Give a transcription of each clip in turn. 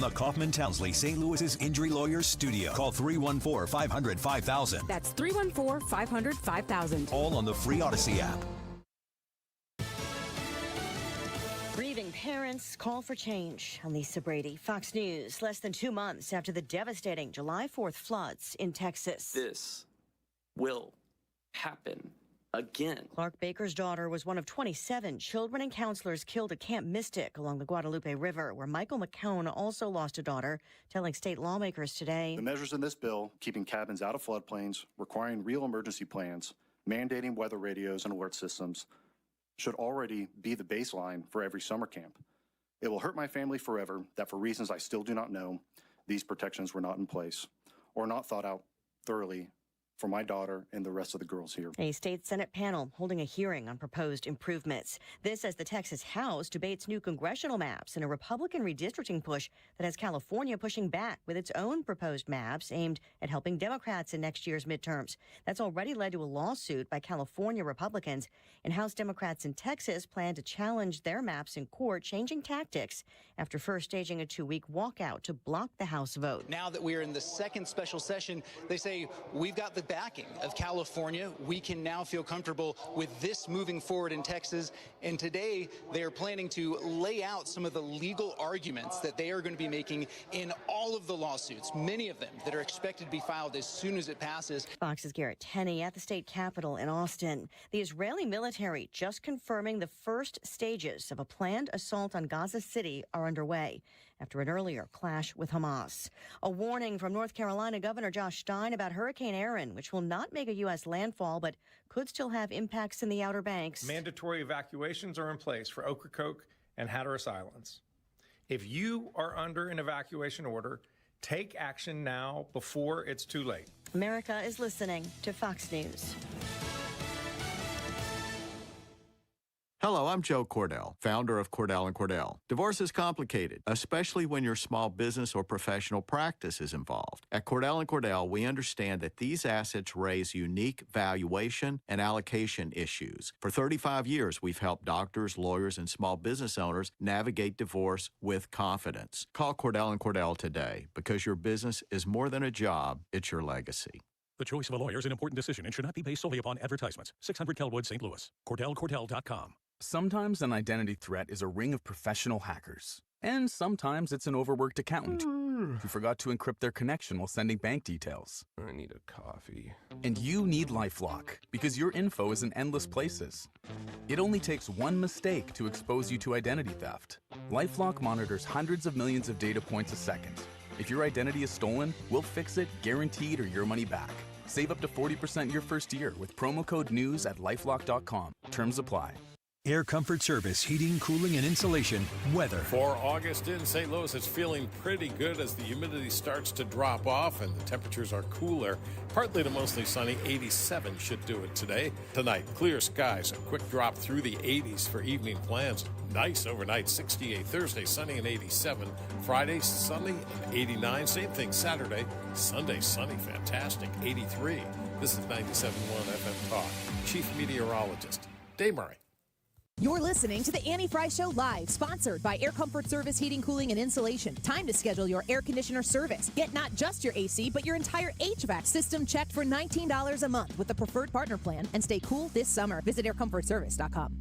the Kaufman Townsley St. Louis's Injury Lawyers studio. Call 314-500-5000. That's 314-500-5000. All on the free Odyssey app. Grieving parents call for change. I'm Lisa Brady, Fox News, less than 2 months after the devastating July 4th floods in Texas. This will happen again. Clark Baker's daughter was one of 27 children and counselors killed at Camp Mystic along the Guadalupe River, where Michael McCone also lost a daughter, telling state lawmakers today. The measures in this bill, keeping cabins out of floodplains, requiring real emergency plans, mandating weather radios and alert systems, should already be the baseline for every summer camp. It will hurt my family forever that for reasons I still do not know, these protections were not in place or not thought out thoroughly for my daughter and the rest of the girls here. A state Senate panel holding a hearing on proposed improvements. This as the Texas House debates new congressional maps in a Republican redistricting push that has California pushing back with its own proposed maps aimed at helping Democrats in next year's midterms. That's already led to a lawsuit by California Republicans, and House Democrats in Texas plan to challenge their maps in court, changing tactics after first staging a 2-week walkout to block the House vote. Now that we're in the second special session, they say we've got the backing of California. We can now feel comfortable with this moving forward in Texas. And today they are planning to lay out some of the legal arguments that they are going to be making in all of the lawsuits, many of them that are expected to be filed as soon as it passes. Fox's Garrett Tenney at the state capitol in Austin. The Israeli military just confirming the first stages of a planned assault on Gaza City are underway after an earlier clash with Hamas. A warning from North Carolina Governor Josh Stein about Hurricane Aaron, which will not make a U.S. landfall, but could still have impacts in the Outer Banks. Mandatory evacuations are in place for Ocracoke and Hatteras Islands. If you are under an evacuation order, take action now before it's too late. America is listening to Fox News. Hello, I'm Joe Cordell, founder of Cordell & Cordell. Divorce is complicated, especially when your small business or professional practice is involved. At Cordell & Cordell, we understand that these assets raise unique valuation and allocation issues. For 35 years, we've helped doctors, lawyers, and small business owners navigate divorce with confidence. Call Cordell & Cordell today, because your business is more than a job, it's your legacy. The choice of a lawyer is an important decision and should not be based solely upon advertisements. 600 Kelwood, St. Louis. CordellCordell.com. Sometimes an identity threat is a ring of professional hackers. And sometimes it's an overworked accountant who forgot to encrypt their connection while sending bank details. I need a coffee. And you need LifeLock, because your info is in endless places. It only takes one mistake to expose you to identity theft. LifeLock monitors hundreds of millions of data points a second. If your identity is stolen, we'll fix it, guaranteed, or your money back. Save up to 40% your first year with promo code NEWS at LifeLock.com. Terms apply. Air Comfort Service, heating, cooling, and insulation. Weather. For August in St. Louis, it's feeling pretty good as the humidity starts to drop off and the temperatures are cooler. Partly to mostly sunny, 87 should do it today. Tonight, clear skies, a quick drop through the 80s for evening plans. Nice overnight, 68. Thursday, sunny and 87. Friday, sunny and 89. Same thing Saturday. Sunday, sunny, fantastic, 83. This is 97.1 FM Talk. Chief Meteorologist, Dave Murray. You're listening to the Annie Fry Show live, sponsored by Air Comfort Service Heating, Cooling, and Insulation. Time to schedule your air conditioner service. Get not just your AC, but your entire HVAC system checked for $19 a month with the preferred partner plan, and stay cool this summer. Visit aircomfortservice.com.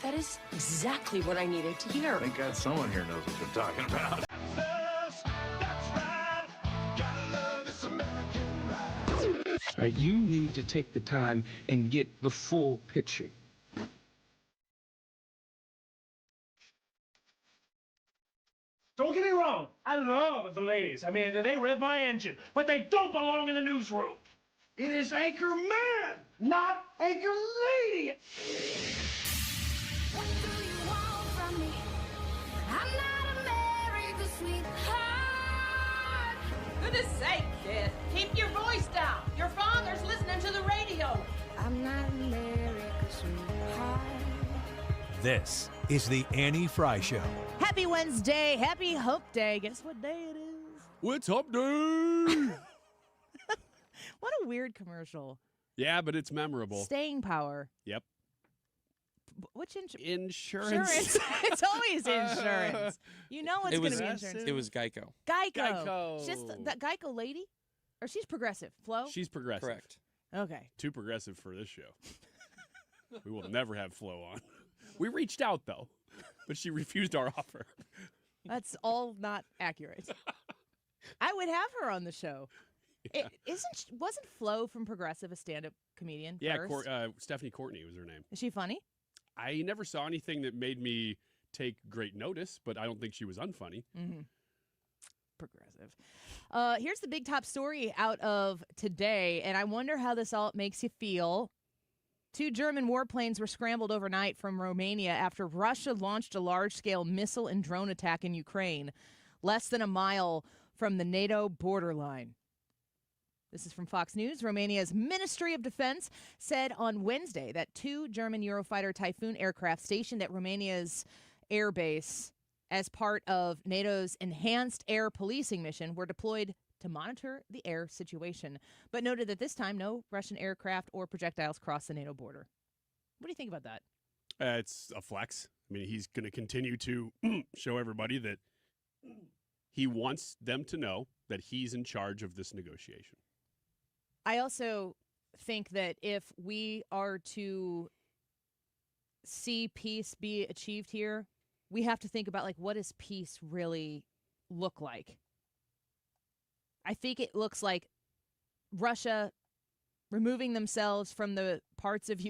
That is exactly what I needed to hear. Thank God someone here knows what they're talking about. You need to take the time and get the full picture. Don't get me wrong, I love the ladies. I mean, they rev my engine, but they don't belong in the newsroom. It is Anchor Man, not Anchor Lady. What do you want from me? I'm not America's sweetheart. Goodness sake, kid. Keep your voice down. Your father's listening to the radio. I'm not America's sweetheart. This is the Annie Fry Show. Happy Wednesday. Happy Hump Day. Guess what day it is? What's Hump Day? What a weird commercial. Yeah, but it's memorable. Staying power. Yep. Which Insurance. It's always insurance. You know it's going to be insurance. It was Geico. Geico. She's that Geico lady? Or she's progressive? Flo? She's progressive. Correct. Okay. Too progressive for this show. We will never have Flo on. We reached out, though, but she refused our offer. That's all not accurate. I would have her on the show. Yeah. Wasn't Flo from Progressive a stand-up comedian Yeah, first? Stephanie Courtney was her name. Is she funny? I never saw anything that made me take great notice, but I don't think she was unfunny. Mm-hmm. Progressive. Here's the big top story out of today, and I wonder how this all makes you feel. 2 German warplanes were scrambled overnight from Romania after Russia launched a large-scale missile and drone attack in Ukraine, less than a mile from the NATO borderline. This is from Fox News. Romania's Ministry of Defense said on Wednesday that 2 German Eurofighter Typhoon aircraft stationed at Romania's air base as part of NATO's enhanced air policing mission were deployed to monitor the air situation, but noted that this time no Russian aircraft or projectiles crossed the NATO border. What do you think about that? It's a flex. I mean, he's going to continue to show everybody that he wants them to know that he's in charge of this negotiation. I also think that if we are to see peace be achieved here, we have to think about, like, what does peace really look like? I think it looks like Russia removing themselves from the parts of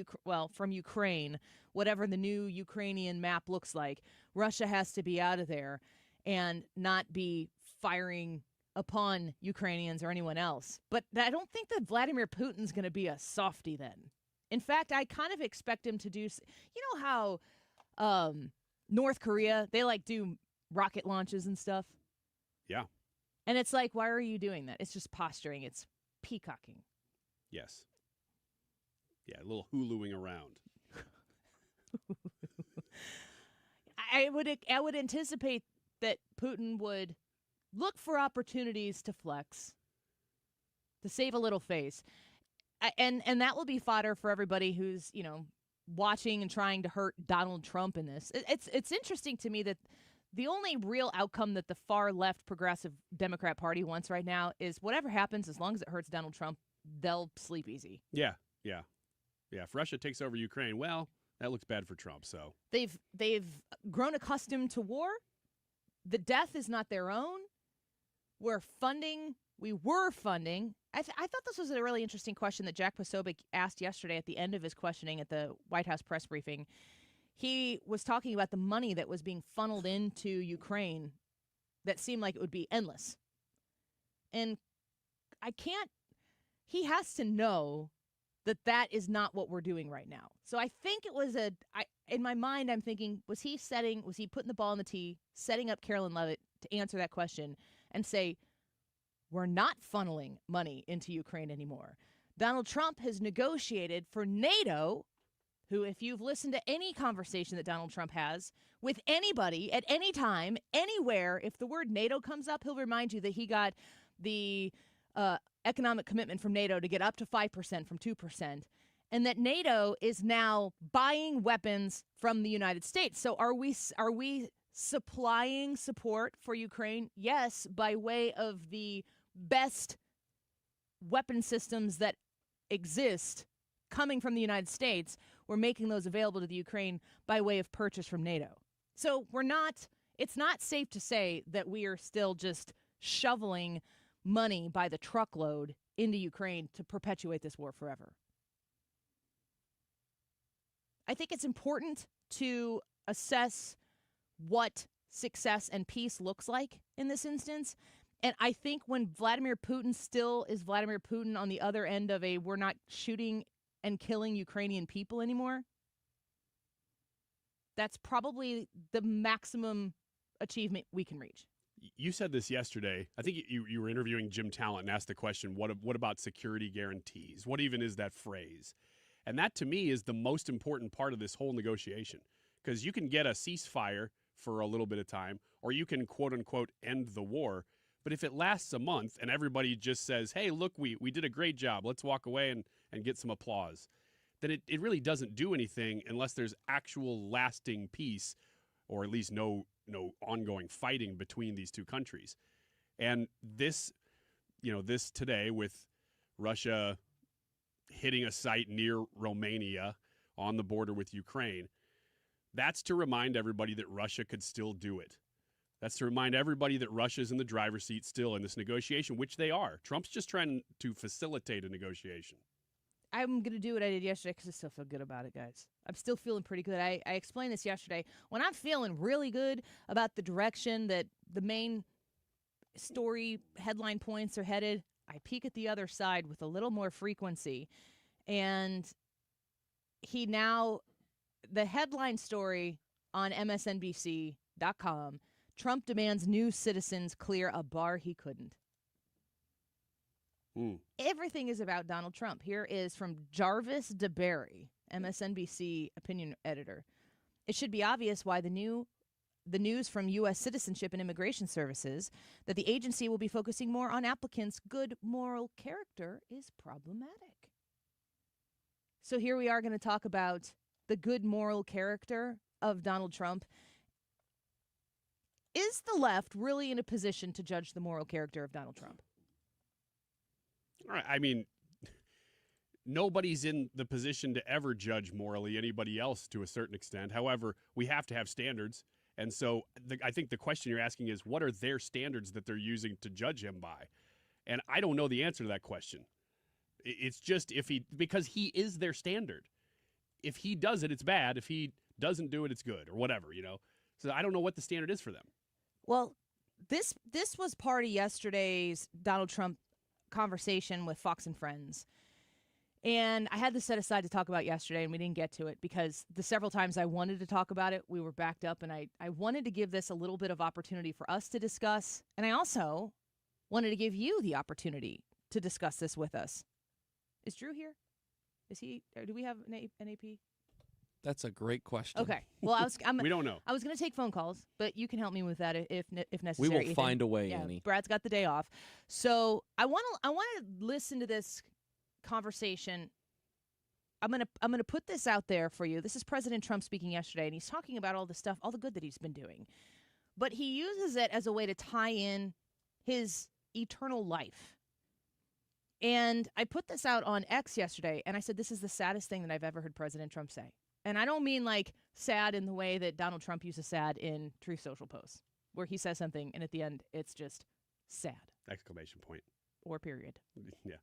from Ukraine, whatever the new Ukrainian map looks like. Russia has to be out of there and not be firing upon Ukrainians or anyone else. But I don't think that Vladimir Putin's going to be a softie then. In fact, I kind of expect him to do, you know how North Korea, they do rocket launches and stuff? Yeah. And it's like, why are you doing that? It's just posturing. It's peacocking. Yes. Yeah, a little huluing around. I would anticipate that Putin would look for opportunities to flex, to save a little face. And that will be fodder for everybody who's, watching and trying to hurt Donald Trump in this. It's interesting to me that the only real outcome that the far left progressive Democrat Party wants right now is whatever happens, as long as it hurts Donald Trump, they'll sleep easy. Yeah. If Russia takes over Ukraine, well, that looks bad for Trump. So they've grown accustomed to war. The death is not their own. We were funding. I thought this was a really interesting question that Jack Posobiec asked yesterday at the end of his questioning at the White House press briefing. He was talking about the money that was being funneled into Ukraine that seemed like it would be endless. And he has to know that is not what we're doing right now. So I think it was in my mind, I'm thinking, was he putting the ball in the tee, setting up Carolyn Levitt to answer that question and say, we're not funneling money into Ukraine anymore. Donald Trump has negotiated for NATO, who, if you've listened to any conversation that Donald Trump has with anybody at any time, anywhere, if the word NATO comes up, he'll remind you that he got the economic commitment from NATO to get up to 5% from 2%, and that NATO is now buying weapons from the United States. So are we supplying support for Ukraine? Yes, by way of the best weapon systems that exist coming from the United States. We're making those available to the Ukraine by way of purchase from NATO. So it's not safe to say that we are still just shoveling money by the truckload into Ukraine to perpetuate this war forever. I think it's important to assess what success and peace looks like in this instance. And I think when Vladimir Putin still is Vladimir Putin on the other end of we're not shooting and killing Ukrainian people anymore, that's probably the maximum achievement we can reach. You said this yesterday. I think you were interviewing Jim Talent and asked the question, what about security guarantees? What even is that phrase? And that, to me, is the most important part of this whole negotiation. Because you can get a ceasefire for a little bit of time, or you can, quote-unquote, end the war. But if it lasts a month and everybody just says, hey, look, we did a great job, let's walk away and get some applause, then it really doesn't do anything unless there's actual lasting peace, or at least no ongoing fighting between these two countries. And this today with Russia hitting a site near Romania on the border with Ukraine, that's to remind everybody that Russia could still do it. That's to remind everybody that Russia's in the driver's seat still in this negotiation, which they are. Trump's just trying to facilitate a negotiation. I'm going to do what I did yesterday because I still feel good about it, guys. I'm still feeling pretty good. I explained this yesterday. When I'm feeling really good about the direction that the main story headline points are headed, I peek at the other side with a little more frequency. And the headline story on MSNBC.com, Trump demands new citizens clear a bar he couldn't. Everything is about Donald Trump. Here is from Jarvis DeBerry, MSNBC opinion editor. It should be obvious why the news from U.S. Citizenship and Immigration Services that the agency will be focusing more on applicants' good moral character is problematic. So here we are going to talk about the good moral character of Donald Trump. Is the left really in a position to judge the moral character of Donald Trump? All right. I mean, nobody's in the position to ever judge morally anybody else to a certain extent. However, we have to have standards. And so I think the question you're asking is, what are their standards that they're using to judge him by? And I don't know the answer to that question. It's just because he is their standard. If he does it, it's bad. If he doesn't do it, it's good, or whatever, So I don't know what the standard is for them. Well, this was part of yesterday's Donald Trump conversation with Fox and Friends. And I had this set aside to talk about yesterday, and we didn't get to it because the several times I wanted to talk about it, we were backed up, and I wanted to give this a little bit of opportunity for us to discuss. And I also wanted to give you the opportunity to discuss this with us. Is Drew here? Is he? Or do we have an AP? That's a great question. Okay. Well, we don't know. I was going to take phone calls, but you can help me with that if necessary. We will Ethan. find a way, Annie. Brad's got the day off, so I want to listen to this conversation. I'm gonna put this out there for you. This is President Trump speaking yesterday, and he's talking about all the stuff, all the good that he's been doing, but he uses it as a way to tie in his eternal life. And I put this out on X yesterday, and I said this is the saddest thing that I've ever heard President Trump say. And I don't mean like sad in the way that Donald Trump uses sad in Truth Social posts, where he says something and at the end it's just sad. Exclamation point. Or period. Yeah.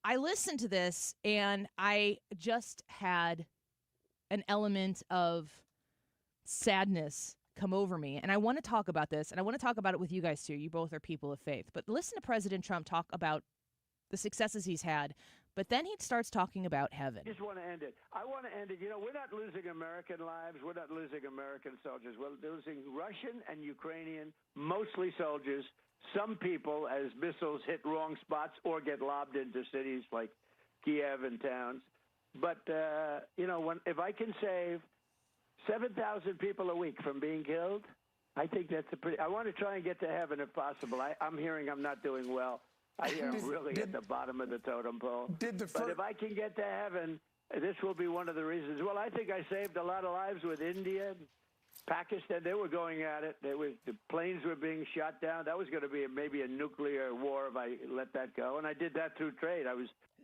I listened to this and I just had an element of sadness come over me. And I want to talk about this, and I want to talk about it with you guys too. You both are people of faith. But listen to President Trump talk about the successes he's had. But then he starts talking about heaven. I just want to end it. I want to end it. We're not losing American lives. We're not losing American soldiers. We're losing Russian and Ukrainian, mostly soldiers. Some people, as missiles hit wrong spots or get lobbed into cities like Kiev and towns. But, if I can save 7,000 people a week from being killed, I think that's I want to try and get to heaven if possible. I'm hearing I'm not doing well. I hear I'm really at the bottom of the totem pole. But if I can get to heaven, this will be one of the reasons. Well, I think I saved a lot of lives with India, Pakistan. They were going at it. The planes were being shot down. That was going to be maybe a nuclear war if I let that go. And I did that through trade.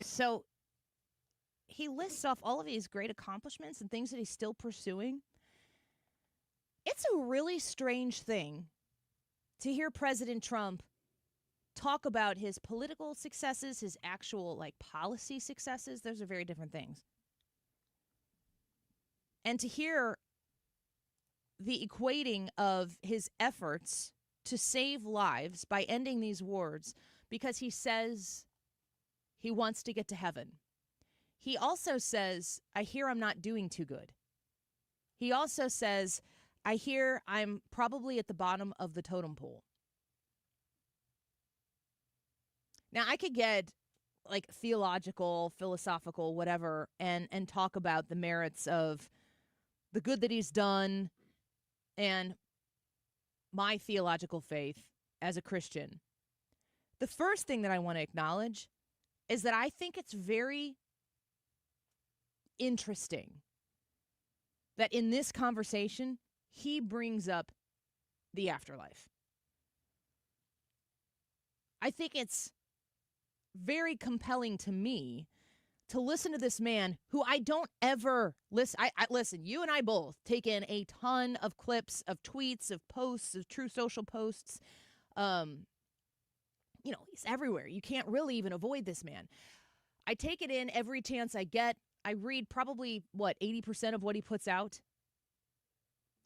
So he lists off all of his great accomplishments and things that he's still pursuing. It's a really strange thing to hear President Trump talk about his political successes, his actual policy successes. Those are very different things. And to hear the equating of his efforts to save lives by ending these wars because he says he wants to get to heaven. He also says, I hear I'm not doing too good. He also says, I hear I'm probably at the bottom of the totem pole. Now, I could get theological, philosophical, whatever, and talk about the merits of the good that he's done and my theological faith as a Christian. The first thing that I want to acknowledge is that I think it's very interesting that in this conversation, he brings up the afterlife. I think it's very compelling to me to listen to this man who I don't ever listen. I listen, you and I both take in a ton of clips of tweets, of posts, of True Social posts. He's everywhere. You can't really even avoid this man. I take it in every chance I get. I read probably, 80% of what he puts out.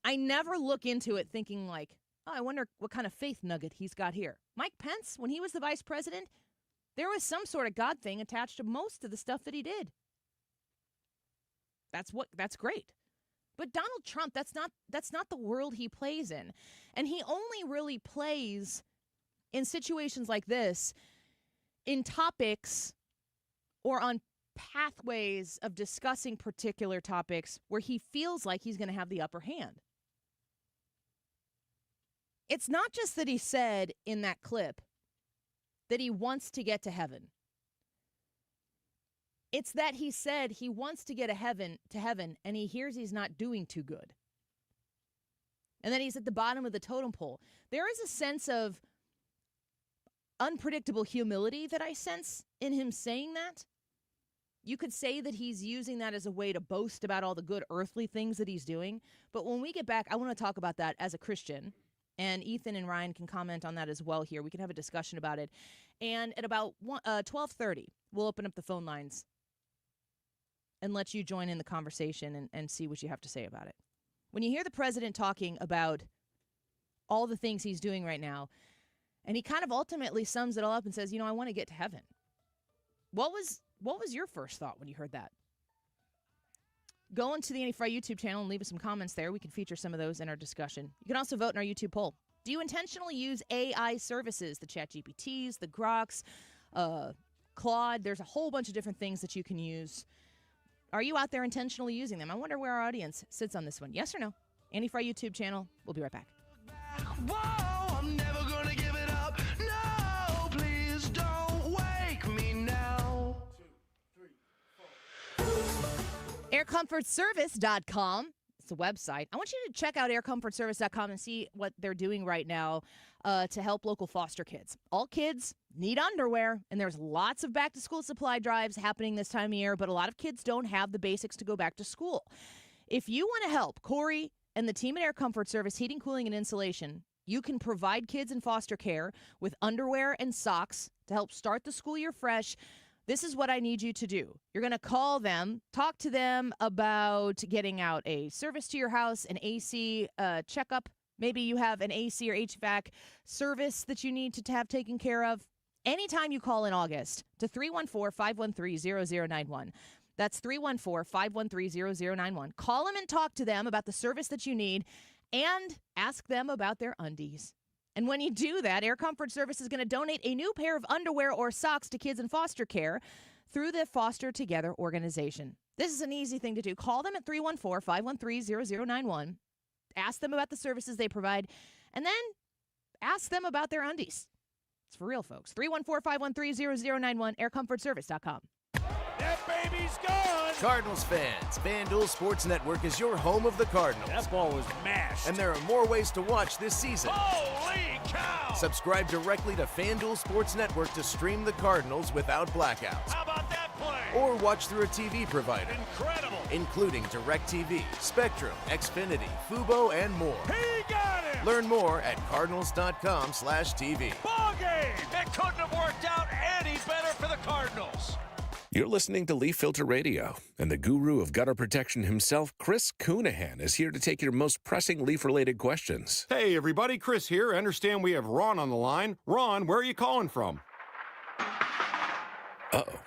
I never look into it thinking like, oh, I wonder what kind of faith nugget he's got here. Mike Pence, when he was the vice president, there was some sort of God thing attached to most of the stuff that he did. That's great. But Donald Trump, that's not the world he plays in. And he only really plays in situations like this, in topics or on pathways of discussing particular topics where he feels like he's going to have the upper hand. It's not just that he said in that clip that he wants to get to heaven. It's that he said he wants to get to heaven, and he hears he's not doing too good. And then he's at the bottom of the totem pole. There is a sense of unpredictable humility that I sense in him saying that. You could say that he's using that as a way to boast about all the good earthly things that he's doing. But when we get back, I want to talk about that as a Christian. And Ethan and Ryan can comment on that as well here. We can have a discussion about it. And at about 12:30, we'll open up the phone lines and let you join in the conversation and see what you have to say about it. When you hear the president talking about all the things he's doing right now, and he kind of ultimately sums it all up and says, I want to get to heaven. What was your first thought when you heard that? Go into the Annie Fry YouTube channel and leave us some comments there. We can feature some of those in our discussion. You can also vote in our YouTube poll. Do you intentionally use AI services, the ChatGPTs, the Groks, Claude? There's a whole bunch of different things that you can use. Are you out there intentionally using them? I wonder where our audience sits on this one. Yes or no? Annie Fry YouTube channel. We'll be right back. Whoa, I'm never gonna give it up. No, please don't wake me now. AirComfortService.com. It's a website. I want you to check out AirComfortService.com and see what they're doing right now to help local foster kids. All kids need underwear, and there's lots of back-to-school supply drives happening this time of year, but a lot of kids don't have the basics to go back to school. If you want to help Corey and the team at Air Comfort Service Heating, Cooling, and Insulation, you can provide kids in foster care with underwear and socks to help start the school year fresh. This is what I need you to do. You're going to call them, talk to them about getting out a service to your house, an AC checkup. Maybe you have an AC or HVAC service that you need to have taken care of. Anytime you call in August to 314-513-0091. That's 314-513-0091. Call them and talk to them about the service that you need and ask them about their undies. And when you do that, Air Comfort Service is going to donate a new pair of underwear or socks to kids in foster care through the Foster Together organization. This is an easy thing to do. Call them at 314-513-0091. Ask them about the services they provide, and then ask them about their undies. It's for real, folks. 314-513-0091, aircomfortservice.com. That baby's gone! Cardinals fans, FanDuel Sports Network is your home of the Cardinals. That ball was mashed. And there are more ways to watch this season. Holy cow! Subscribe directly to FanDuel Sports Network to stream the Cardinals without blackouts. How about that play? Or watch through a TV provider. Incredible! Including DirecTV, Spectrum, Xfinity, Fubo, and more. He got it! Learn more at cardinals.com/TV. Ball game! It couldn't have worked out any better for the Cardinals. You're listening to Leaf Filter Radio, and the guru of gutter protection himself, Chris Coonahan, is here to take your most pressing leaf-related questions. Hey, everybody, Chris here. I understand we have Ron on the line. Ron, where are you calling from? Uh-oh.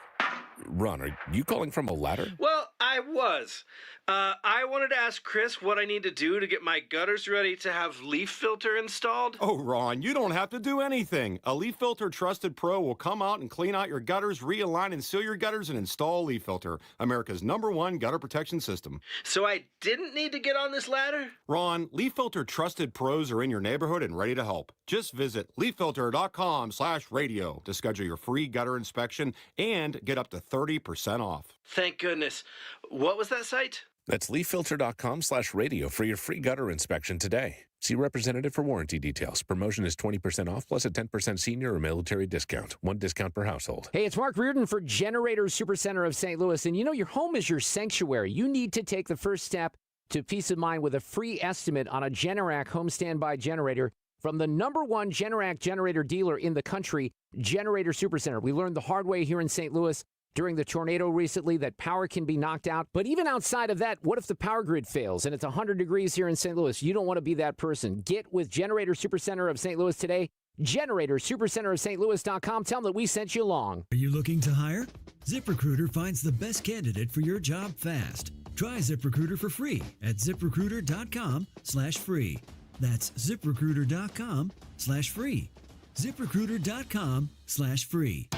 Ron, are you calling from a ladder? Well, I was. I wanted to ask Chris what I need to do to get my gutters ready to have Leaf Filter installed. Oh, Ron, you don't have to do anything. A Leaf Filter Trusted Pro will come out and clean out your gutters, realign and seal your gutters, and install Leaf Filter, America's #1 gutter protection system. So I didn't need to get on this ladder? Ron, Leaf Filter Trusted Pros are in your neighborhood and ready to help. Just visit leaffilter.com/radio to schedule your free gutter inspection and get up to 30% off. Thank goodness. What was that site? That's leaffilter.com/radio for your free gutter inspection today. See representative for warranty details. Promotion is 20% off plus a 10% senior or military discount. One discount per household. Hey, it's Mark Reardon for Generator Supercenter of St. Louis. And you know, your home is your sanctuary. You need to take the first step to peace of mind with a free estimate on a Generac home standby generator from the #1 Generac generator dealer in the country, Generator Supercenter. We learned the hard way here in St. Louis during the tornado recently that power can be knocked out. But even outside of that, what if the power grid fails and it's 100 degrees here in St. Louis? You don't want to be that person. Get with Generator Supercenter of St. Louis today. Generator Supercenter of St. Louis.com. Tell them that we sent you along. Are you looking to hire? ZipRecruiter finds the best candidate for your job fast. Try ZipRecruiter for free at ZipRecruiter.com/free. That's ZipRecruiter.com/free. ZipRecruiter.com/free.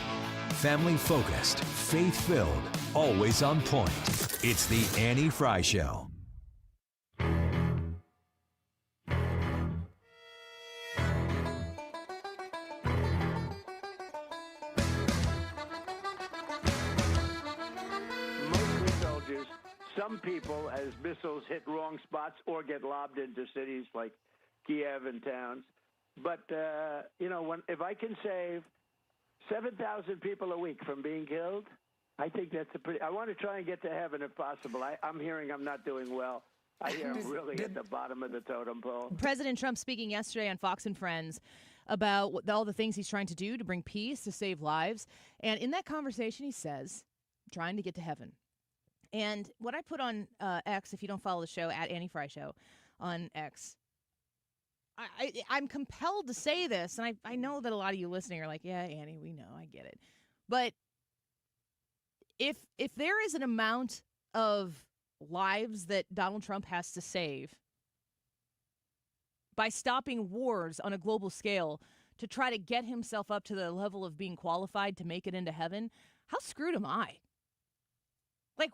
Family focused, faith filled, always on point. It's the Annie Fry Show. Mostly soldiers. Some people, as missiles hit wrong spots or get lobbed into cities like Kiev and towns. But, if I can save 7,000 people a week from being killed, I think that's I want to try and get to heaven if possible. I'm hearing I'm not doing well. I hear I'm really at the bottom of the totem pole. President Trump speaking yesterday on Fox and Friends about all the things he's trying to do to bring peace, to save lives. And in that conversation, he says, trying to get to heaven. And what I put on X, if you don't follow the show, at Annie Fry Show on X, I'm compelled to say this, and I know that a lot of you listening are like, yeah, Annie, we know, I get it. But if there is an amount of lives that Donald Trump has to save by stopping wars on a global scale to try to get himself up to the level of being qualified to make it into heaven, how screwed am I? Like,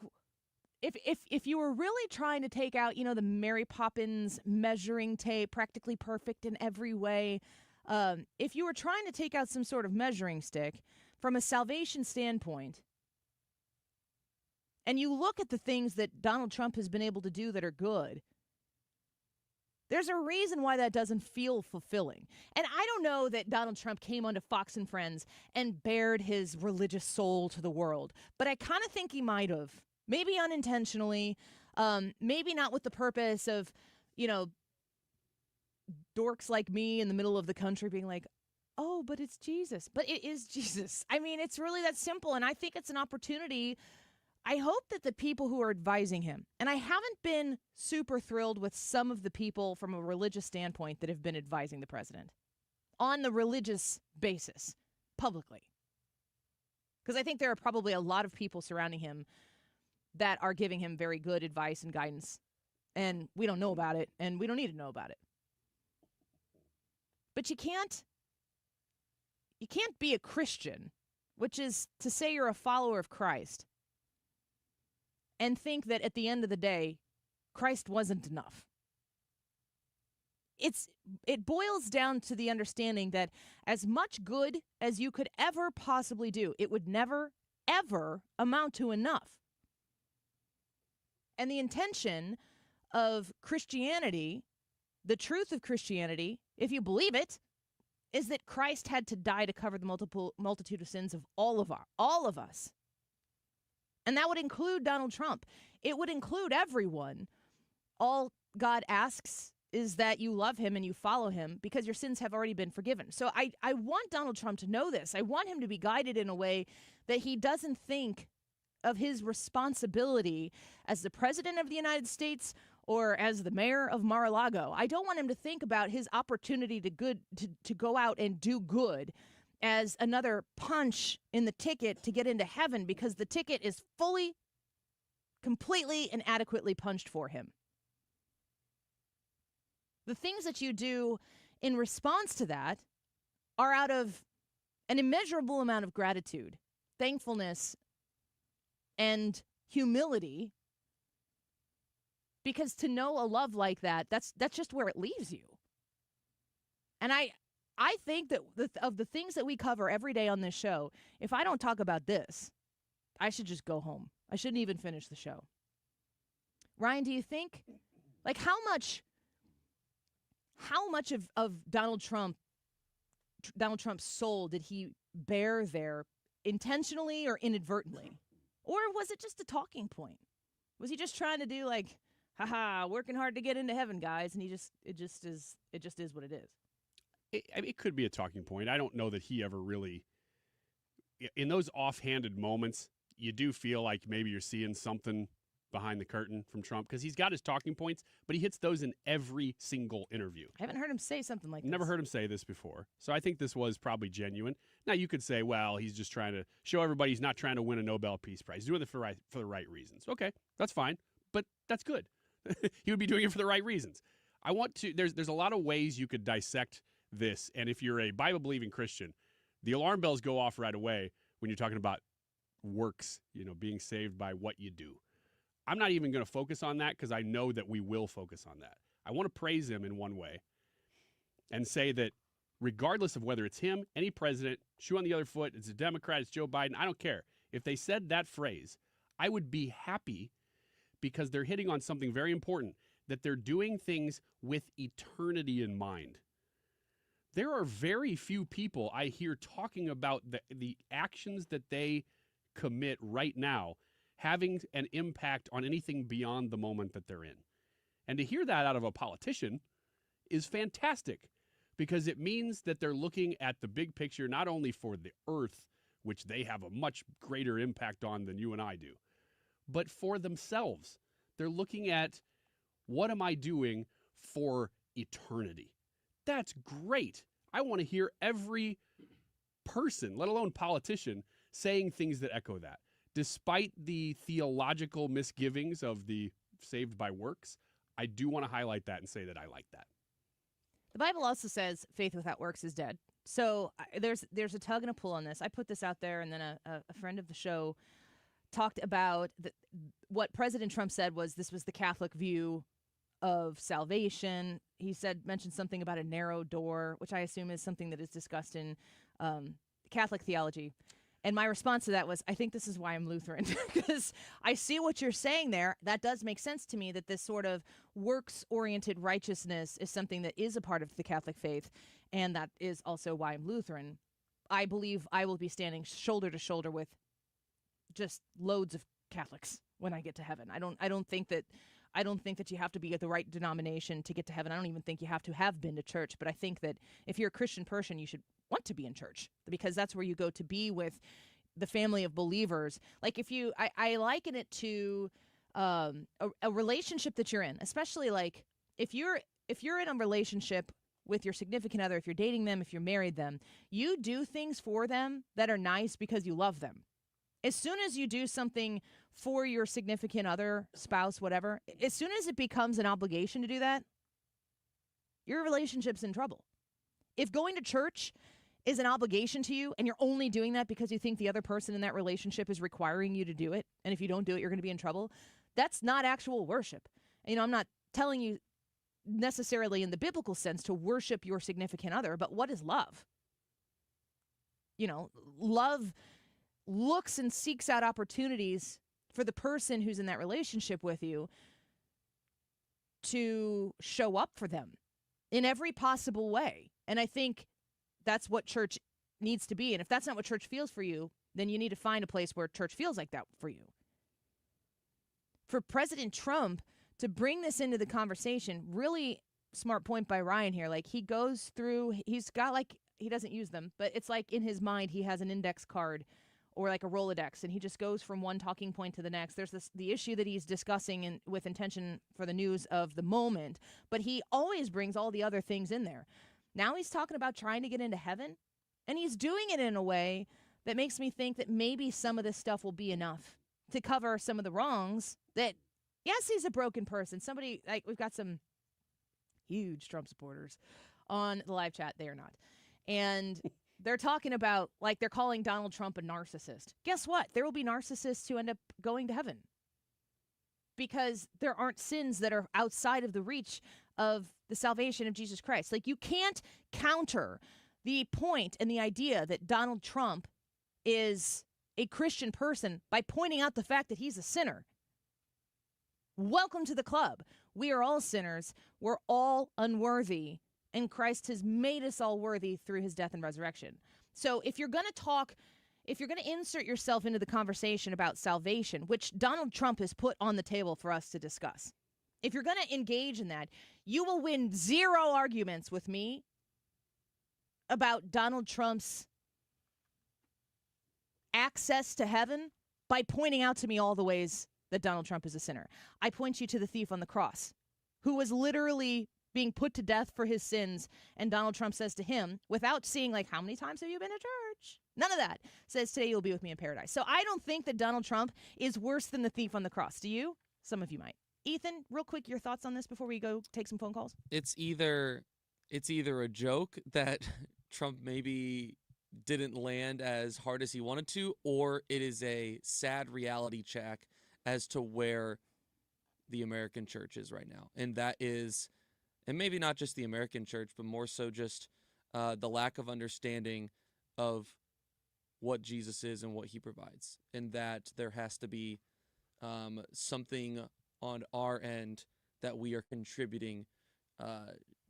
if you were really trying to take out, the Mary Poppins measuring tape, practically perfect in every way, if you were trying to take out some sort of measuring stick from a salvation standpoint, and you look at the things that Donald Trump has been able to do that are good, there's a reason why that doesn't feel fulfilling. And I don't know that Donald Trump came onto Fox and Friends and bared his religious soul to the world, but I kind of think he might have. Maybe unintentionally, maybe not with the purpose of, dorks like me in the middle of the country being like, oh, but it's Jesus. But it is Jesus. I mean, it's really that simple. And I think it's an opportunity. I hope that the people who are advising him, and I haven't been super thrilled with some of the people from a religious standpoint that have been advising the president on the religious basis publicly. Because I think there are probably a lot of people surrounding him that are giving him very good advice and guidance, and we don't know about it, and we don't need to know about it. But you can't be a Christian, which is to say you're a follower of Christ, and think that at the end of the day, Christ wasn't enough. It boils down to the understanding that as much good as you could ever possibly do, it would never, ever amount to enough. And the intention of Christianity, the truth of Christianity, if you believe it, is that Christ had to die to cover the multitude of sins of all of us. And that would include Donald Trump. It would include everyone. All God asks is that you love him and you follow him because your sins have already been forgiven. So I want Donald Trump to know this. I want him to be guided in a way that he doesn't think of his responsibility as the president of the United States or as the mayor of Mar-a-Lago. I don't want him to think about his opportunity to go out and do good as another punch in the ticket to get into heaven, because the ticket is fully, completely, and adequately punched for him. The things that you do in response to that are out of an immeasurable amount of gratitude, thankfulness, and humility, because to know a love like that, that's just where it leaves you. And I think that of the things that we cover every day on this show, if I don't talk about this, I should just go home. I shouldn't even finish the show. Ryan, do you think, like, how much of Donald Trump's soul did he bear there, intentionally or inadvertently? Or was it just a talking point? Was he just trying to do like, haha, working hard to get into heaven, guys, and it just is what it is? It could be a talking point. I don't know that he ever really, in those offhanded moments, you do feel like maybe you're seeing something behind the curtain from Trump, because he's got his talking points, but he hits those in every single interview. I haven't heard him say something like Never this. heard him say this before. So I think this was probably genuine. Now, you could say, well, he's just trying to show everybody he's not trying to win a Nobel Peace Prize. He's doing it for the right reasons. Okay, that's fine, but that's good. He would be doing it for the right reasons. There's a lot of ways you could dissect this, and if you're a Bible-believing Christian, the alarm bells go off right away when you're talking about works, being saved by what you do. I'm not even going to focus on that because I know that we will focus on that. I want to praise him in one way and say that regardless of whether it's him, any president, shoe on the other foot, it's a Democrat, it's Joe Biden, I don't care. If they said that phrase, I would be happy because they're hitting on something very important, that they're doing things with eternity in mind. There are very few people I hear talking about the actions that they commit right now having an impact on anything beyond the moment that they're in. And to hear that out of a politician is fantastic, because it means that they're looking at the big picture, not only for the earth, which they have a much greater impact on than you and I do, but for themselves. They're looking at, what am I doing for eternity? That's great. I want to hear every person, let alone politician, saying things that echo that. Despite the theological misgivings of the saved by works, I do want to highlight that and say that I like that. The Bible also says faith without works is dead. So there's a tug and a pull on this. I put this out there, and then a friend of the show talked about what President Trump said was this was the Catholic view of salvation. He mentioned something about a narrow door, which I assume is something that is discussed in Catholic theology. And my response to that was, I think this is why I'm Lutheran, because I see what you're saying there. That does make sense to me, that this sort of works-oriented righteousness is something that is a part of the Catholic faith, and that is also why I'm Lutheran. I believe I will be standing shoulder to shoulder with just loads of Catholics when I get to heaven. I don't think that you have to be at the right denomination to get to heaven. I don't even think you have to have been to church, but I think that if you're a Christian person, you should want to be in church, because that's where you go to be with the family of believers. Like I liken it to a relationship that you're in, especially like if you're in a relationship with your significant other, if you're dating them, if you're married them, you do things for them that are nice because you love them. As soon as you do something for your significant other, spouse, whatever, as soon as it becomes an obligation to do that, your relationship's in trouble. If going to church is an obligation to you and you're only doing that because you think the other person in that relationship is requiring you to do it, and if you don't do it, you're going to be in trouble, that's not actual worship. I'm not telling you necessarily in the biblical sense to worship your significant other, but what is love? Love looks and seeks out opportunities for the person who's in that relationship with you to show up for them in every possible way. And I think that's what church needs to be. And if that's not what church feels for you, then you need to find a place where church feels like that for you. For President Trump to bring this into the conversation, really smart point by Ryan here. Like, he goes through, he's got he doesn't use them, but it's like in his mind he has an index card or like a Rolodex, and he just goes from one talking point to the next. There's the issue that he's discussing with intention for the news of the moment, but he always brings all the other things in there. Now he's talking about trying to get into heaven, and he's doing it in a way that makes me think that maybe some of this stuff will be enough to cover some of the wrongs that, yes, he's a broken person. Somebody, we've got some huge Trump supporters on the live chat. They are not. And they're talking about, they're calling Donald Trump a narcissist. Guess what? There will be narcissists who end up going to heaven because there aren't sins that are outside of the reach of the salvation of Jesus Christ. You can't counter the point and the idea that Donald Trump is a Christian person by pointing out the fact that he's a sinner. welcome to the club. We are all sinners. We're all unworthy. And Christ has made us all worthy through his death and resurrection. So if you're going to insert yourself into the conversation about salvation, which Donald Trump has put on the table for us to discuss, if you're going to engage in that, you will win zero arguments with me about Donald Trump's access to heaven by pointing out to me all the ways that Donald Trump is a sinner. I point you to the thief on the cross, who was literally being put to death for his sins, and Donald Trump says to him, without seeing, like, how many times have you been to church? None of that. Says, today you'll be with me in paradise. So I don't think that Donald Trump is worse than the thief on the cross. Do you? Some of you might. Ethan, real quick, your thoughts on this before we go take some phone calls? It's either a joke that Trump maybe didn't land as hard as he wanted to, or it is a sad reality check as to where the American church is right now. And that is, and maybe not just the American church, but more so just the lack of understanding of what Jesus is and what he provides. And that there has to be something on our end that we are contributing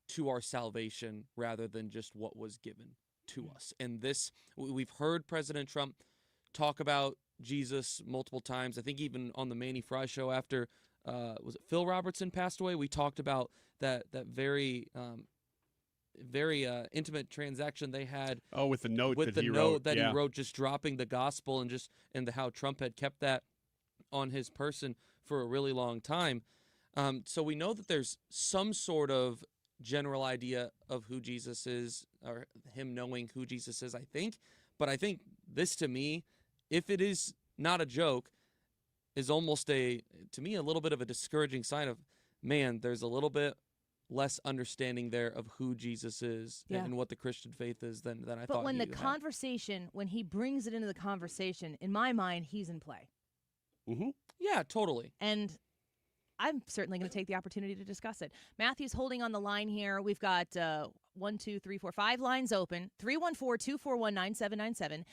to our salvation rather than just what was given to us. And this, we've heard President Trump talk about Jesus multiple times. I think even on the Manny Fry show after, was it Phil Robertson passed away? We talked about that very intimate transaction they had. Oh, with the note with that the he note wrote. that he wrote, just dropping the gospel and how Trump had kept that on his person for a really long time. So we know that there's some sort of general idea of who Jesus is, or him knowing who Jesus is, I think. But I think this, to me, if it is not a joke, is almost to me, a little bit of a discouraging sign of, man, there's a little bit less understanding there of who Jesus is and what the Christian faith is than I thought. But when when he brings it into the conversation, in my mind, he's in play. Mm-hmm. Yeah, totally. And I'm certainly going to take the opportunity to discuss it. Matthew's holding on the line here. We've got 1, 2, 3, 4, 5 lines open. 314-241-9797.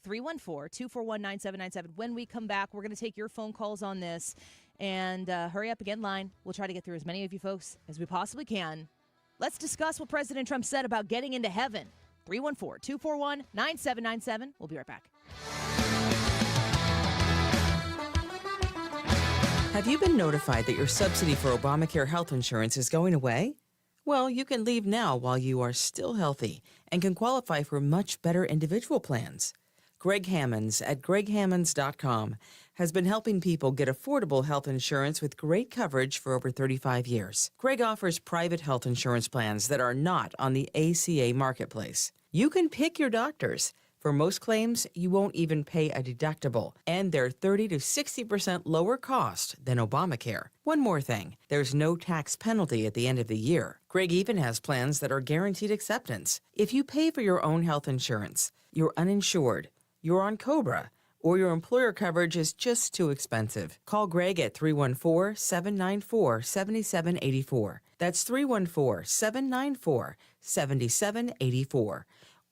314-241-9797. When we come back, we're going to take your phone calls on this. And hurry up again, line. We'll try to get through as many of you folks as we possibly can. Let's discuss what President Trump said about getting into heaven. 314-241-9797. We'll be right back. Have you been notified that your subsidy for Obamacare health insurance is going away? Well, you can leave now while you are still healthy and can qualify for much better individual plans. Greg Hammonds at greghammonds.com has been helping people get affordable health insurance with great coverage for over 35 years. Greg offers private health insurance plans that are not on the ACA marketplace. You can pick your doctors. For most claims, you won't even pay a deductible, and they're 30 to 60% lower cost than Obamacare. One more thing, there's no tax penalty at the end of the year. Greg even has plans that are guaranteed acceptance. If you pay for your own health insurance, you're uninsured, you're on COBRA, or your employer coverage is just too expensive, call Greg at 314-794-7784. That's 314-794-7784.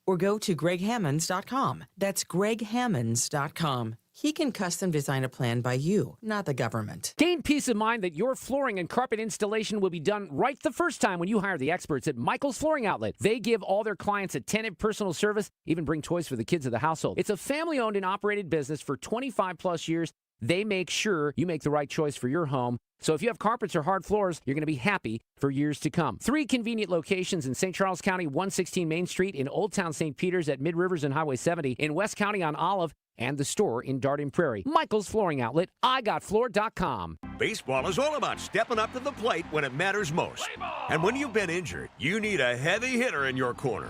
Or go to greghammonds.com. That's greghammonds.com. He can custom design a plan by you, not the government. Gain peace of mind that your flooring and carpet installation will be done right the first time when you hire the experts at Michael's Flooring Outlet. They give all their clients attentive personal service, even bring toys for the kids of the household. It's a family-owned and operated business for 25-plus years. They make sure you make the right choice for your home. So if you have carpets or hard floors, you're going to be happy for years to come. 3 convenient locations in St. Charles County, 116 Main Street, in Old Town St. Peters at Mid-Rivers and Highway 70, in West County on Olive, and the store in Darden Prairie. Michael's Flooring Outlet, IGotFloor.com. Baseball is all about stepping up to the plate when it matters most. And when you've been injured, you need a heavy hitter in your corner.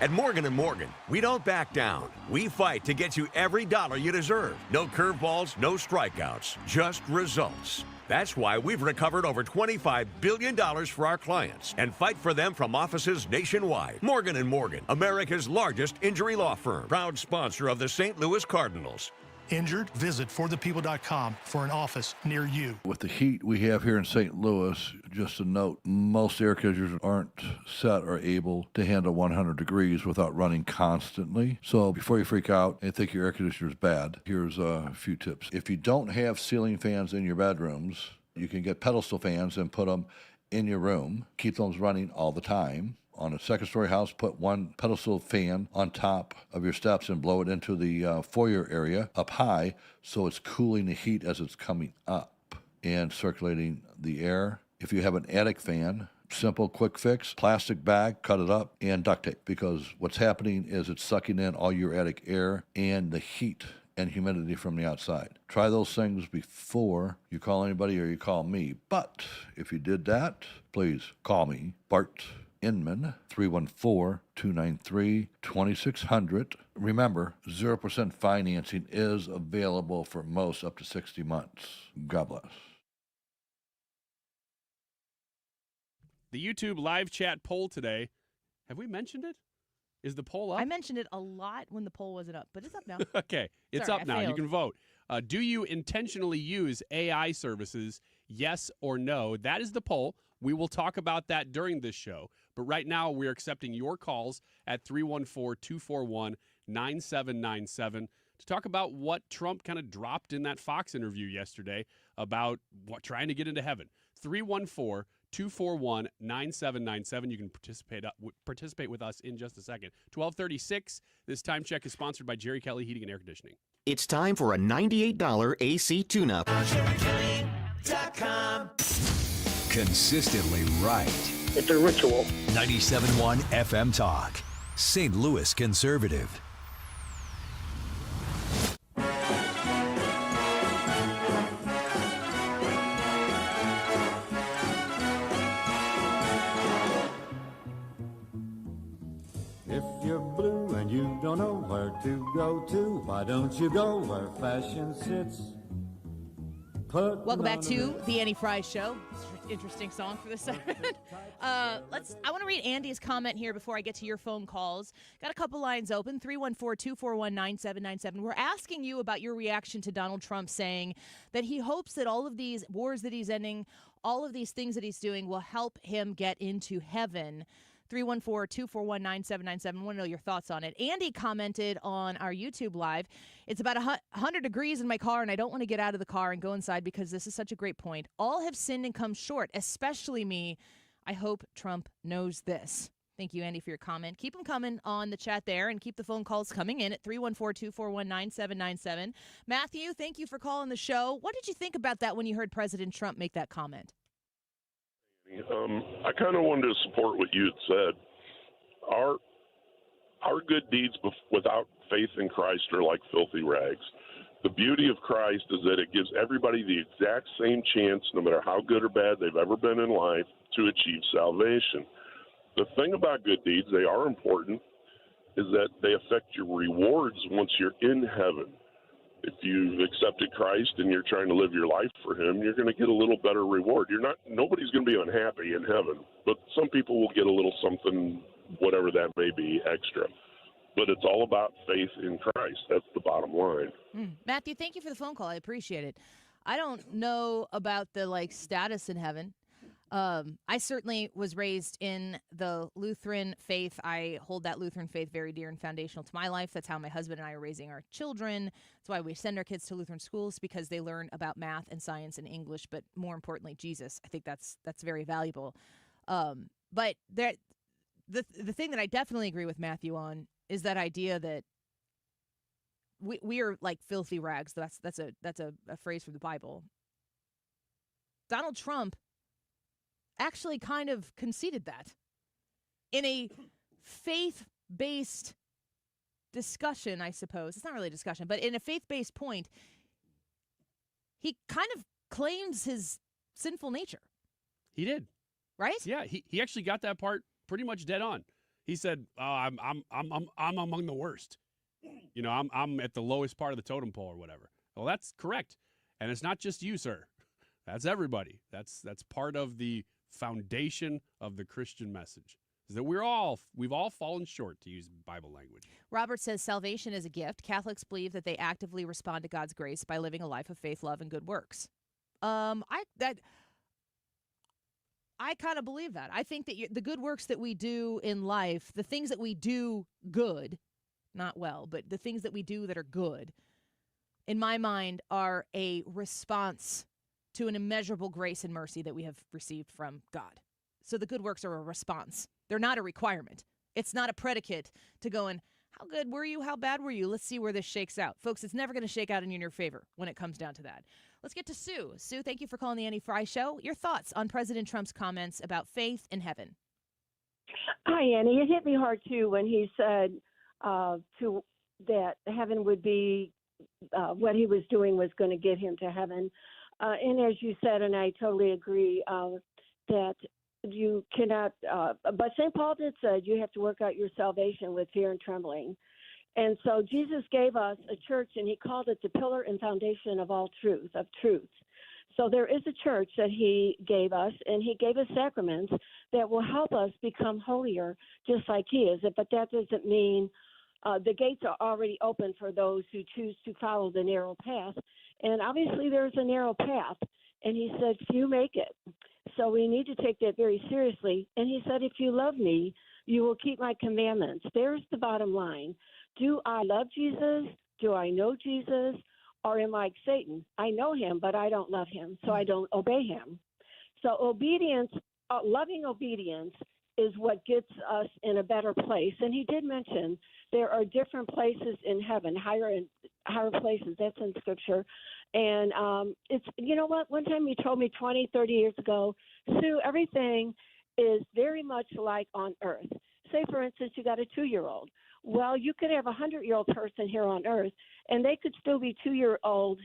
At Morgan & Morgan, we don't back down. We fight to get you every dollar you deserve. No curveballs, no strikeouts, just results. That's why we've recovered over $25 billion for our clients and fight for them from offices nationwide. Morgan & Morgan, America's largest injury law firm, proud sponsor of the St. Louis Cardinals. Injured? Visit forthepeople.com for an office near you. With the heat we have here in St. Louis, just a note, most air conditioners aren't set or able to handle 100 degrees without running constantly. So before you freak out and think your air conditioner is bad, here's a few tips. If you don't have ceiling fans in your bedrooms, You can get pedestal fans and put them in your room. Keep those running all the time. On a second-story house, put one pedestal fan on top of your steps and blow it into the foyer area up high so it's cooling the heat as it's coming up and circulating the air. If you have an attic fan, simple, quick fix, plastic bag, cut it up, and duct tape, because what's happening is it's sucking in all your attic air and the heat and humidity from the outside. Try those things before you call anybody or you call me. But if you did that, please call me, Bart Inman, 314-293-2600. Remember, 0% financing is available for most up to 60 months. God bless. The YouTube live chat poll today, have we mentioned it? Is the poll up? I mentioned it a lot when the poll wasn't up, but it's up now. Okay, it's Sorry, up I now. You failed. can vote. Do you intentionally use AI services, yes or no? That is the poll. We will talk about that during this show. But right now, we're accepting your calls at 314-241-9797 to talk about what Trump kind of dropped in that Fox interview yesterday about trying to get into heaven. 314-241-9797. You can participate with us in just a second. 1236. This time check is sponsored by Jerry Kelly Heating and Air Conditioning. It's time for a $98 AC tune-up. Consistently right. It's a ritual. 97.1 FM Talk. St. Louis Conservative. If you're blue and you don't know where to go to, why don't you go where fashion sits? Welcome back to the Annie Fry Show. Interesting song for this segment. I want to read Andy's comment here before I get to your phone calls. Got a couple lines open. 314-241-9797. We're asking you about your reaction to Donald Trump saying that he hopes that all of these wars that he's ending, all of these things that he's doing will help him get into heaven. 314-241-9797. I want to know your thoughts on it. Andy commented on our YouTube Live, it's about 100 degrees in my car, and I don't want to get out of the car and go inside because this is such a great point. All have sinned and come short, especially me. I hope Trump knows this. Thank you, Andy, for your comment. Keep them coming on the chat there, and keep the phone calls coming in at 314-241-9797. Matthew, thank you for calling the show. What did you think about that when you heard President Trump make that comment? I kind of wanted to support what you had said. Our good deeds without faith in Christ are like filthy rags. The beauty of Christ is that it gives everybody the exact same chance, no matter how good or bad they've ever been in life, to achieve salvation. The thing about good deeds, they are important, is that they affect your rewards once you're in heaven. If you've accepted Christ and you're trying to live your life for him, you're going to get a little better reward. Nobody's going to be unhappy in heaven, but some people will get a little something, whatever that may be, extra. But it's all about faith in Christ. That's the bottom line. Matthew, thank you for the phone call. I appreciate it. I don't know about the status in heaven. I certainly was raised in the Lutheran faith. I hold that Lutheran faith very dear and foundational to my life. That's how my husband and I are raising our children. That's why we send our kids to Lutheran schools, because they learn about math and science and English, but more importantly, Jesus. I think that's very valuable. But the thing that I definitely agree with Matthew on is that idea that we are like filthy rags. That's a phrase from the Bible. Donald Trump actually kind of conceded that in a faith-based discussion, I suppose. It's not really a discussion, but in a faith-based point, he kind of claims his sinful nature. He did. Right? Yeah, he actually got that part pretty much dead on. He said, I'm among the worst. You know, I'm at the lowest part of the totem pole or whatever. Well, that's correct. And it's not just you, sir. That's everybody. That's part of the foundation of the Christian message, is that we've all fallen short, to use Bible language. Robert says salvation is a gift. Catholics believe that they actively respond to God's grace by living a life of faith, love, and good works. I kind of believe that. I think that the good works that we do in life, the things that we do good, not well, but the things that we do that are good, in my mind, are a response to an immeasurable grace and mercy that we have received from God. So the good works are a response. They're not a requirement. It's not a predicate to going, how good were you? How bad were you? Let's see where this shakes out. Folks, it's never going to shake out in your favor when it comes down to that. Let's get to Sue. Sue, thank you for calling the Annie Fry Show. Your thoughts on President Trump's comments about faith in heaven. Hi, Annie. It hit me hard, too, when he said that heaven would be what he was doing was going to get him to heaven. And as you said, and I totally agree, that you cannot, but St. Paul did say you have to work out your salvation with fear and trembling. And so Jesus gave us a church, and he called it the pillar and foundation of all truth, of truth. So there is a church that he gave us, and he gave us sacraments that will help us become holier, just like he is. But that doesn't mean the gates are already open for those who choose to follow the narrow path. And obviously there's a narrow path, and he said, few make it. So we need to take that very seriously. And he said, if you love me, you will keep my commandments. There's the bottom line. Do I love Jesus? Do I know Jesus? Or am I like Satan? I know him, but I don't love him, so I don't obey him. So obedience, loving obedience is what gets us in a better place. And he did mention there are different places in heaven, higher places. That's in Scripture. And it's, you know what, one time you told me 20, 30 years ago, Sue, everything is very much like on earth. Say, for instance, you got a 2-year-old. Well, you could have a 100-year-old person here on earth, and they could still be 2 years old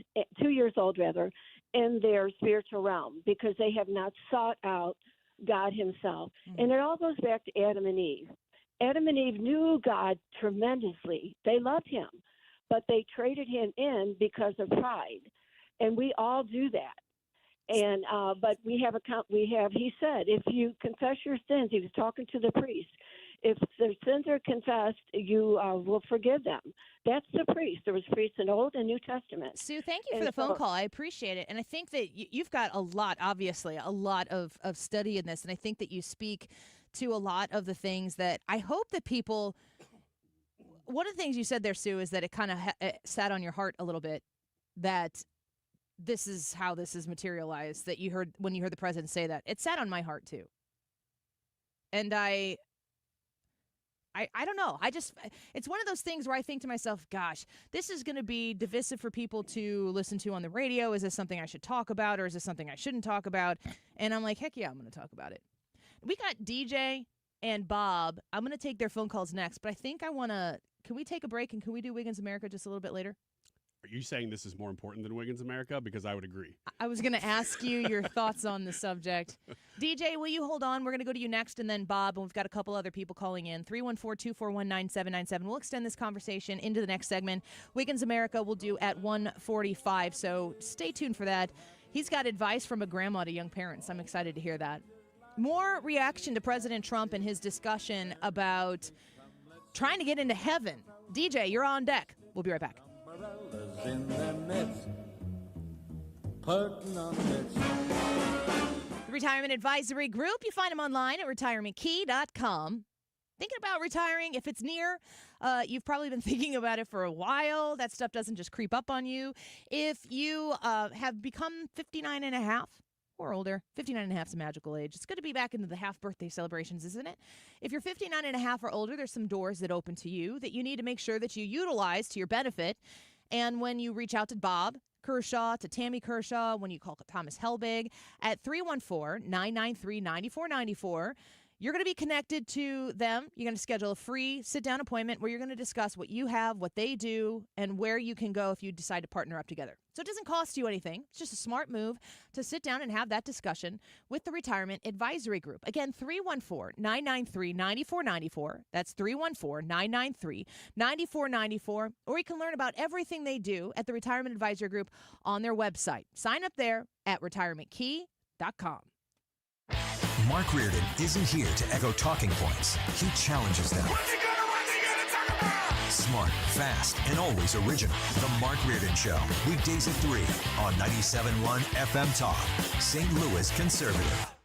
in their spiritual realm because they have not sought out God himself. Mm-hmm. And it all goes back to Adam and Eve. Adam and Eve knew God tremendously. They loved him, but they traded him in because of pride. And we all do that. And but he said, if you confess your sins, he was talking to the priest, if their sins are confessed, you will forgive them. That's the priest. There was priests in Old and New Testament. Sue, thank you for the phone call. I appreciate it. And I think that you've got a lot of study in this. And I think that you speak to a lot of the things that I hope that people – one of the things you said there, Sue, is that it kind of sat on your heart a little bit, that this is how this is materialized, that you heard when you heard the president say that. It sat on my heart, too. And I don't know. It's one of those things where I think to myself, gosh, this is going to be divisive for people to listen to on the radio. Is this something I should talk about, or is this something I shouldn't talk about? And I'm like, heck yeah, I'm going to talk about it. We got DJ and Bob. I'm going to take their phone calls next, but I think can we take a break and can we do Wiggins America just a little bit later? Are you saying this is more important than Wiggins America? Because I would agree. I was going to ask you your thoughts on the subject. DJ, will you hold on? We're going to go to you next, and then Bob, and we've got a couple other people calling in. 314-241-9797. We'll extend this conversation into the next segment. Wiggins America will do at 1:45, so stay tuned for that. He's got advice from a grandma to young parents. I'm excited to hear that. More reaction to President Trump and his discussion about trying to get into heaven. DJ, you're on deck. We'll be right back. In their midst, putting on mitts. The Retirement Advisory Group, you find them online at retirementkey.com. Thinking about retiring, if it's near, you've probably been thinking about it for a while. That stuff doesn't just creep up on you. If you have become 59 and a half or older, 59 and a half is a magical age. It's good to be back into the half birthday celebrations, isn't it? If you're 59 and a half or older, there's some doors that open to you that you need to make sure that you utilize to your benefit. And when you reach out to Bob Kershaw, to Tammy Kershaw, when you call Thomas Helbig at 314-993-9494, you're going to be connected to them. You're going to schedule a free sit-down appointment where you're going to discuss what you have, what they do, and where you can go if you decide to partner up together. So it doesn't cost you anything. It's just a smart move to sit down and have that discussion with the Retirement Advisory Group. Again, 314-993-9494. That's 314-993-9494. Or you can learn about everything they do at the Retirement Advisory Group on their website. Sign up there at retirementkey.com. Mark Reardon isn't here to echo talking points. He challenges them. Smart, fast, and always original. The Mark Reardon Show. Weekdays at 3 on 97.1 FM Talk. St. Louis Conservative.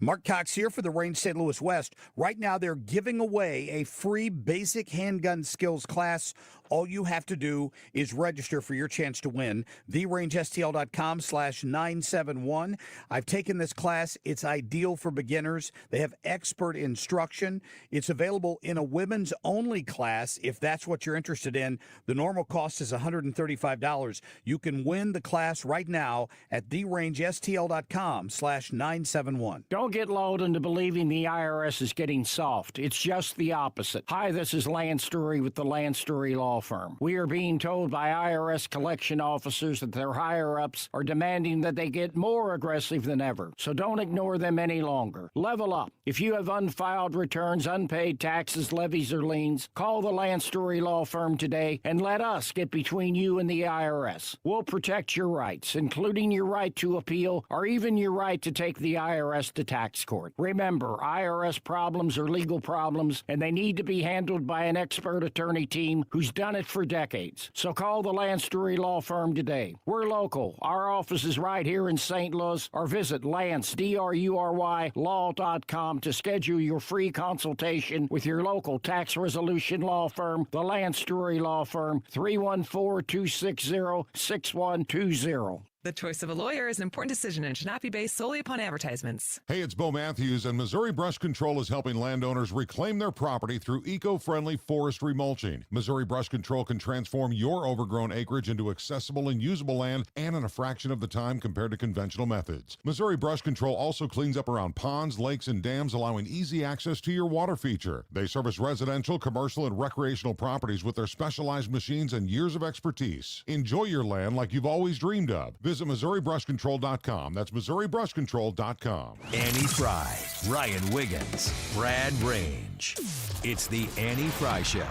Marc Cox here for the Range St. Louis West. Right now, they're giving away a free basic handgun skills class. All you have to do is register for your chance to win. TheRangeSTL.com/971. I've taken this class. It's ideal for beginners. They have expert instruction. It's available in a women's only class if that's what you're interested in. The normal cost is $135. You can win the class right now at TheRangeSTL.com/971. Don't get lulled into believing the IRS is getting soft. It's just the opposite. Hi, this is Lance Story with the Lance Story Law Firm. We are being told by IRS collection officers that their higher-ups are demanding that they get more aggressive than ever. So don't ignore them any longer. Level up. If you have unfiled returns, unpaid taxes, levies, or liens, call the Lance Story Law Firm today and let us get between you and the IRS. We'll protect your rights, including your right to appeal or even your right to take the IRS to tax court. Remember, IRS problems are legal problems, and they need to be handled by an expert attorney team who's done it for decades. So call the Lance Story Law Firm today. We're local. Our office is right here in St. Louis, or visit Lance, DRURY, law.com to schedule your free consultation with your local tax resolution law firm, the Lance Story Law Firm, 314-260-6120. The choice of a lawyer is an important decision and should not be based solely upon advertisements. Hey, it's Bo Matthews, and Missouri Brush Control is helping landowners reclaim their property through eco-friendly forestry mulching. Missouri Brush Control can transform your overgrown acreage into accessible and usable land, and in a fraction of the time compared to conventional methods. Missouri Brush Control also cleans up around ponds, lakes, and dams, allowing easy access to your water feature. They service residential, commercial, and recreational properties with their specialized machines and years of expertise. Enjoy your land like you've always dreamed of. Visit MissouriBrushControl.com. That's MissouriBrushControl.com. Annie Fry, Ryan Wiggins, Brad Range. It's the Annie Fry Show.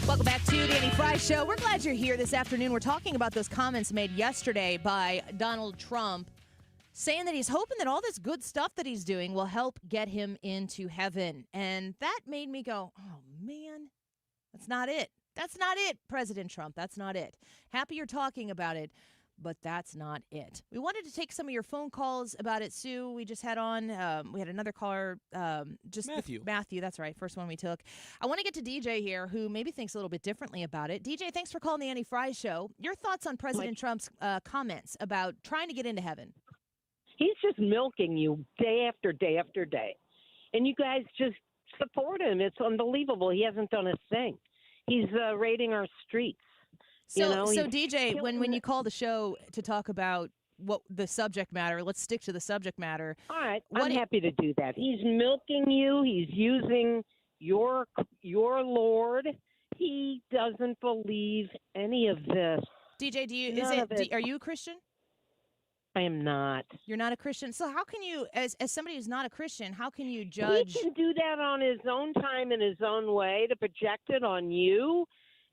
Welcome back to the Annie Fry Show. We're glad you're here this afternoon. We're talking about those comments made yesterday by Donald Trump, saying that he's hoping that all this good stuff that he's doing will help get him into heaven. And that made me go, oh, man, that's not it. That's not it, President Trump. That's not it. Happy you're talking about it, but that's not it. We wanted to take some of your phone calls about it, Sue. We just had on, we had another caller. Matthew. Matthew, that's right. First one we took. I want to get to DJ here, who maybe thinks a little bit differently about it. DJ, thanks for calling the Annie Fry Show. Your thoughts on President Trump's comments about trying to get into heaven? He's just milking you day after day after day. And you guys just support him. It's unbelievable. He hasn't done a thing. He's raiding our streets. So DJ, when you call the show to talk about what the subject matter, let's stick to the subject matter. All right, I'm happy to do that. He's milking you. He's using your Lord. He doesn't believe any of this. DJ, are you a Christian? I am not. You're not a Christian. So how can you, as somebody who's not a Christian, how can you judge? He can do that on his own time in his own way to project it on you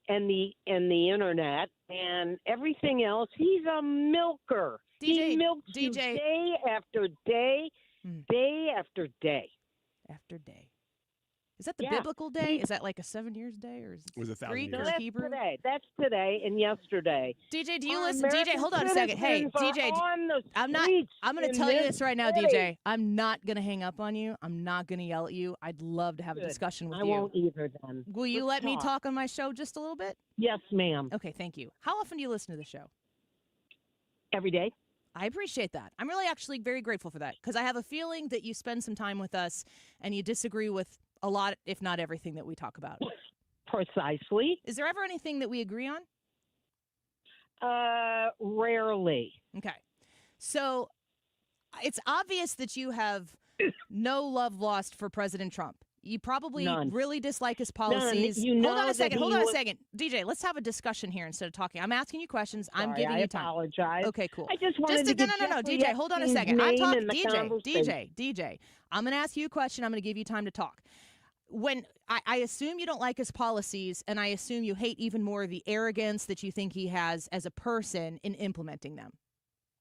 and the internet and everything else. He's a milker. He milks you day after day, day after day. After day. Is that the biblical day? Is that like a 7 years day, or is it was 1,000 Greek years? or Hebrew? Today. That's today and yesterday. DJ, do you listen? DJ, hold on a second. Hey, DJ, I'm going to tell you this right now, DJ. I'm not going to hang up on you. I'm not going to yell at you. I'd love to have a discussion with you. I won't either then. Will you let me talk on my show just a little bit? Yes, ma'am. Okay, thank you. How often do you listen to the show? Every day. I appreciate that. I'm really actually very grateful for that, because I have a feeling that you spend some time with us and you disagree with a lot, if not everything, that we talk about. Precisely. Is there ever anything that we agree on? Rarely. Okay. So it's obvious that you have no love lost for President Trump. You probably really dislike his policies. Hold on a second. DJ, let's have a discussion here instead of talking. I'm asking you questions. I'm giving you time. I apologize. Okay, cool. I just wanted to no. DJ, hold on a second. I'm talking. DJ. I'm going to ask you a question. I'm going to give you time to talk. When I assume you don't like his policies, and I assume you hate even more the arrogance that you think he has as a person in implementing them.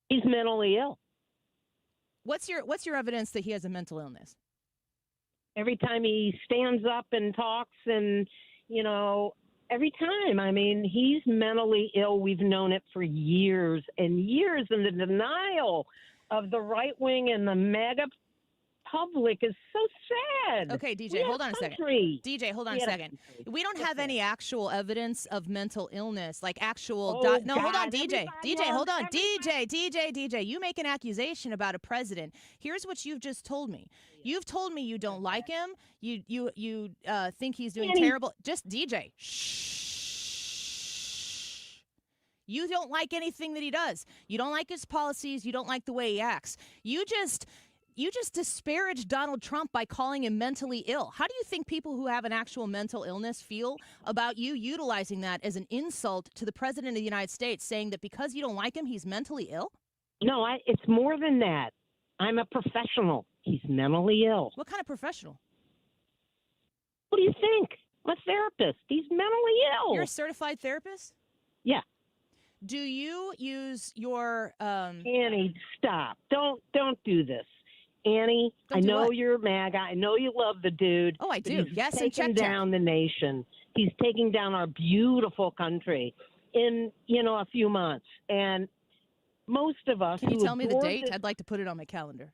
He's mentally ill. What's your evidence that he has a mental illness? Every time he stands up and talks and, Every time. I mean, he's mentally ill. We've known it for years and years, and the denial of the right wing and the MAGA public is so sad. Okay, DJ, We had hold on a second. country. DJ, hold on We a had second. country. We don't have any actual evidence of mental illness, like actual. Oh, No, hold on, God, DJ. everybody DJ, hold on. loves DJ. You make an accusation about a president. Here's what you've just told me. You've told me you don't like him. You think he's doing Danny. terrible. Just DJ. Shh. You don't like anything that he does. You don't like his policies. You don't like the way he acts. You just disparaged Donald Trump by calling him mentally ill. How do you think people who have an actual mental illness feel about you utilizing that as an insult to the president of the United States, saying that because you don't like him, he's mentally ill? No, it's more than that. I'm a professional. He's mentally ill. What kind of professional? What do you think? I'm a therapist. He's mentally ill. You're a certified therapist? Yeah. Do you use your Annie, stop. Don't do this. Annie, Don't I do know what? you're MAGA. I know you love the dude. Oh, I but do. He's Yes, and taking check. down the nation. He's taking down our beautiful country in, a few months. And most of us Can you who tell me the adore date? this- I'd like to put it on my calendar.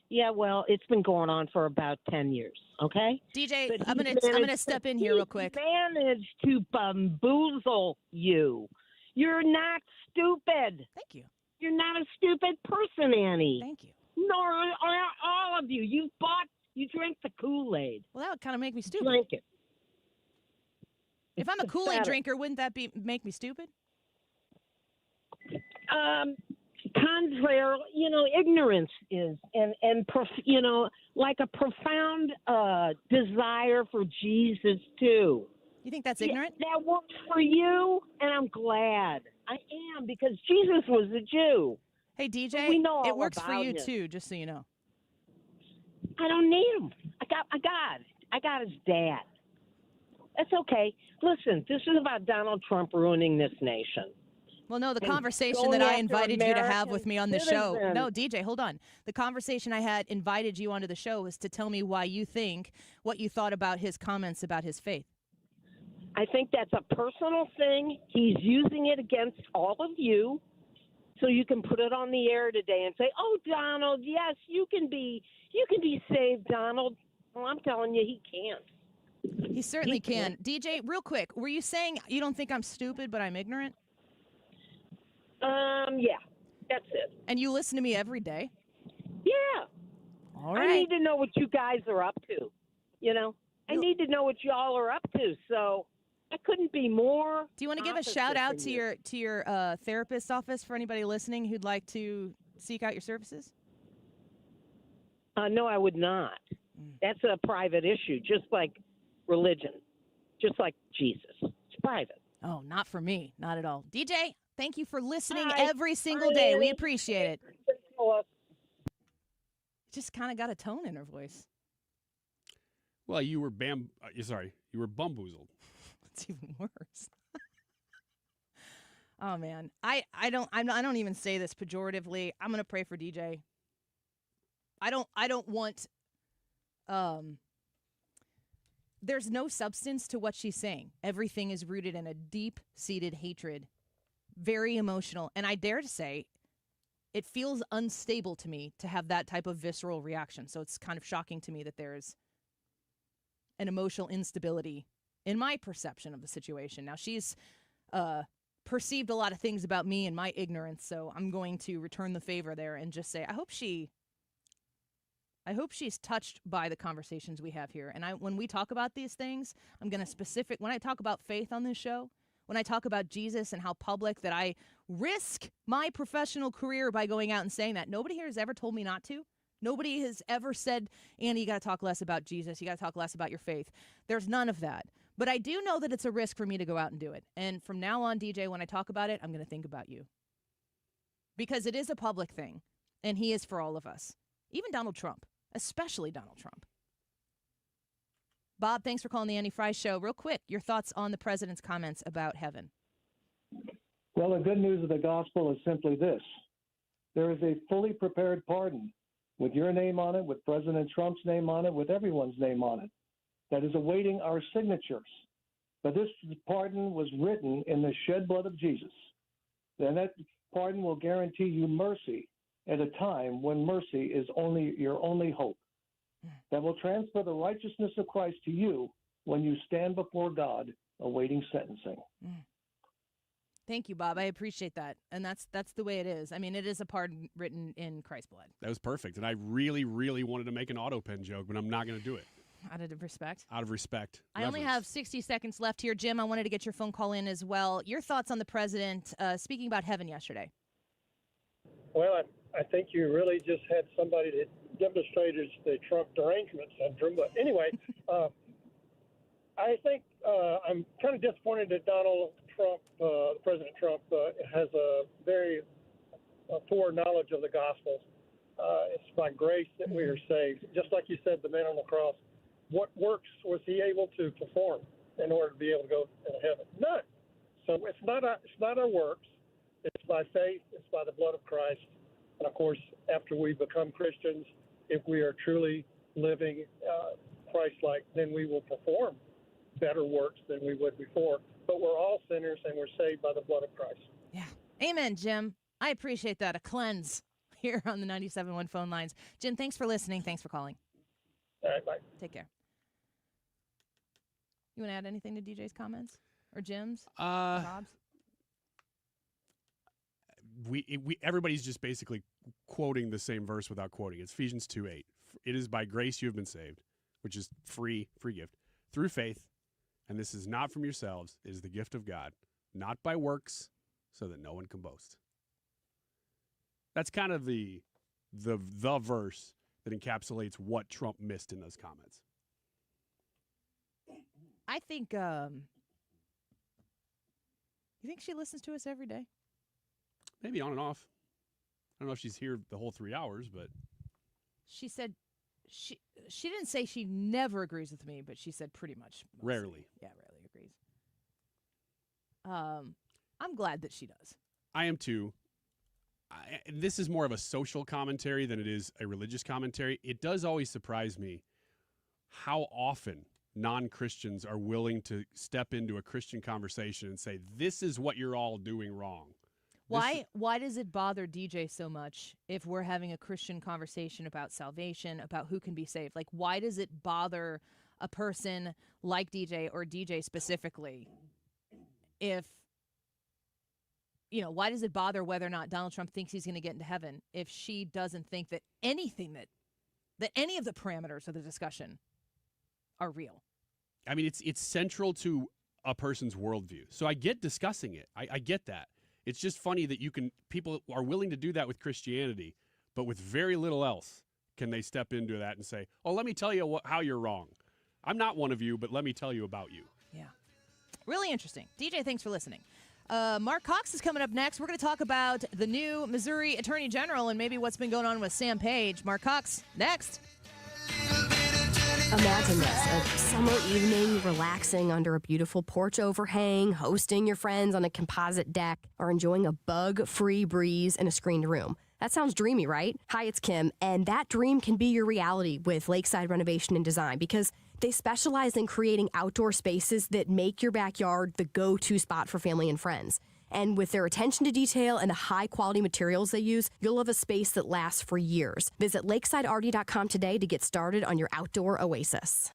Yeah, well, it's been going on for about 10 years, okay? DJ, But I'm he's gonna managed step to- in here real quick. He managed to bamboozle you. You're not stupid. Thank you. You're not a stupid person, Annie. Thank you. Nor are all of you. You drink the Kool-Aid. Well, that would kind of make me stupid. Drink it. If I'm a It's Kool-Aid pathetic. drinker, wouldn't that make me stupid? Contrary, ignorance is, like a profound desire for Jesus too. You think that's Yeah, ignorant? that works for you, and I'm glad. I am, because Jesus was a Jew. Hey, DJ, We know it all works for about you him. too, just so you know. I don't need him. I got his dad. That's okay. Listen, this is about Donald Trump ruining this nation. Well, no, the And conversation going that I after invited you to have American with me on the show. citizens. No, DJ, hold on. The conversation I had invited you onto the show was to tell me why you think what you thought about his comments about his faith. I think that's a personal thing. He's using it against all of you, so you can put it on the air today and say, "Oh, Donald, yes, you can be saved, Donald." Well, I'm telling you, he can't. He certainly can. DJ, real quick, were you saying you don't think I'm stupid, but I'm ignorant? Yeah, that's it. And you listen to me every day? Yeah. All I right. need to know what you guys are up to. I need to know what y'all are up to. So I couldn't be more. Do you want to give a opposite shout out than to you. your therapist's office for anybody listening who'd like to seek out your services? No, I would not. That's a private issue, just like religion, just like Jesus. It's private. Oh, not for me. Not at all. DJ, thank you for listening Hi. every single Hi, day. We Annie. appreciate it. Just kind of got a tone in her voice. Well, you were you were bamboozled. It's even worse. Oh man, I don't even say this pejoratively. I'm gonna pray for DJ. I don't want. There's no substance to what she's saying. Everything is rooted in a deep-seated hatred, very emotional, and I dare to say, it feels unstable to me to have that type of visceral reaction. So it's kind of shocking to me that there's an emotional instability in my perception of the situation. Now, she's perceived a lot of things about me and my ignorance, so I'm going to return the favor there and just say I hope she's touched by the conversations we have here. And when we talk about these things, I'm going to when I talk about faith on this show, when I talk about Jesus and how public that I risk my professional career by going out and saying that, nobody here has ever told me not to. Nobody has ever said, Annie, you got to talk less about Jesus. You got to talk less about your faith. There's none of that. But I do know that it's a risk for me to go out and do it. And from now on, DJ, when I talk about it, I'm going to think about you. Because it is a public thing, and he is for all of us. Even Donald Trump, especially Donald Trump. Bob, thanks for calling the Annie Fry Show. Real quick, your thoughts on the president's comments about heaven. Well, the good news of the gospel is simply this. There is a fully prepared pardon with your name on it, with President Trump's name on it, with everyone's name on it, that is awaiting our signatures. But this pardon was written in the shed blood of Jesus. And that pardon will guarantee you mercy at a time when mercy is your only hope. That will transfer the righteousness of Christ to you when you stand before God awaiting sentencing. Thank you, Bob. I appreciate that. And that's the way it is. I mean, it is a pardon written in Christ's blood. That was perfect. And I really, really wanted to make an auto pen joke, but I'm not going to do it. Out of respect? Out of respect. I only have 60 seconds left here. Jim, I wanted to get your phone call in as well. Your thoughts on the president speaking about heaven yesterday? Well, I think you really just had somebody that demonstrated the Trump derangement syndrome. But anyway, I think I'm kind of disappointed that Donald Trump, President Trump, has a very poor knowledge of the gospel. It's by grace that we are saved. Just like you said, the man on the cross. What works was he able to perform in order to be able to go to heaven? None. So it's not our works. It's by faith. It's by the blood of Christ. And of course, after we become Christians, if we are truly living Christ-like, then we will perform better works than we would before. But we're all sinners, and we're saved by the blood of Christ. Yeah. Amen, Jim. I appreciate that. A cleanse here on the 97.1 phone lines. Jim, thanks for listening. Thanks for calling. All right, bye. Take care. You want to add anything to DJ's comments or Jim's? Bob's? Everybody's just basically quoting the same verse without quoting. It's Ephesians 2:8. It is by grace you have been saved, which is free gift, through faith, and this is not from yourselves. It is the gift of God, not by works, so that no one can boast. That's kind of the verse that encapsulates what Trump missed in those comments. I think, you think she listens to us every day? Maybe on and off. I don't know if she's here the whole 3 hours, but she said she didn't say she never agrees with me, but she said pretty much. Mostly. Rarely. Yeah, rarely agrees. I'm glad that she does. I am too. This is more of a social commentary than it is a religious commentary. It does always surprise me how often non-Christians are willing to step into a Christian conversation and say, this is what you're all doing wrong. Why does it bother DJ so much if we're having a Christian conversation about salvation, about who can be saved? Like, why does it bother a person like DJ or DJ specifically why does it bother whether or not Donald Trump thinks he's going to get into heaven if she doesn't think that anything that any of the parameters of the discussion are real? I mean, it's central to a person's worldview. So I get discussing it. I get that. It's just funny that people are willing to do that with Christianity, but with very little else can they step into that and say, oh, let me tell you how you're wrong. I'm not one of you, but let me tell you about you. Yeah. Really interesting. DJ, thanks for listening. Marc Cox is coming up next. We're going to talk about the new Missouri Attorney General and maybe what's been going on with Sam Page. Marc Cox, next. Imagine this, a summer evening, relaxing under a beautiful porch overhang, hosting your friends on a composite deck, or enjoying a bug-free breeze in a screened room. That sounds dreamy, right? Hi, it's Kim, and that dream can be your reality with Lakeside Renovation and Design because they specialize in creating outdoor spaces that make your backyard the go-to spot for family and friends. And with their attention to detail and the high-quality materials they use, you'll have a space that lasts for years. Visit lakesideRD.com today to get started on your outdoor oasis.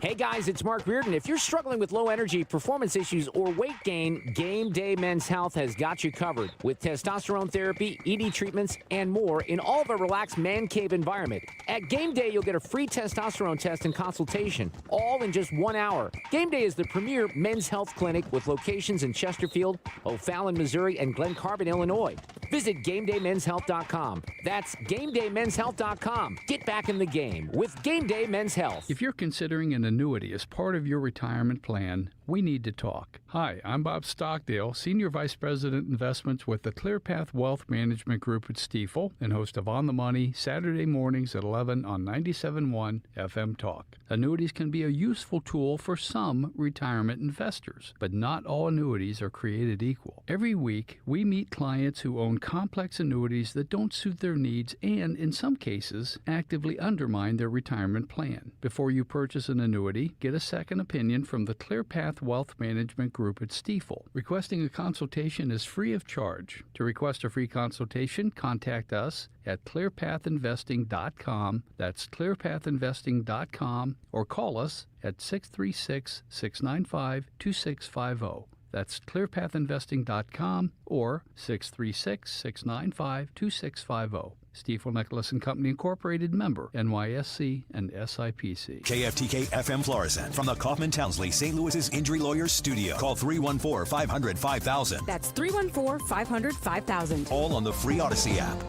Hey guys, it's Mark Reardon. If you're struggling with low energy, performance issues, or weight gain, Game Day Men's Health has got you covered with testosterone therapy, ED treatments, and more in all of a relaxed man cave environment. At Game Day, you'll get a free testosterone test and consultation, all in just 1 hour. Game Day is the premier men's health clinic with locations in Chesterfield, O'Fallon, Missouri, and Glen Carbon, Illinois. Visit GameDayMen'sHealth.com. That's GameDayMen'sHealth.com. Get back in the game with Game Day Men's Health. If you're considering an annuity as part of your retirement plan, we need to talk. Hi, I'm Bob Stockdale, Senior Vice President Investments with the ClearPath Wealth Management Group at Stifel and host of On the Money, Saturday mornings at 11 on 97.1 FM Talk. Annuities can be a useful tool for some retirement investors, but not all annuities are created equal. Every week, we meet clients who own complex annuities that don't suit their needs and, in some cases, actively undermine their retirement plan. Before you purchase an annuity, get a second opinion from the ClearPath Path Wealth Management Group at Stifel. Requesting a consultation is free of charge. To request a free consultation, contact us at clearpathinvesting.com. That's clearpathinvesting.com, or call us at 636-695-2650. That's clearpathinvesting.com or 636-695-2650. Stifel Nicholas and Company Incorporated, member NYSE and SIPC. KFTK FM Florissant from the Kaufman Townsley St. Louis's Injury Lawyers Studio. Call 314-500-5000. That's 314-500-5000. All on the free Odyssey app.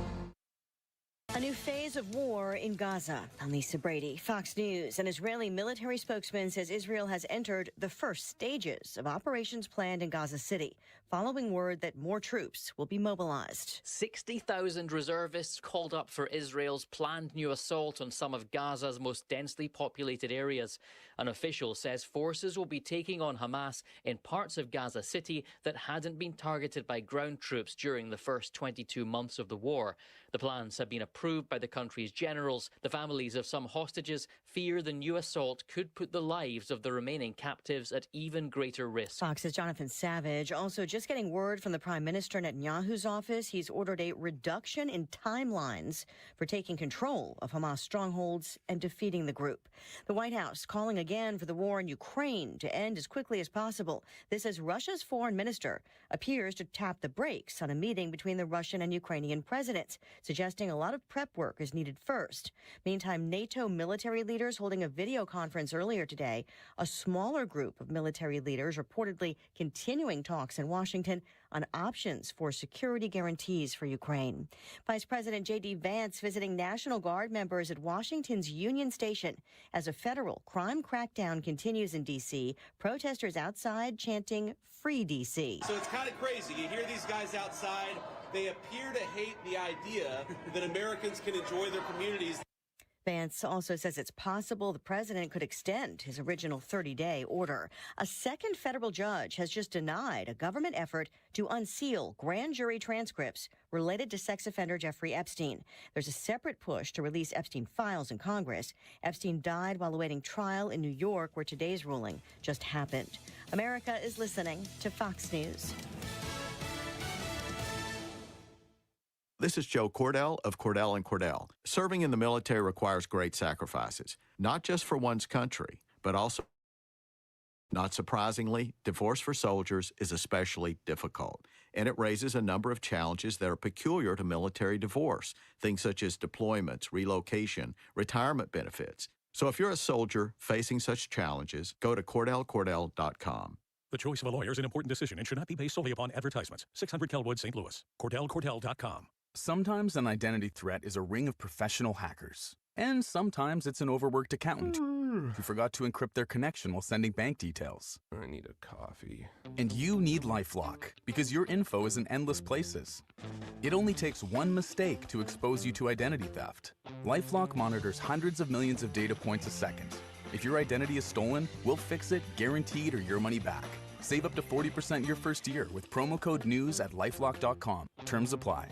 A new phase of war in Gaza. I'm Lisa Brady, Fox News. An Israeli military spokesman says Israel has entered the first stages of operations planned in Gaza City, following word that more troops will be mobilized. 60,000 reservists called up for Israel's planned new assault on some of Gaza's most densely populated areas. An official says forces will be taking on Hamas in parts of Gaza City that hadn't been targeted by ground troops during the first 22 months of the war. The plans have been approved by the country's generals. The families of some hostages fear the new assault could put the lives of the remaining captives at even greater risk. Fox's Jonathan Savage also just getting word from the Prime Minister Netanyahu's office. He's ordered a reduction in timelines for taking control of Hamas strongholds and defeating the group. The White House calling again for the war in Ukraine to end as quickly as possible. This as Russia's foreign minister appears to tap the brakes on a meeting between the Russian and Ukrainian presidents, suggesting a lot of prep work is needed first. Meantime, NATO military leaders holding a video conference earlier today, a smaller group of military leaders reportedly continuing talks in Washington on options for security guarantees for Ukraine. Vice President J.D. Vance visiting National Guard members at Washington's Union Station as a federal crime crackdown continues in D.C., protesters outside chanting, "Free D.C." So it's kind of crazy. You hear these guys outside. They appear to hate the idea that Americans can enjoy their communities. Vance also says it's possible the president could extend his original 30-day order. A second federal judge has just denied a government effort to unseal grand jury transcripts related to sex offender Jeffrey Epstein. There's a separate push to release Epstein files in Congress. Epstein died while awaiting trial in New York, where today's ruling just happened. America is listening to Fox News. This is Joe Cordell of Cordell & Cordell. Serving in the military requires great sacrifices, not just for one's country, but also, not surprisingly, divorce for soldiers is especially difficult, and it raises a number of challenges that are peculiar to military divorce, things such as deployments, relocation, retirement benefits. So if you're a soldier facing such challenges, go to CordellCordell.com. The choice of a lawyer is an important decision and should not be based solely upon advertisements. 600 Kelwood, St. Louis. CordellCordell.com. Sometimes an identity threat is a ring of professional hackers. And sometimes it's an overworked accountant who forgot to encrypt their connection while sending bank details. I need a coffee. And you need LifeLock, because your info is in endless places. It only takes one mistake to expose you to identity theft. LifeLock monitors hundreds of millions of data points a second. If your identity is stolen, we'll fix it, guaranteed, or your money back. Save up to 40% your first year with promo code NEWS at lifelock.com. Terms apply.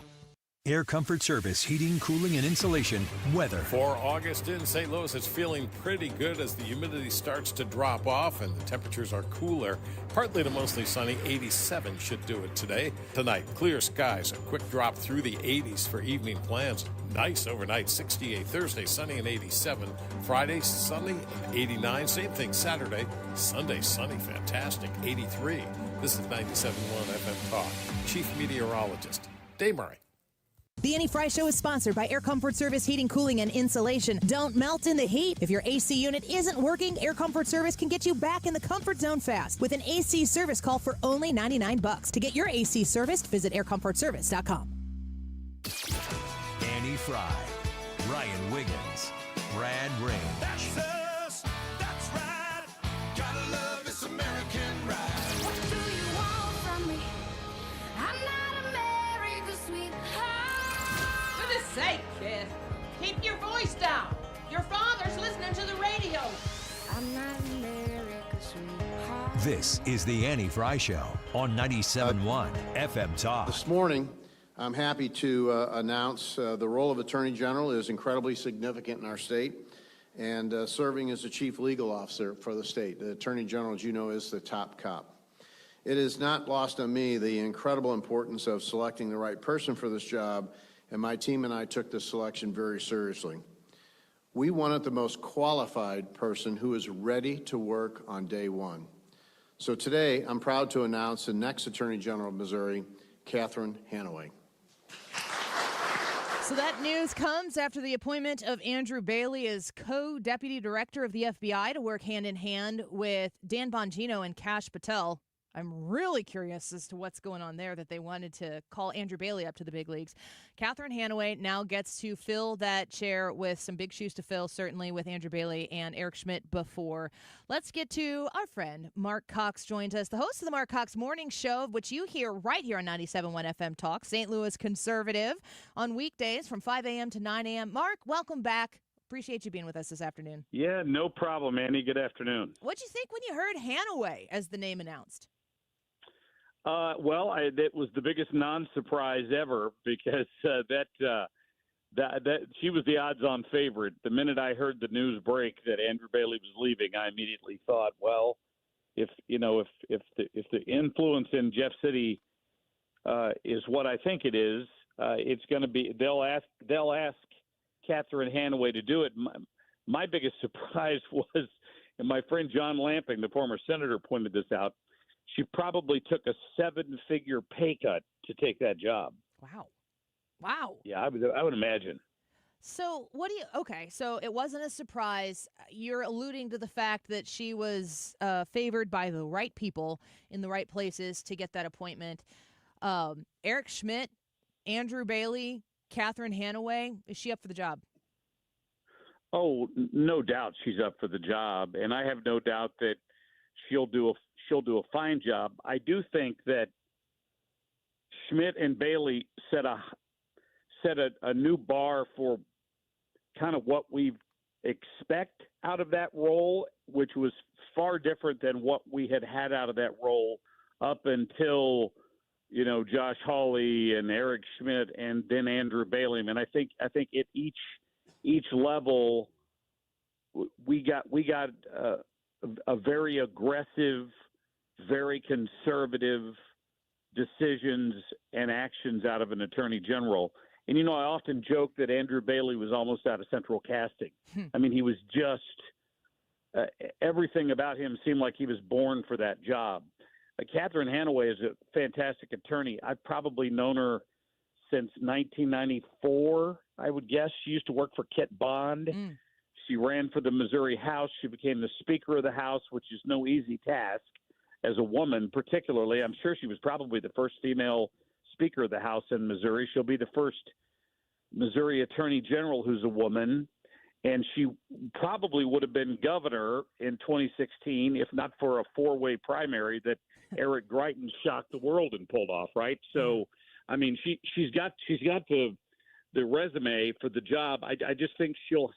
Air Comfort Service, heating, cooling, and insulation, weather. For August in St. Louis, it's feeling pretty good as the humidity starts to drop off and the temperatures are cooler. Partly to mostly sunny, 87 should do it today. Tonight, clear skies, a quick drop through the 80s for evening plans. Nice overnight, 68. Thursday, sunny and 87. Friday, sunny and 89. Same thing Saturday. Sunday, sunny, fantastic, 83. This is 97.1 FM Talk. Chief Meteorologist, Dave Murray. The Annie Fry Show is sponsored by Air Comfort Service Heating, Cooling, and Insulation. Don't melt in the heat. If your AC unit isn't working, Air Comfort Service can get you back in the comfort zone fast with an AC service call for only $99. To get your AC serviced, visit aircomfortservice.com. Annie Fry, Ryan Wiggins, Brad Rain. That's us. That's right. Gotta love this American ride. What do you want from me? I'm not America's sweetheart. For goodness sake, kid. Keep your voice down. Your father's listening to the radio. I'm not America's sweetheart. This is the Annie Fry Show on 97.1 FM Talk. This morning, I'm happy to announce the role of Attorney General is incredibly significant in our state. and serving as the chief legal officer for the state. The Attorney General, as you know, is the top cop. It is not lost on me the incredible importance of selecting the right person for this job, and my team and I took this selection very seriously. We wanted the most qualified person who is ready to work on day one. So today, I'm proud to announce the next Attorney General of Missouri, Catherine Hanaway. So that news comes after the appointment of Andrew Bailey as co-deputy director of the FBI to work hand in hand with Dan Bongino and Kash Patel. I'm really curious as to what's going on there that they wanted to call Andrew Bailey up to the big leagues. Catherine Hanaway now gets to fill that chair with some big shoes to fill, certainly with Andrew Bailey and Eric Schmidt before. Let's get to our friend Marc Cox joins us, the host of the Marc Cox Morning Show, which you hear right here on 97.1 FM Talk, St. Louis Conservative, on weekdays from 5 a.m. to 9 a.m. Marc, welcome back. Appreciate you being with us this afternoon. Yeah, no problem, Annie. Good afternoon. What'd you think when you heard Hanaway as the name announced? That was the biggest non-surprise ever because that she was the odds-on favorite. The minute I heard the news break that Andrew Bailey was leaving, I immediately thought, well, if the influence in Jeff City is what I think it is, it's going to be they'll ask Catherine Hanaway to do it. My biggest surprise was, and my friend John Lamping, the former senator, pointed this out. She probably took a 7-figure pay cut to take that job. Wow. Yeah, I would imagine. So so it wasn't a surprise. You're alluding to the fact that she was favored by the right people in the right places to get that appointment. Eric Schmidt, Andrew Bailey, Catherine Hanaway, is she up for the job? Oh, no doubt she's up for the job, and I have no doubt that she'll do a fine job. I do think that Schmidt and Bailey set a new bar for kind of what we expect out of that role, which was far different than what we had out of that role up until, Josh Hawley and Eric Schmidt and then Andrew Bailey. And I think at each level we got a very aggressive, very conservative decisions and actions out of an attorney general. And, I often joke that Andrew Bailey was almost out of central casting. I mean, he was just everything about him seemed like he was born for that job. Catherine Hanaway is a fantastic attorney. I've probably known her since 1994, I would guess. She used to work for Kit Bond. She ran for the Missouri House. She became the Speaker of the House, which is no easy task as a woman, particularly. I'm sure she was probably the first female Speaker of the House in Missouri. She'll be the first Missouri Attorney General who's a woman, and she probably would have been governor in 2016 if not for a four-way primary that Eric Greitens shocked the world and pulled off, right? So, I mean, she's got the resume for the job. I just think she'll,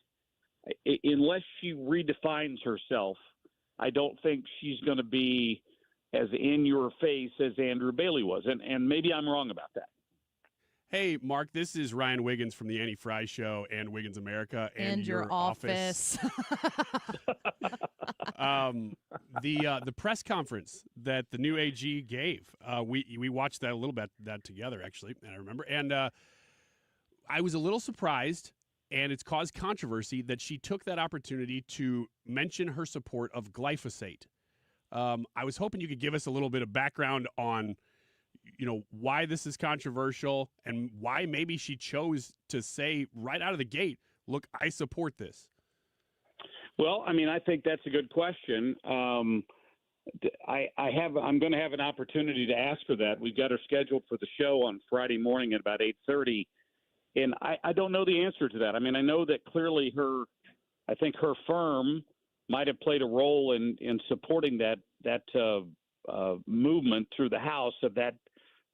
unless she redefines herself, I don't think she's going to be as in your face as Andrew Bailey was. And maybe I'm wrong about that. Hey, Marc, this is Ryan Wiggins from the Annie Fry Show and Wiggins America and your office. The press conference that the new AG gave, we watched that a little bit that together, actually, and I remember. And I was a little surprised, and it's caused controversy, that she took that opportunity to mention her support of glyphosate. I was hoping you could give us a little bit of background on why this is controversial and why maybe she chose to say right out of the gate, look, I support this. Well, I mean, I think that's a good question. I'm going to have an opportunity to ask her that. We've got her scheduled for the show on Friday morning at about 8:30. And I don't know the answer to that. I mean, I know that clearly I think her firm might have played a role in supporting that movement through the House of that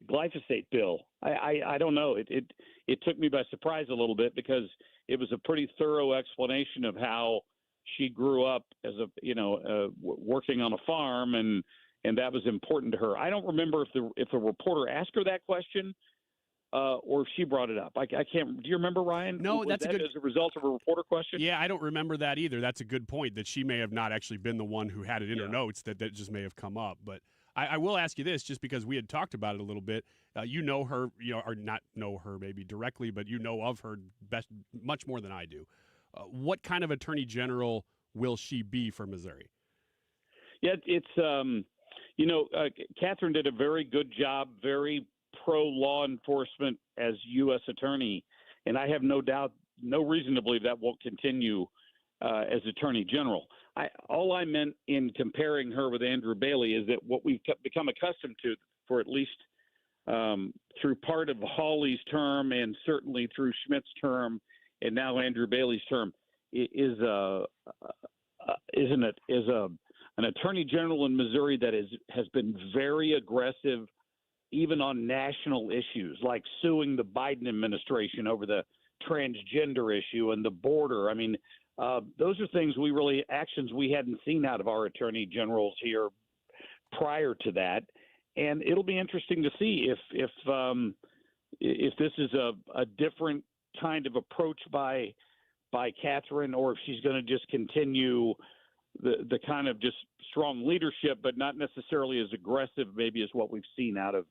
glyphosate bill. I don't know. It took me by surprise a little bit because it was a pretty thorough explanation of how she grew up as working on a farm, and that was important to her. I don't remember if the reporter asked her that question, or if she brought it up. I can't. Do you remember, Ryan? No, Was that's that a good. as a result of a reporter question. Yeah, I don't remember that either. That's a good point. That she may have not actually been the one who had it in her notes. That just may have come up. But I will ask you this, just because we had talked about it a little bit. You know her, or not know her maybe directly, but you know of her best, much more than I do. What kind of attorney general will she be for Missouri? Yeah, it's Catherine did a very good job, very pro law enforcement as U.S. attorney, and I have no doubt, no reason to believe that won't continue as attorney general. All I meant in comparing her with Andrew Bailey is that what we've become accustomed to for at least through part of Hawley's term and certainly through Schmidt's term and now Andrew Bailey's term is an attorney general in Missouri that has been very aggressive, even on national issues like suing the Biden administration over the transgender issue and the border. I mean, those are actions we hadn't seen out of our attorney generals here prior to that. And it'll be interesting to see if this is a different kind of approach by Catherine, or if she's going to just continue the kind of just strong leadership, but not necessarily as aggressive maybe as what we've seen out of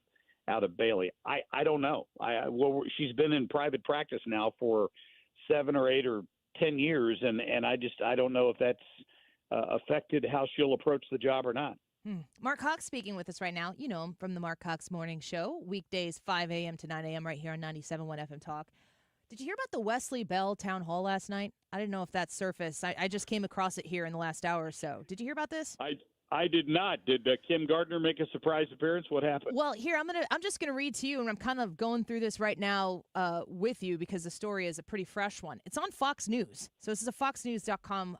Bailey. I don't know. She's been in private practice now for 7 or 8 or 10 years, and I don't know if that's affected how she'll approach the job or not. Marc Cox speaking with us right now. You know him from the Marc Cox Morning Show, weekdays 5 a.m. to 9 a.m. right here on 97.1 FM Talk. Did you hear about the Wesley Bell town hall last night? I didn't know if that surfaced. I just came across it here in the last hour or so. Did you hear about this? I did not. Did Kim Gardner make a surprise appearance? What happened? Well, here I'm just going to read to you, and I'm kind of going through this right now with you because the story is a pretty fresh one. It's on Fox News, so this is a FoxNews.com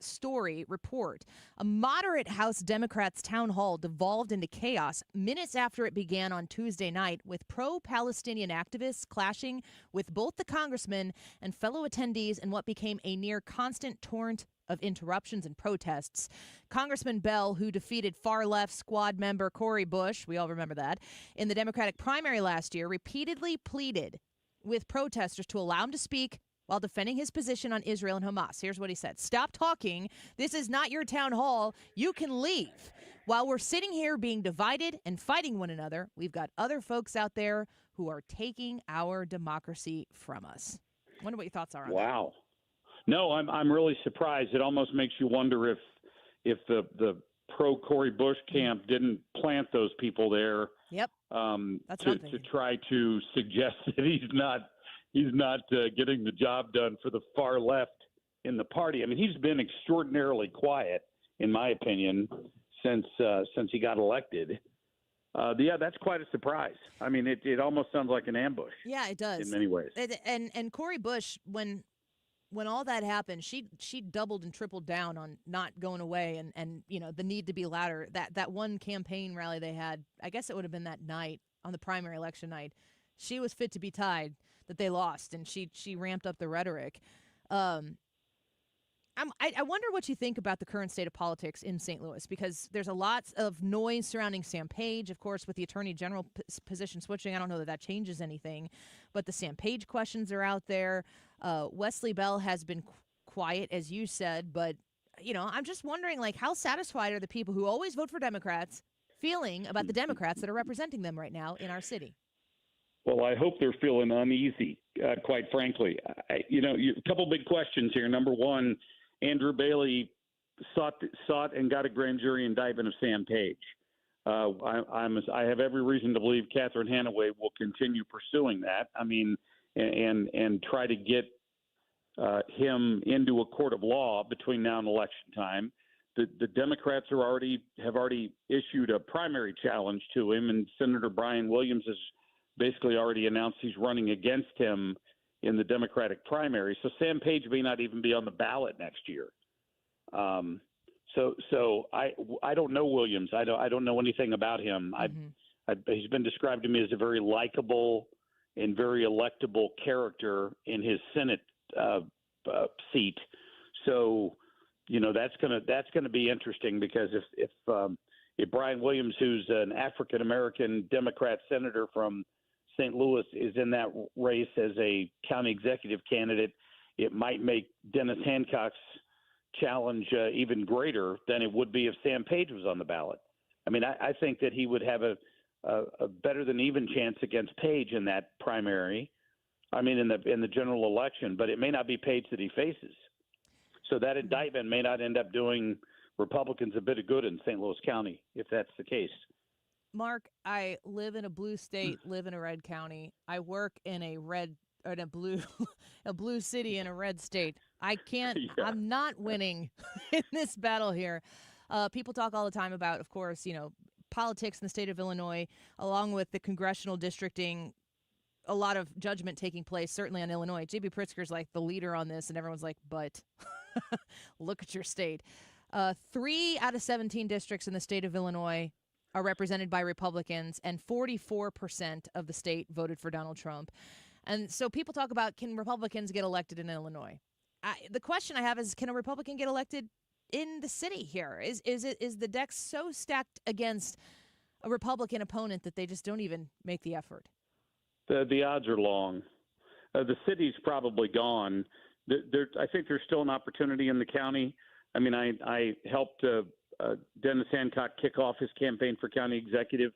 story report. A moderate House Democrats town hall devolved into chaos minutes after it began on Tuesday night, with pro-Palestinian activists clashing with both the congressman and fellow attendees in what became a near constant torrent of interruptions and protests. Congressman Bell, who defeated far-left squad member Cori Bush, we all remember that, in the Democratic primary last year, repeatedly pleaded with protesters to allow him to speak while defending his position on Israel and Hamas. Here's what he said. "Stop talking. This is not your town hall. You can leave. While we're sitting here being divided and fighting one another, we've got other folks out there who are taking our democracy from us." I wonder what your thoughts are on that. Wow. No, I'm really surprised. It almost makes you wonder if the pro Cori Bush camp didn't plant those people there. Yep. To try to suggest that he's not getting the job done for the far left in the party. I mean, he's been extraordinarily quiet, in my opinion, since he got elected. That's quite a surprise. I mean, it almost sounds like an ambush. Yeah, it does in many ways. And Cori Bush, when all that happened, she doubled and tripled down on not going away and the need to be louder. That one campaign rally they had, I guess it would have been that night on the primary election night. She was fit to be tied that they lost, and she ramped up the rhetoric. I wonder what you think about the current state of politics in St. Louis, because there's a lot of noise surrounding Sam Page, of course, with the attorney general position switching. I don't know that changes anything, but the Sam Page questions are out there. Wesley Bell has been quiet, as you said, but I'm just wondering, how satisfied are the people who always vote for Democrats feeling about the Democrats that are representing them right now in our city? Well, I hope they're feeling uneasy, quite frankly. A couple big questions here. Number one, Andrew Bailey sought and got a grand jury indictment of Sam Page. I have every reason to believe Catherine Hanaway will continue pursuing that. I mean, and try to get him into a court of law between now and election time. The Democrats have already issued a primary challenge to him, and Senator Brian Williams has basically already announced he's running against him in the Democratic primary. So Sam Page may not even be on the ballot next year. So I don't know Williams. I don't know anything about him. He's been described to me as a very likable and very electable character in his Senate seat. So that's gonna be interesting, because if Brian Williams, who's an African American Democrat senator from St. Louis is in that race as a county executive candidate, it might make Dennis Hancock's challenge even greater than it would be if Sam Page was on the ballot. I mean, I think that he would have a better than even chance against Page in that primary. I mean, in the general election, but it may not be Page that he faces. So that indictment may not end up doing Republicans a bit of good in St. Louis County if that's the case. Mark, I live in a blue state, live in a red county. I work in a blue a blue city in a red state. I can't I'm not winning in this battle here. People talk all the time about, of course, politics in the state of Illinois, along with the congressional districting, a lot of judgment taking place, certainly on Illinois. J.B. Pritzker's like the leader on this, and everyone's like, but look at your state. 3 out of 17 districts in the state of Illinois are represented by Republicans, and 44% of the state voted for Donald Trump. And so people talk about, can Republicans get elected in Illinois? The question I have is, can a Republican get elected in the city here? Is the deck so stacked against a Republican opponent that they just don't even make the effort? The odds are long. The city's probably gone. I think there's still an opportunity in the county. I mean, I helped Dennis Hancock kick off his campaign for county executive,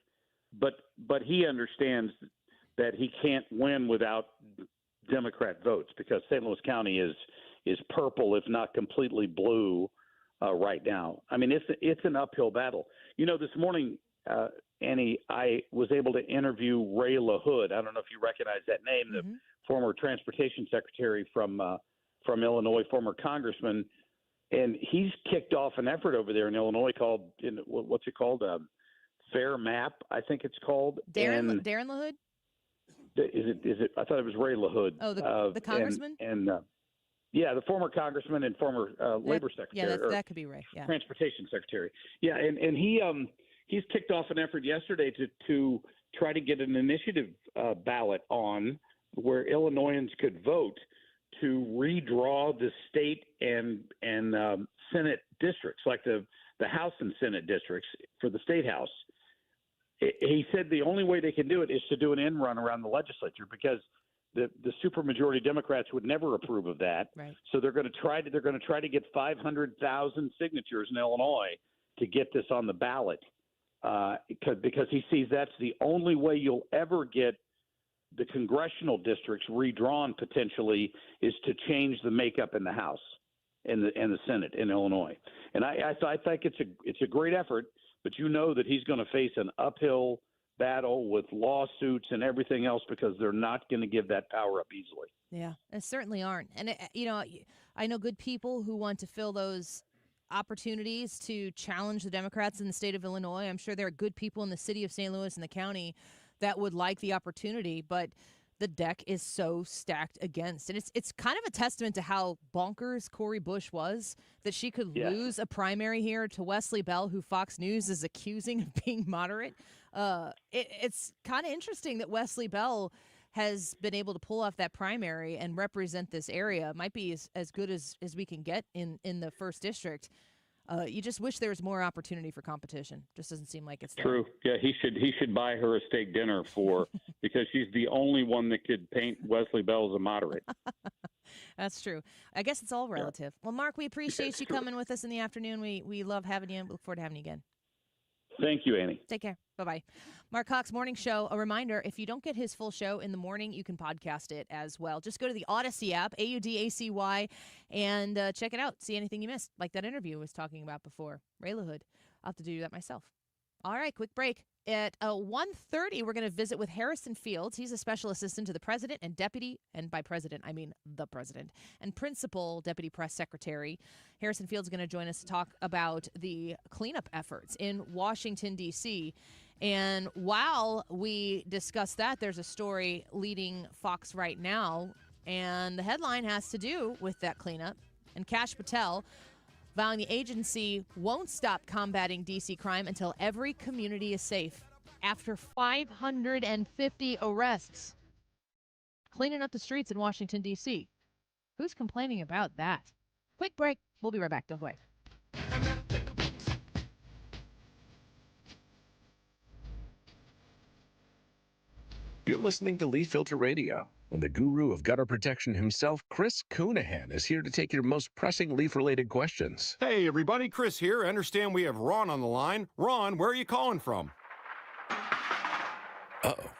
but he understands that he can't win without Democrat votes because St. Louis County is purple, if not completely blue, right now. I mean, it's an uphill battle. This morning, Annie, I was able to interview Ray LaHood. I don't know if you recognize that name, the former transportation secretary from Illinois, former congressman. And he's kicked off an effort over there in Illinois called, what's it called? Fair Map, I think it's called. Darren LaHood? Is it? I thought it was Ray LaHood. Oh, the congressman? Yeah, the former congressman and former labor secretary. Yeah, that could be Ray. Yeah. Transportation secretary. Yeah, and he's kicked off an effort yesterday to try to get an initiative ballot on where Illinoisans could vote to redraw the state and Senate districts, like the House and Senate districts for the state house. He said the only way they can do it is to do an end run around the legislature because the supermajority Democrats would never approve of that. Right. So they're going to try to get 500,000 signatures in Illinois to get this on the ballot because he sees that's the only way you'll ever get the congressional districts redrawn potentially is to change the makeup in the House and the Senate in Illinois. And I think it's a great effort, but that he's going to face an uphill battle with lawsuits and everything else because they're not going to give that power up easily. Yeah, it certainly aren't. And I know good people who want to fill those opportunities to challenge the Democrats in the state of Illinois. I'm sure there are good people in the city of St. Louis and the county that would like the opportunity, but the deck is so stacked against. And it's kind of a testament to how bonkers Cori Bush was that she could lose a primary here to Wesley Bell, who Fox News is accusing of being moderate. It's kind of interesting that Wesley Bell has been able to pull off that primary and represent this area. It might be as good as we can get in the first district. You just wish there was more opportunity for competition. Just doesn't seem like it's there. True. Yeah, he should buy her a steak dinner because she's the only one that could paint Wesley Bell as a moderate. That's true. I guess it's all relative. Well, Mark, we appreciate you coming with us in the afternoon. We love having you. Look forward to having you again. Thank you, Annie. Take care. Bye-bye. Marc Cox Morning Show. A reminder, if you don't get his full show in the morning, you can podcast it as well. Just go to the Odyssey app, AUDACY, and check it out. See anything you missed, like that interview I was talking about before. Ray LaHood. I'll have to do that myself. All right, quick break. At 1:30, we're going to visit with Harrison Fields. He's a special assistant to the president and deputy, and by president, I mean the president, and principal deputy press secretary. Harrison Fields is going to join us to talk about the cleanup efforts in Washington, D.C. And while we discuss that, there's a story leading Fox right now, and the headline has to do with that cleanup. And Kash Patel vowing the agency won't stop combating D.C. crime until every community is safe. After 550 arrests, cleaning up the streets in Washington, D.C. Who's complaining about that? Quick break. We'll be right back. Don't go away. listening to Leaf Filter Radio. And the guru of gutter protection himself, Chris Coonahan, is here to take your most pressing leaf-related questions. Hey, everybody, Chris here. I understand we have Ron on the line. Ron, where are you calling from? Uh-oh.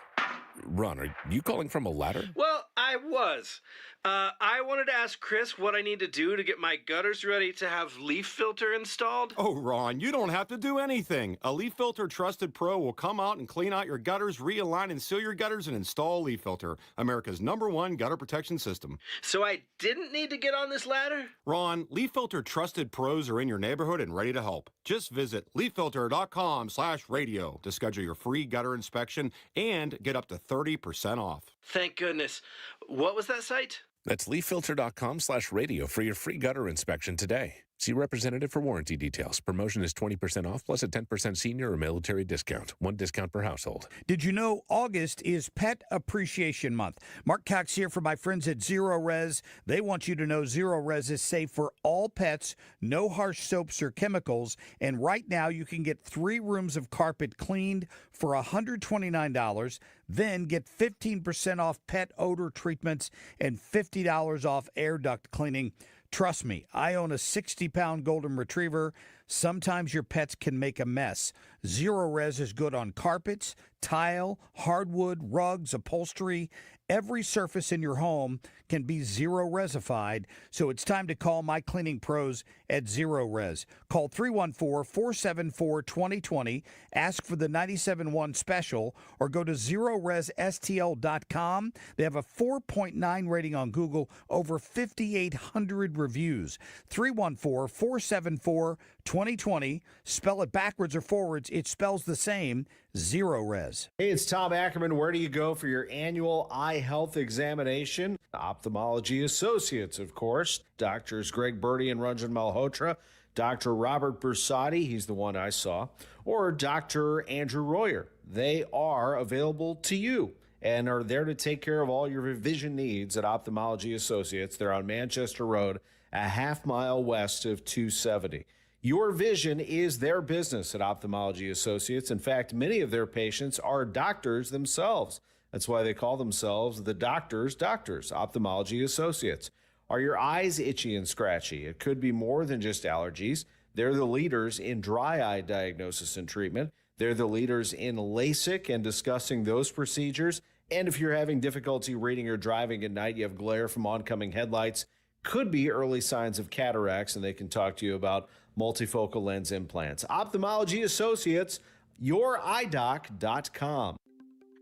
Ron, are you calling from a ladder? Well, I was. I wanted to ask Chris what I need to do to get my gutters ready to have leaf filter installed. Oh, Ron, you don't have to do anything. A Leaf Filter Trusted Pro will come out and clean out your gutters, realign and seal your gutters, and install a Leaf Filter, America's #1 gutter protection system. So I didn't need to get on this ladder? Ron, Leaf Filter Trusted Pros are in your neighborhood and ready to help. Just visit leaffilter.com/radio to schedule your free gutter inspection and get up to 30% off. Thank goodness. What was that site? That's leaffilter.com/radio for your free gutter inspection today. See representative for warranty details. Promotion is 20% off plus a 10% senior or military discount. One discount per household. Did you know August is Pet Appreciation Month? Marc Cox here for my friends at Zero Res. They want you to know Zero Res is safe for all pets, no harsh soaps or chemicals, and right now you can get 3 rooms of carpet cleaned for $129. Then get 15% off pet odor treatments and $50 off air duct cleaning. Trust me, I own a 60-pound golden retriever. Sometimes your pets can make a mess. Zero Res is good on carpets, tile, hardwood, rugs, upholstery. Every surface in your home can be Zero Resified, so it's time to call my cleaning pros at Zero Res. Call 314-474-2020, ask for the 97.1 special, or go to ZeroResSTL.com. They have a 4.9 rating on Google, over 5,800 reviews. 314-474-2020. Spell it backwards or forwards, it spells the same. Zero Res. Hey, it's Tom Ackerman. Where do you go for your annual eye health examination? Ophthalmology Associates, of course. Doctors Greg Birdie and Ranjan Malhotra. Dr. Robert Bersati, he's the one I saw. Or Dr. Andrew Royer. They are available to you and are there to take care of all your vision needs at Ophthalmology Associates. They're on Manchester Road, a half-mile west of 270. Your vision is their business at Ophthalmology Associates. In fact, many of their patients are doctors themselves. That's why they call themselves the doctors, Ophthalmology Associates. Are your eyes itchy and scratchy? It could be more than just allergies. They're the leaders in dry eye diagnosis and treatment. They're the leaders in LASIK and discussing those procedures. And if you're having difficulty reading or driving at night, you have glare from oncoming headlights, could be early signs of cataracts, and they can talk to you about multifocal lens implants. Ophthalmology Associates, youridoc.com.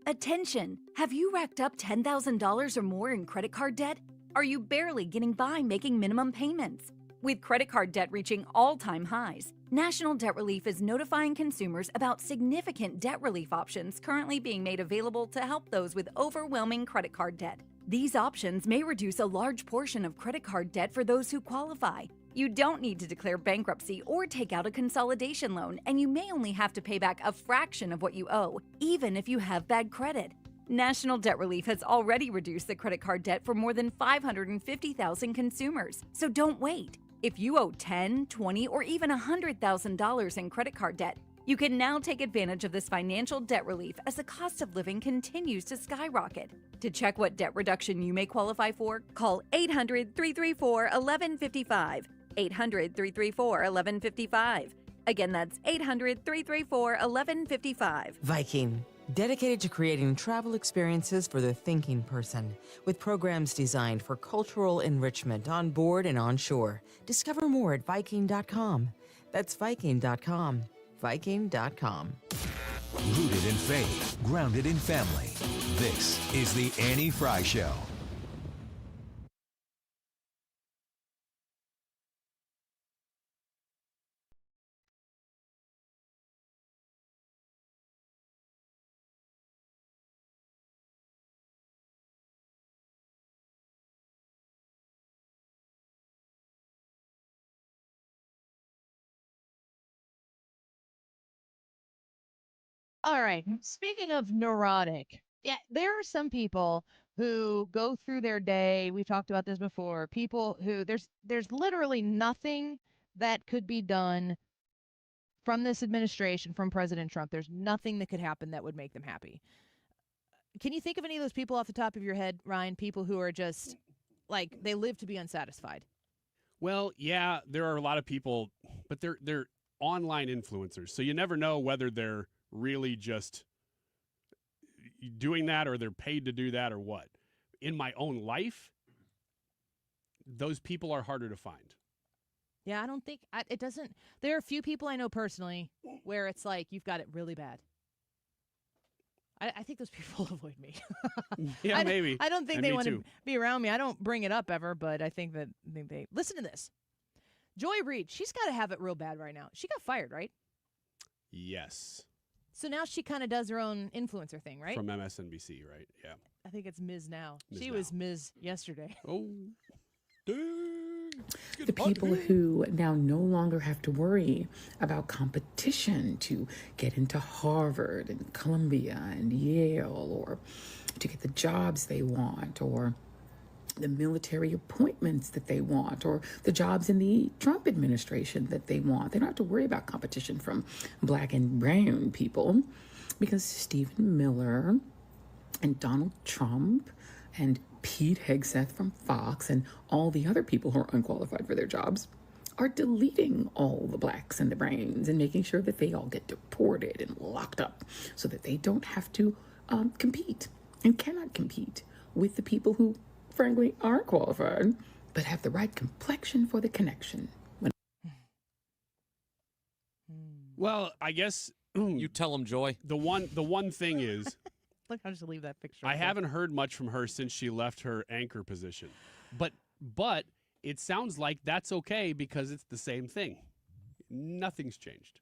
Attention! Have you racked up $10,000 or more in credit card debt? Are you barely getting by making minimum payments? With credit card debt reaching all-time highs, National Debt Relief is notifying consumers about significant debt relief options currently being made available to help those with overwhelming credit card debt. These options may reduce a large portion of credit card debt for those who qualify. You don't need to declare bankruptcy or take out a consolidation loan, and you may only have to pay back a fraction of what you owe, even if you have bad credit. National Debt Relief has already reduced the credit card debt for more than 550,000 consumers, so don't wait. If you owe $10,000, $20,000, or even $100,000 in credit card debt, you can now take advantage of this financial debt relief as the cost of living continues to skyrocket. To check what debt reduction you may qualify for, call 800-334-1155. 800-334-1155. Again, that's 800-334-1155. Viking, dedicated to creating travel experiences for the thinking person, with programs designed for cultural enrichment on board and on shore. Discover more at Viking.com. That's Viking.com. Viking.com. Rooted in faith, grounded in family. This is the Annie Fry Show. All right. Speaking of neurotic, yeah, there are some people who go through their day. We've talked about this before. People who there's literally nothing that could be done from this administration, from President Trump. There's nothing that could happen that would make them happy. Can you think of any of those people off the top of your head, Ryan? People who are just like they live to be unsatisfied. Well, yeah, there are a lot of people, but they're online influencers, so you never know whether they're really just doing that or they're paid to do that or what. In my own life, those people are harder to find. Yeah, I don't think it doesn't. There are a few people I know personally where it's like you've got it really bad. I think those people avoid me. Yeah, maybe. I don't think And they me want too. to be around me. I don't bring it up ever, but I think they listen to this. Joy Reid, she's got to have it real bad right now. She got fired, right? Yes. So now she kind of does her own influencer thing, right? From MSNBC, right? Yeah. I think it's Ms. Now. Ms. She Now. was Ms. yesterday. Oh. The people who now no longer have to worry about competition to get into Harvard and Columbia and Yale, or to get the jobs they want, or the military appointments that they want, or the jobs in the Trump administration that they want. They don't have to worry about competition from black and brown people, because Stephen Miller and Donald Trump and Pete Hegseth from Fox and all the other people who are unqualified for their jobs are deleting all the blacks and the browns and making sure that they all get deported and locked up so that they don't have to compete and cannot compete with the people who, frankly, aren't qualified but have the right complexion for the connection. Well, I guess you tell them, Joy. The one thing is, Look, I'll just leave that picture. I haven't heard much from her since she left her anchor position. But it sounds like that's okay because it's the same thing. Nothing's changed.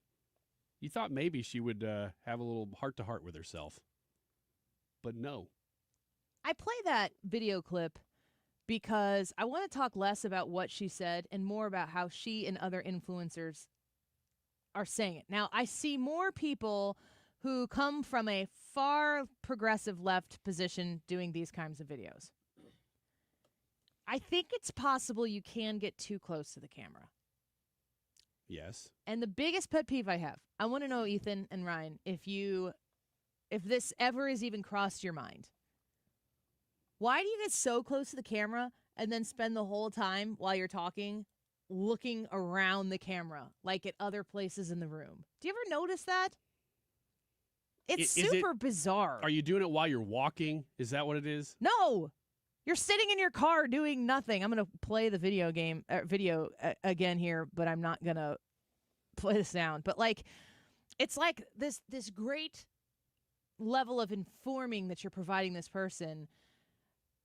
You thought maybe she would have a little heart-to-heart with herself. But no. I play that video clip because I want to talk less about what she said and more about how she and other influencers are saying it. Now, I see more people who come from a far progressive left position doing these kinds of videos. I think it's possible you can get too close to the camera. Yes. And the biggest pet peeve I have, I want to know, Ethan and Ryan, if this ever has even crossed your mind. Why do you get so close to the camera and then spend the whole time while you're talking looking around the camera, like at other places in the room? Do you ever notice that? It's super bizarre. Are you doing it while you're walking? Is that what it is? No. You're sitting in your car doing nothing. I'm going to play the video again here, but I'm not going to play the sound. But it's like this great level of informing that you're providing this person.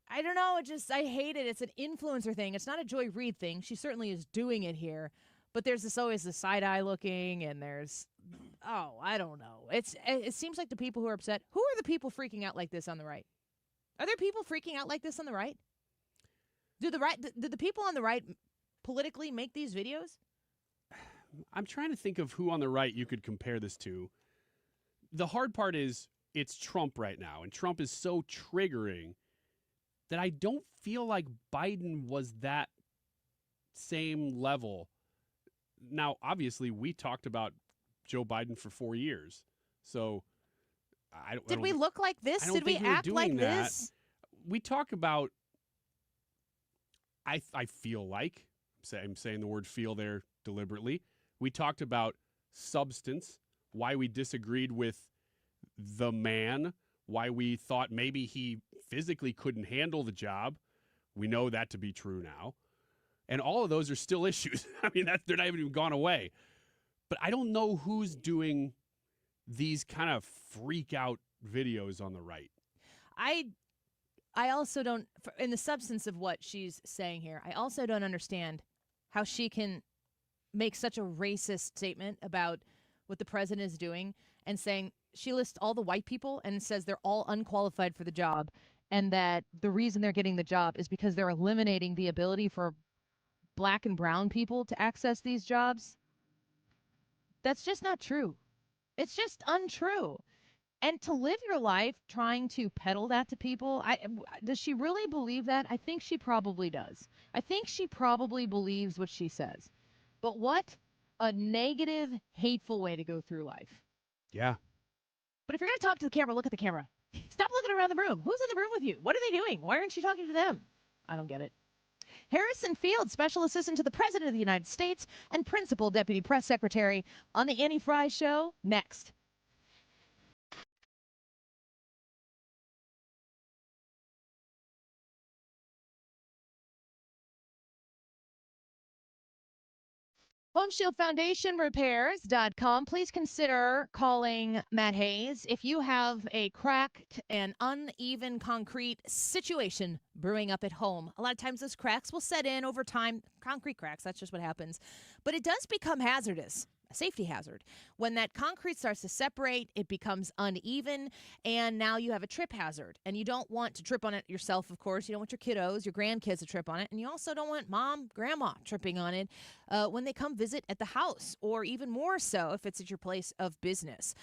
I don't know. I hate it. It's an influencer thing. It's not a Joy Reid thing. She certainly is doing it here. But there's always the side eye looking, and I don't know. It seems like the people who are upset. Who are the people freaking out like this on the right? Are there people freaking out like this on the right? Do the people on the right politically make these videos? I'm trying to think of who on the right you could compare this to. The hard part is it's Trump right now, and Trump is so triggering that I don't feel like Biden was that same level. Now, obviously, we talked about Joe Biden for 4 years, so Did we look like this? I don't Did we think we were act doing like that. this? We talk about. I feel like I'm saying the word "feel" there deliberately. We talked about substance, why we disagreed with the man, why we thought maybe he physically couldn't handle the job. We know that to be true now. And all of those are still issues. I mean, they're not even gone away. But I don't know who's doing these kind of freak out videos on the right. I also don't, in the substance of what she's saying here, I also don't understand how she can make such a racist statement about what the president is doing and saying she lists all the white people and says they're all unqualified for the job and that the reason they're getting the job is because they're eliminating the ability for black and brown people to access these jobs. That's just not true. It's just untrue. And to live your life trying to peddle that to people, does she really believe that? I think she probably does. I think she probably believes what she says. But what a negative, hateful way to go through life. Yeah. But if you're going to talk to the camera, look at the camera. Stop looking around the room. Who's in the room with you? What are they doing? Why aren't you talking to them? I don't get it. Harrison Field, Special Assistant to the President of the United States and Principal Deputy Press Secretary on the Annie Fry Show, next. HomeshieldFoundationRepairs.com. Please consider calling Matt Hayes if you have a cracked and uneven concrete situation brewing up at home. A lot of times those cracks will set in over time. Concrete cracks, that's just what happens. But it does become hazardous. A safety hazard. When that concrete starts to separate, it becomes uneven, and now you have a trip hazard. And you don't want to trip on it yourself, of course. You don't want your kiddos, your grandkids to trip on it. And you also don't want mom, grandma tripping on it when they come visit at the house, or even more so if it's at your place of business.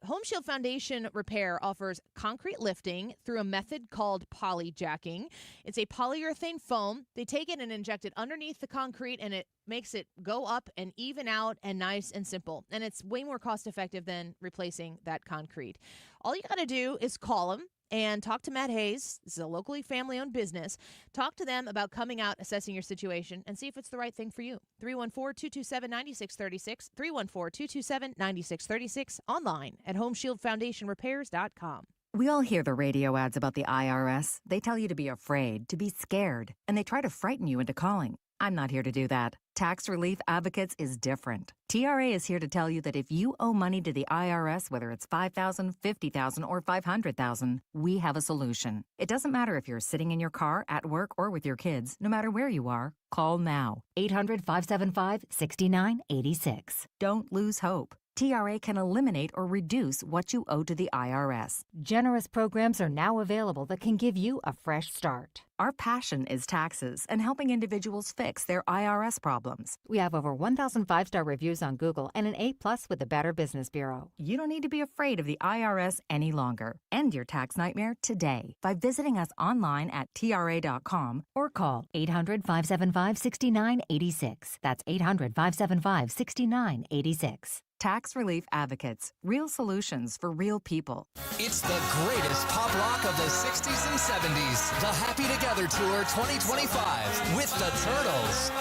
Home Shield Foundation Repair offers concrete lifting through a method called polyjacking. It's a polyurethane foam. They take it and inject it underneath the concrete, and it makes it go up and even out and nice and simple. And it's way more cost effective than replacing that concrete. All you got to do is call them and talk to Matt Hayes. This is a locally family-owned business. Talk to them about coming out, assessing your situation, and see if it's the right thing for you. 314-227-9636, 314-227-9636, online at HomeshieldFoundationRepairs.com. We all hear the radio ads about the IRS. They tell you to be afraid, to be scared, and they try to frighten you into calling. I'm not here to do that. Tax Relief Advocates is different. TRA is here to tell you that if you owe money to the IRS, whether it's $5,000, $50,000, or $500,000, we have a solution. It doesn't matter if you're sitting in your car, at work, or with your kids. No matter where you are, call now. 800-575-6986. Don't lose hope. TRA can eliminate or reduce what you owe to the IRS. Generous programs are now available that can give you a fresh start. Our passion is taxes and helping individuals fix their IRS problems. We have over 1,000 5-star reviews on Google and an A+ with the Better Business Bureau. You don't need to be afraid of the IRS any longer. End your tax nightmare today by visiting us online at TRA.com or call 800-575-6986. That's 800-575-6986. Tax Relief Advocates. Real solutions for real people. It's the greatest pop rock of the 60s and 70s. The Happy Together Tour 2025 with the Turtles,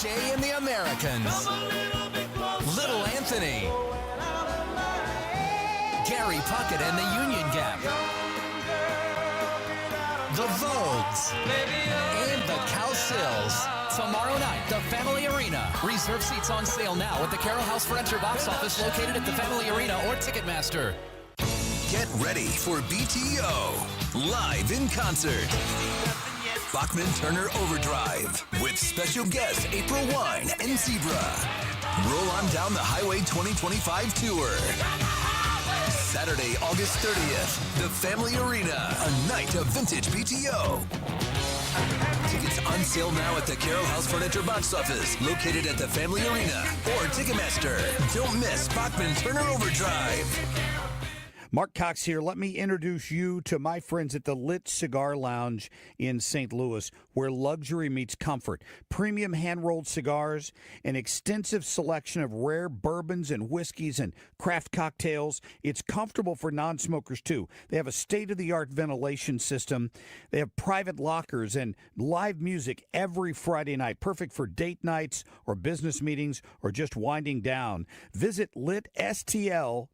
Jay and the Americans, Little Anthony, Gary Puckett and the Union Gap, the Vogues, and the Cowsills. Tomorrow night, the Family Arena. Reserve seats on sale now at the Carroll House Furniture box office located at the Family Arena or Ticketmaster. Get ready for BTO live in concert. Bachman Turner Overdrive with special guests April Wine and Zebra. Roll on down the Highway 2025 tour. Saturday, August 30th, the Family Arena, a night of vintage BTO. Tickets on sale now at the Carroll House Furniture box office, located at the Family Arena or Ticketmaster. Don't miss Bachman Turner Overdrive. Marc Cox here. Let me introduce you to my friends at the Lit Cigar Lounge in St. Louis, where luxury meets comfort. Premium hand-rolled cigars, an extensive selection of rare bourbons and whiskeys and craft cocktails. It's comfortable for non-smokers, too. They have a state-of-the-art ventilation system. They have private lockers and live music every Friday night, perfect for date nights or business meetings or just winding down. Visit litstl.com.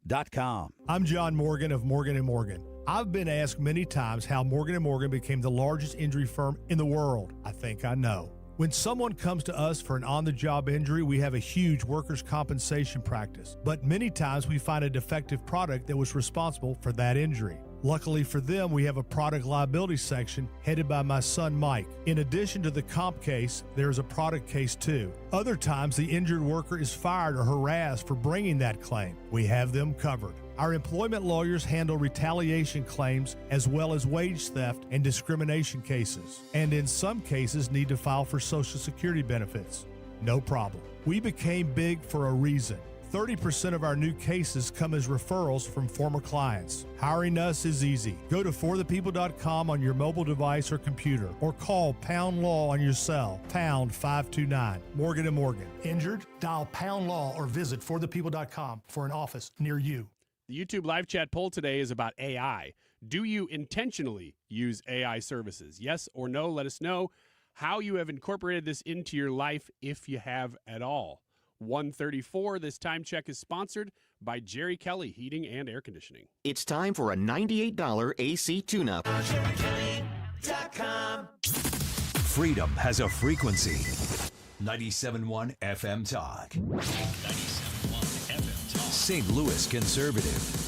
I'm John Morgan of Morgan & Morgan. I've been asked many times how Morgan & Morgan became the largest injury firm in the world. I think I know. When someone comes to us for an on-the-job injury, we have a huge workers' compensation practice. But many times we find a defective product that was responsible for that injury. Luckily for them, we have a product liability section headed by my son Mike. In addition to the comp case, there is a product case too. Other times, the injured worker is fired or harassed for bringing that claim. We have them covered. Our employment lawyers handle retaliation claims as well as wage theft and discrimination cases, and in some cases need to file for Social Security benefits. No problem. We became big for a reason. 30% of our new cases come as referrals from former clients. Hiring us is easy. Go to forthepeople.com on your mobile device or computer, or call Pound Law on your cell, pound 529. Morgan & Morgan. Injured? Dial Pound Law or visit forthepeople.com for an office near you. The YouTube live chat poll today is about AI. Do you intentionally use AI services? Yes or no? Let us know how you have incorporated this into your life, if you have at all. 134, this time check is sponsored by Jerry Kelly Heating and Air Conditioning. It's time for a $98 AC tune-up. Freedom has a frequency. 97.1 FM Talk. 97.1 FM Talk. St. Louis Conservative.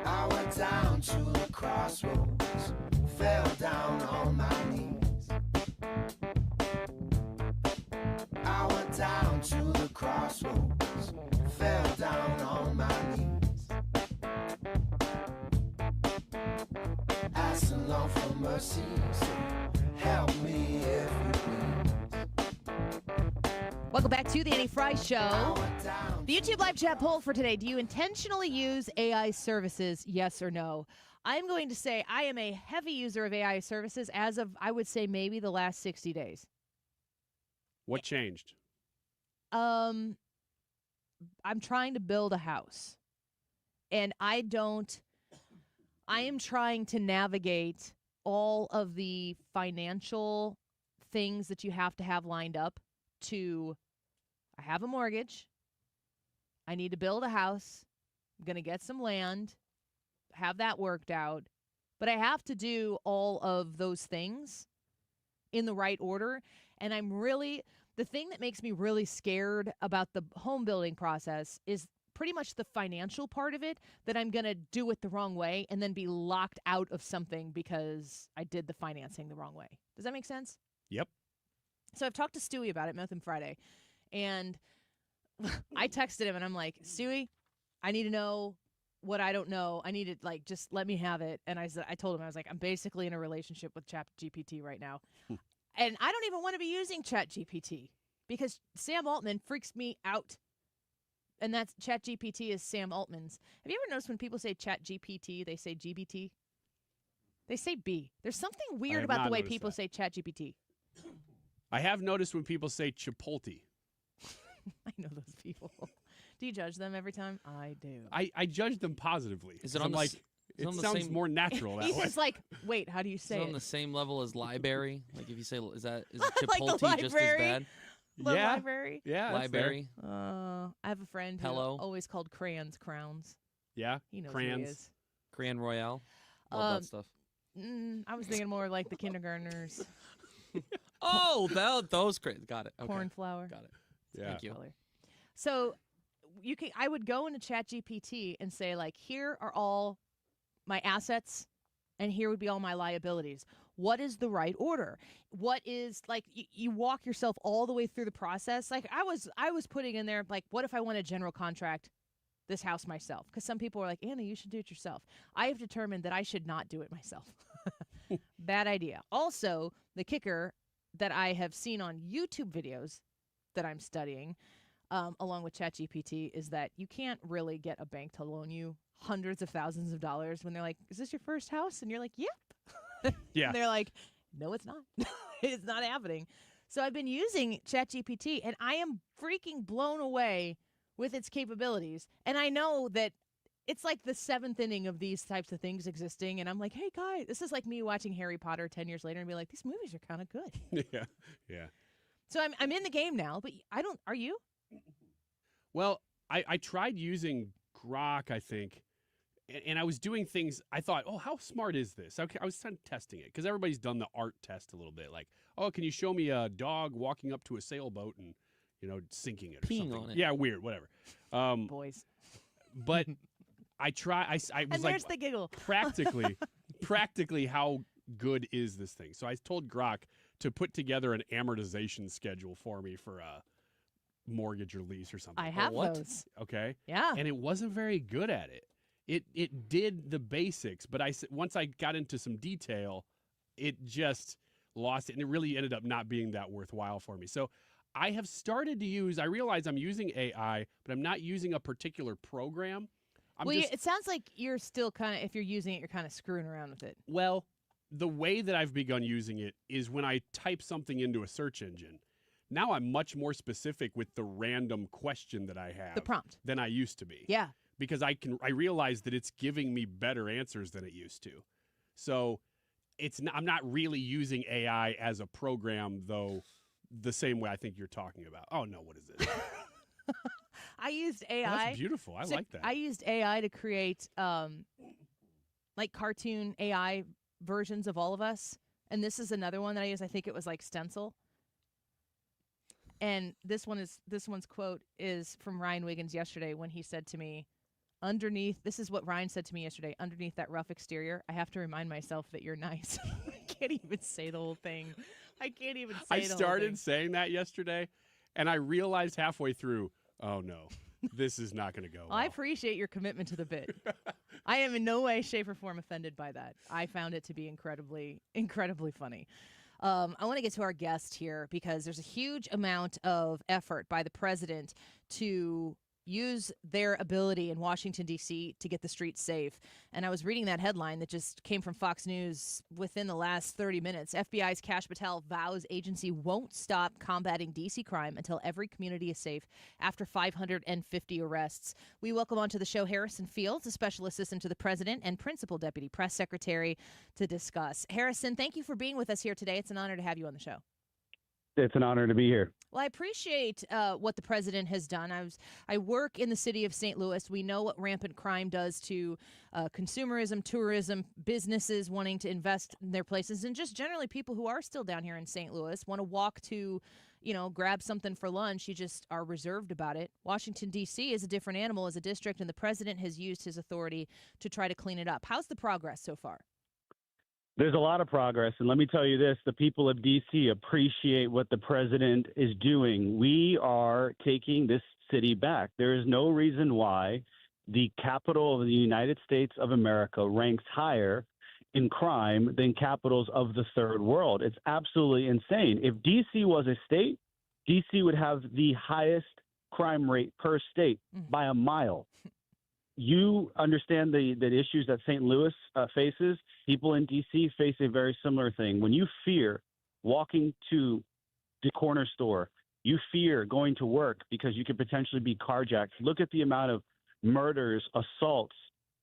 I went down to the crossroads, fell down on my knees. I went down to the crossroads, fell down on my knees. Asking Lord for mercy, so help me if you please. Welcome back to the Annie Fry Show. The YouTube live chat poll for today. Do you intentionally use AI services, yes or no? I'm going to say I am a heavy user of AI services as of, I would say, maybe the last 60 days. What changed? I'm trying to build a house. And I am trying to navigate all of the financial things that you have to have lined up to, I have a mortgage. I need to build a house. I'm going to get some land, have that worked out. But I have to do all of those things in the right order. And the thing that makes me really scared about the home building process is pretty much the financial part of it, that I'm going to do it the wrong way and then be locked out of something because I did the financing the wrong way. Does that make sense? Yep. So I've talked to Stewie about it, Met him Friday, and I texted him and I'm like, Stewie, I need to know what I don't know. I need to just let me have it. And I told him, I was like, I'm basically in a relationship with ChatGPT right now. And I don't even want to be using ChatGPT because Sam Altman freaks me out. And that's ChatGPT is Sam Altman's. Have you ever noticed when people say ChatGPT, they say GBT? They say B. There's something weird about the way people say ChatGPT. I have noticed when people say Chipotle. I know those people. Do you judge them every time? I do. I judge them positively. Is it on it sounds more natural that He's way. just like, wait, how do you say Is it? it on the same level as library? Like if you say, is Like Chipotle the just as library? bad? The library? Yeah, that's Library. I have a friend who Hello? always called crayons crowns. Yeah, He knows crayons. who he is. Crayon Royale. Love that stuff. I was thinking more like the kindergartners. Oh, those crazy. Got it. Okay. Cornflower. Got it. Yeah. Thank you. So I would go into ChatGPT and say, like, here are all my assets and here would be all my liabilities. What is the right order? What is, like, you walk yourself all the way through the process. Like I was putting in there, like, what if I want a general contract this house myself? Because some people are like, Anna, you should do it yourself. I have determined that I should not do it myself. Bad idea. Also, the kicker that I have seen on YouTube videos that I'm studying, along with ChatGPT, is that you can't really get a bank to loan you hundreds of thousands of dollars when they're like, is this your first house? And you're like, yep. Yeah. And they're like, no, it's not. It's not happening. So I've been using ChatGPT, and I am freaking blown away with its capabilities. And I know that it's like the seventh inning of these types of things existing. And I'm like, hey, guys, this is like me watching Harry Potter 10 years later and be like, these movies are kind of good. Yeah, yeah. So I'm in the game now, but are you? Well, I tried using Grok, I think, and I was doing things. I thought, oh, how smart is this? Okay, I was kind of testing it because everybody's done the art test a little bit. Like, oh, can you show me a dog walking up to a sailboat and, sinking it or Peeing something? on it. Yeah, weird, whatever. Boys. But I was And like, there's the giggle. practically, how good is this thing? So I told Grok to put together an amortization schedule for me for a mortgage or lease or something. I have those. Okay. Yeah. And it wasn't very good at it. It did the basics, but once I got into some detail, it just lost it, and it really ended up not being that worthwhile for me. So I have started to use, I realize I'm using AI, but I'm not using a particular program. It sounds like you're still kind of, if you're using it, you're kind of screwing around with it. Well, the way that I've begun using it is when I type something into a search engine. Now I'm much more specific with the random question that I have. The prompt. Than I used to be. Yeah. Because I realize that it's giving me better answers than it used to. So I'm not really using AI as a program, though, the same way I think you're talking about. Oh, no, what is this? I used AI. Oh, that's beautiful. I like that. I used AI to create like cartoon AI versions of all of us. And this is another one that I use. I think it was like Stencil. And this one's quote is from Ryan Wiggins yesterday when he said to me, this is what Ryan said to me yesterday, underneath that rough exterior, I have to remind myself that you're nice. I can't even say the whole thing. I can't even say the whole thing. I started saying that yesterday, and I realized halfway through, oh, no, this is not going to go well. I appreciate your commitment to the bit. I am in no way, shape, or form offended by that. I found it to be incredibly, incredibly funny. I want to get to our guest here because there's a huge amount of effort by the president to use their ability in Washington, D.C. to get the streets safe. And I was reading that headline that just came from Fox News within the last 30 minutes. FBI's Kash Patel vows agency won't stop combating D.C. crime until every community is safe after 550 arrests. We welcome onto the show Harrison Fields, a special assistant to the president and principal deputy press secretary, to discuss. Harrison, thank you for being with us here today. It's an honor to have you on the show. It's an honor to be here. Well, I appreciate what the president has done. I work in the city of St. Louis. We know what rampant crime does to consumerism, tourism, businesses wanting to invest in their places, and just generally people who are still down here in St. Louis want to walk to, grab something for lunch. You just are reserved about it. Washington, D.C. is a different animal as a district, and the president has used his authority to try to clean it up. How's the progress so far? There's a lot of progress, and let me tell you this, the people of D.C. appreciate what the president is doing. We are taking this city back. There is no reason why the capital of the United States of America ranks higher in crime than capitals of the third world. It's absolutely insane. If D.C. was a state, D.C. would have the highest crime rate per state by a mile. You understand the issues that St. Louis faces. People in D.C. face a very similar thing. When you fear walking to the corner store, you fear going to work because you could potentially be carjacked. Look at the amount of murders, assaults,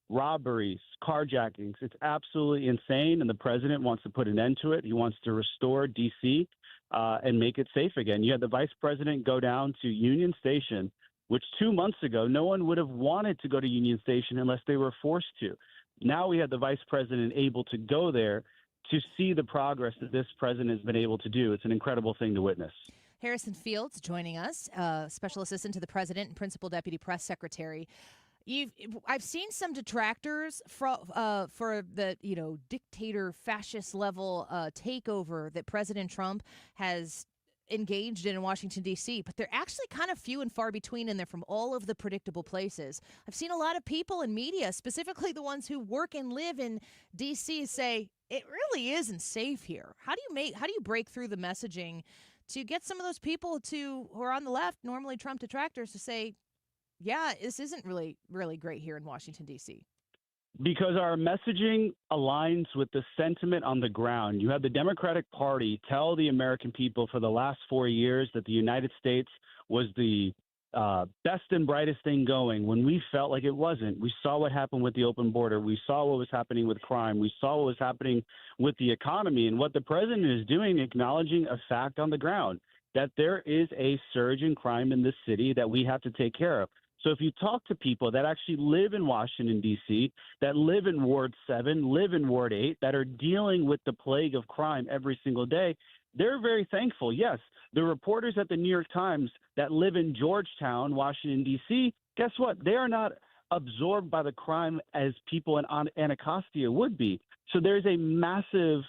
robberies, carjackings. It's absolutely insane, and the president wants to put an end to it. He wants to restore D.C. And make it safe again. You had the vice president go down to Union Station, which 2 months ago, no one would have wanted to go to Union Station unless they were forced to. Now we have the vice president able to go there to see the progress that this president has been able to do. It's an incredible thing to witness. Harrison Fields joining us, special assistant to the president and principal deputy press secretary. I've seen some detractors for the dictator fascist level takeover that President Trump has engaged in Washington, D.C., but they're actually kind of few and far between, and they're from all of the predictable places. I've seen a lot of people in media, specifically the ones who work and live in D.C., say it really isn't safe here. How do you break through the messaging to get some of those people who are on the left, normally Trump detractors, to say, yeah, this isn't really, really great here in Washington, D.C.? Because our messaging aligns with the sentiment on the ground. You have the Democratic Party tell the American people for the last 4 years that the United States was the best and brightest thing going when we felt like it wasn't. We saw what happened with the open border. We saw what was happening with crime. We saw what was happening with the economy. And what the president is doing, acknowledging a fact on the ground, that there is a surge in crime in this city that we have to take care of. So if you talk to people that actually live in Washington, D.C., that live in Ward 7, live in Ward 8, that are dealing with the plague of crime every single day, they're very thankful. Yes, the reporters at the New York Times that live in Georgetown, Washington, D.C., guess what? They are not absorbed by the crime as people in Anacostia would be. So there's a massive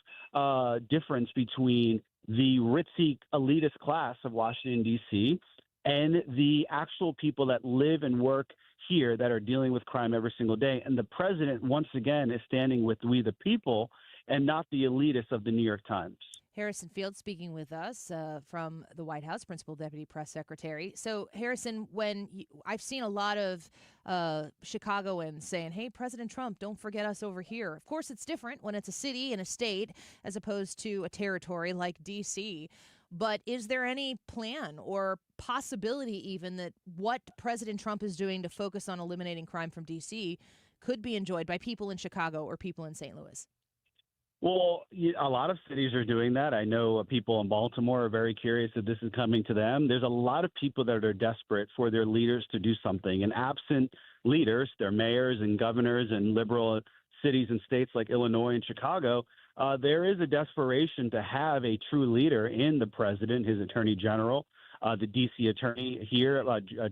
difference between the ritzy elitist class of Washington, D.C., and the actual people that live and work here that are dealing with crime every single day. And the president, once again, is standing with we the people and not the elitists of the New York Times. Harrison Field speaking with us from the White House, Principal Deputy Press Secretary. So, Harrison, I've seen a lot of Chicagoans saying, hey, President Trump, don't forget us over here. Of course, it's different when it's a city and a state as opposed to a territory like D.C., but is there any plan or possibility even that what President Trump is doing to focus on eliminating crime from D.C. could be enjoyed by people in Chicago or people in St. Louis? Well, a lot of cities are doing that. I know people in Baltimore are very curious if this is coming to them. There's a lot of people that are desperate for their leaders to do something. And absent leaders, their mayors and governors and liberal cities and states like Illinois and Chicago, there is a desperation to have a true leader in the president, his attorney general, the D.C. attorney here,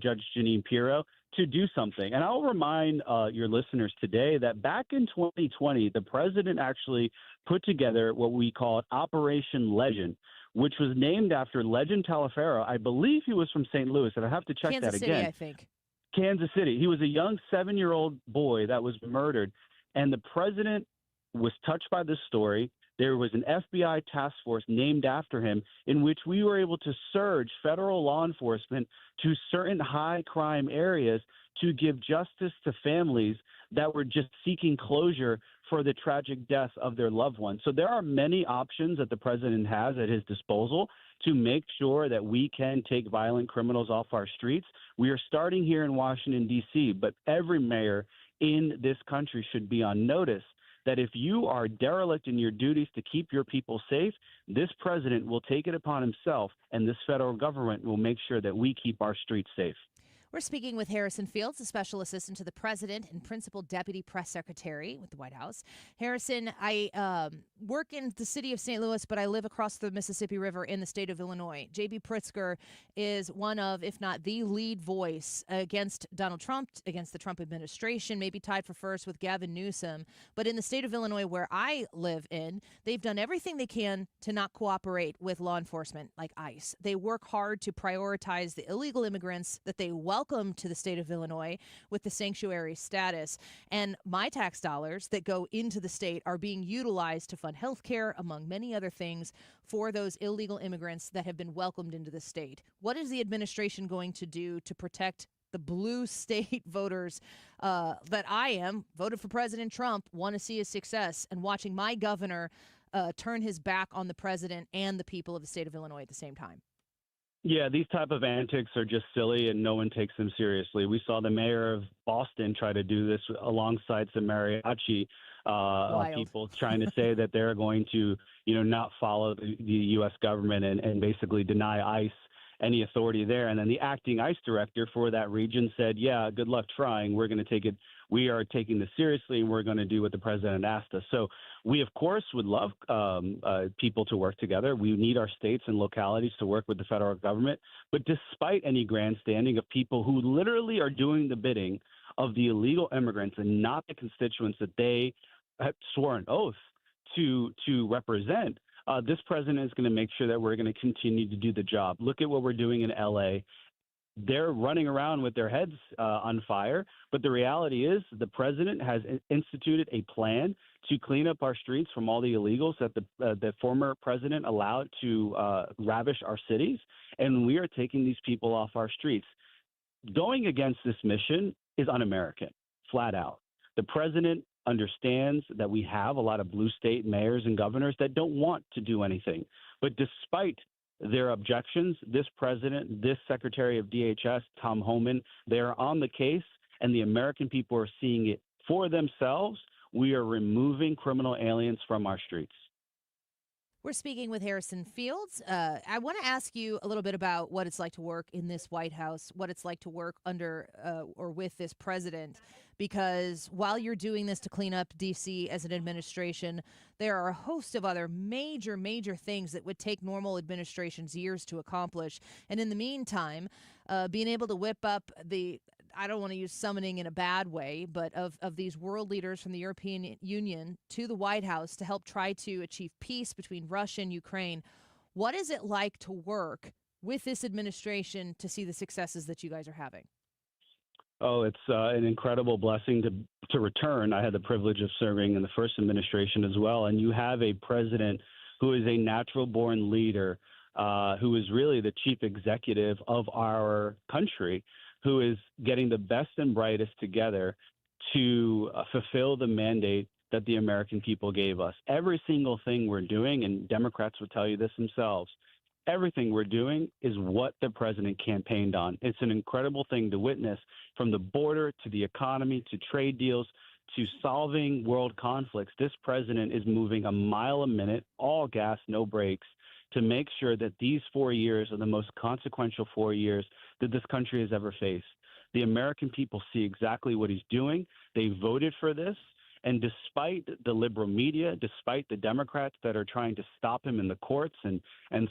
Judge Jeanine Pirro, to do something. And I'll remind your listeners today that back in 2020, the president actually put together what we call Operation Legend, which was named after Legend Taliaferro. I believe he was from St. Louis, and I have to check Kansas that City, again. I think. Kansas City. He was a young 7-year-old boy that was murdered, and the president was touched by this story. There was an FBI task force named after him in which we were able to surge federal law enforcement to certain high crime areas to give justice to families that were just seeking closure for the tragic death of their loved ones. So there are many options that the president has at his disposal to make sure that we can take violent criminals off our streets. We are starting here in Washington, D.C., but every mayor in this country should be on notice that if you are derelict in your duties to keep your people safe, this president will take it upon himself, and this federal government will make sure that we keep our streets safe. We're speaking with Harrison Fields, a special assistant to the president and principal deputy press secretary with the White House. Harrison, I work in the city of St. Louis, but I live across the Mississippi River in the state of Illinois. J.B. Pritzker is one of, if not the lead voice against Donald Trump, against the Trump administration, maybe tied for first with Gavin Newsom. But in the state of Illinois, where I live in, they've done everything they can to not cooperate with law enforcement like ICE. They work hard to prioritize the illegal immigrants that they welcome to the state of Illinois with the sanctuary status. And my tax dollars that go into the state are being utilized to fund health care, among many other things, for those illegal immigrants that have been welcomed into the state. What is the administration going to do to protect the blue state voters that I am, voted for President Trump, want to see his success, and watching my governor turn his back on the president and the people of the state of Illinois at the same time? Yeah, these type of antics are just silly and no one takes them seriously. We saw the mayor of Boston try to do this alongside some mariachi people trying to say that they're going to, not follow the U.S. government and basically deny ICE any authority there. And then the acting ICE director for that region said, yeah, good luck trying. We're going to take it. We are taking this seriously, and we're going to do what the president asked us. So we, of course, would love people to work together. We need our states and localities to work with the federal government. But despite any grandstanding of people who literally are doing the bidding of the illegal immigrants and not the constituents that they have sworn oath to represent, this president is going to make sure that we're going to continue to do the job. Look at what we're doing in L.A. They're running around with their heads on fire. But the reality is the president has instituted a plan to clean up our streets from all the illegals that the former president allowed to ravish our cities. And we are taking these people off our streets. Going against this mission is un-American, flat out. The president understands that we have a lot of blue state mayors and governors that don't want to do anything. But despite their objections, this president, this secretary of DHS, Tom Homan, they are on the case, and the American people are seeing it for themselves. We are removing criminal aliens from our streets. We're speaking with Harrison Fields. I want to ask you a little bit about what it's like to work in this White House, what it's like to work under or with this president, because while you're doing this to clean up D.C. as an administration, there are a host of other major, major things that would take normal administrations years to accomplish. And in the meantime, being able to whip up I don't want to use summoning in a bad way, but of these world leaders from the European Union to the White House to help try to achieve peace between Russia and Ukraine. What is it like to work with this administration to see the successes that you guys are having? Oh, it's an incredible blessing to return. I had the privilege of serving in the first administration as well. And you have a president who is a natural-born leader, who is really the chief executive of our country, who is getting the best and brightest together to fulfill the mandate that the American people gave us. Every single thing we're doing, and Democrats would tell you this themselves, everything we're doing is what the president campaigned on. It's an incredible thing to witness, from the border to the economy to trade deals to solving world conflicts. This president is moving a mile a minute, all gas, no brakes, to make sure that these 4 years are the most consequential 4 years that this country has ever faced. The American people see exactly what he's doing. They voted for this. And despite the liberal media, despite the Democrats that are trying to stop him in the courts and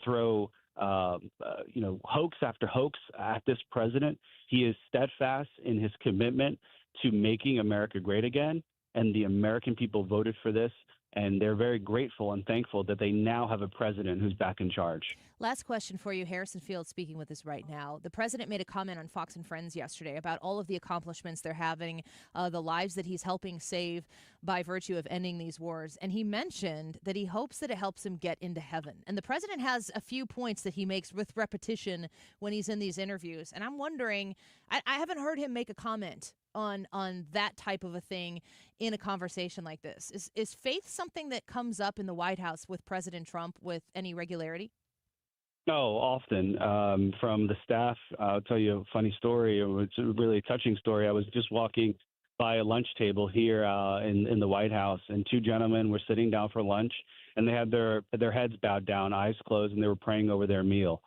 throw hoax after hoax at this president, he is steadfast in his commitment to making America great again. And the American people voted for this. And they're very grateful and thankful that they now have a president who's back in charge. Last question for you. Harrison Field speaking with us right now. The president made a comment on Fox and Friends yesterday about all of the accomplishments they're having, the lives that he's helping save by virtue of ending these wars. And he mentioned that he hopes that it helps him get into heaven. And the president has a few points that he makes with repetition when he's in these interviews. And I'm wondering, I haven't heard him make a comment on that type of a thing in a conversation like this. Is faith something that comes up in the White House with President Trump with any regularity? No, often. From the staff, I'll tell you a funny story. It was a really touching story. I was just walking by a lunch table here in the White House, and two gentlemen were sitting down for lunch, and they had their heads bowed down, eyes closed, and they were praying over their meal.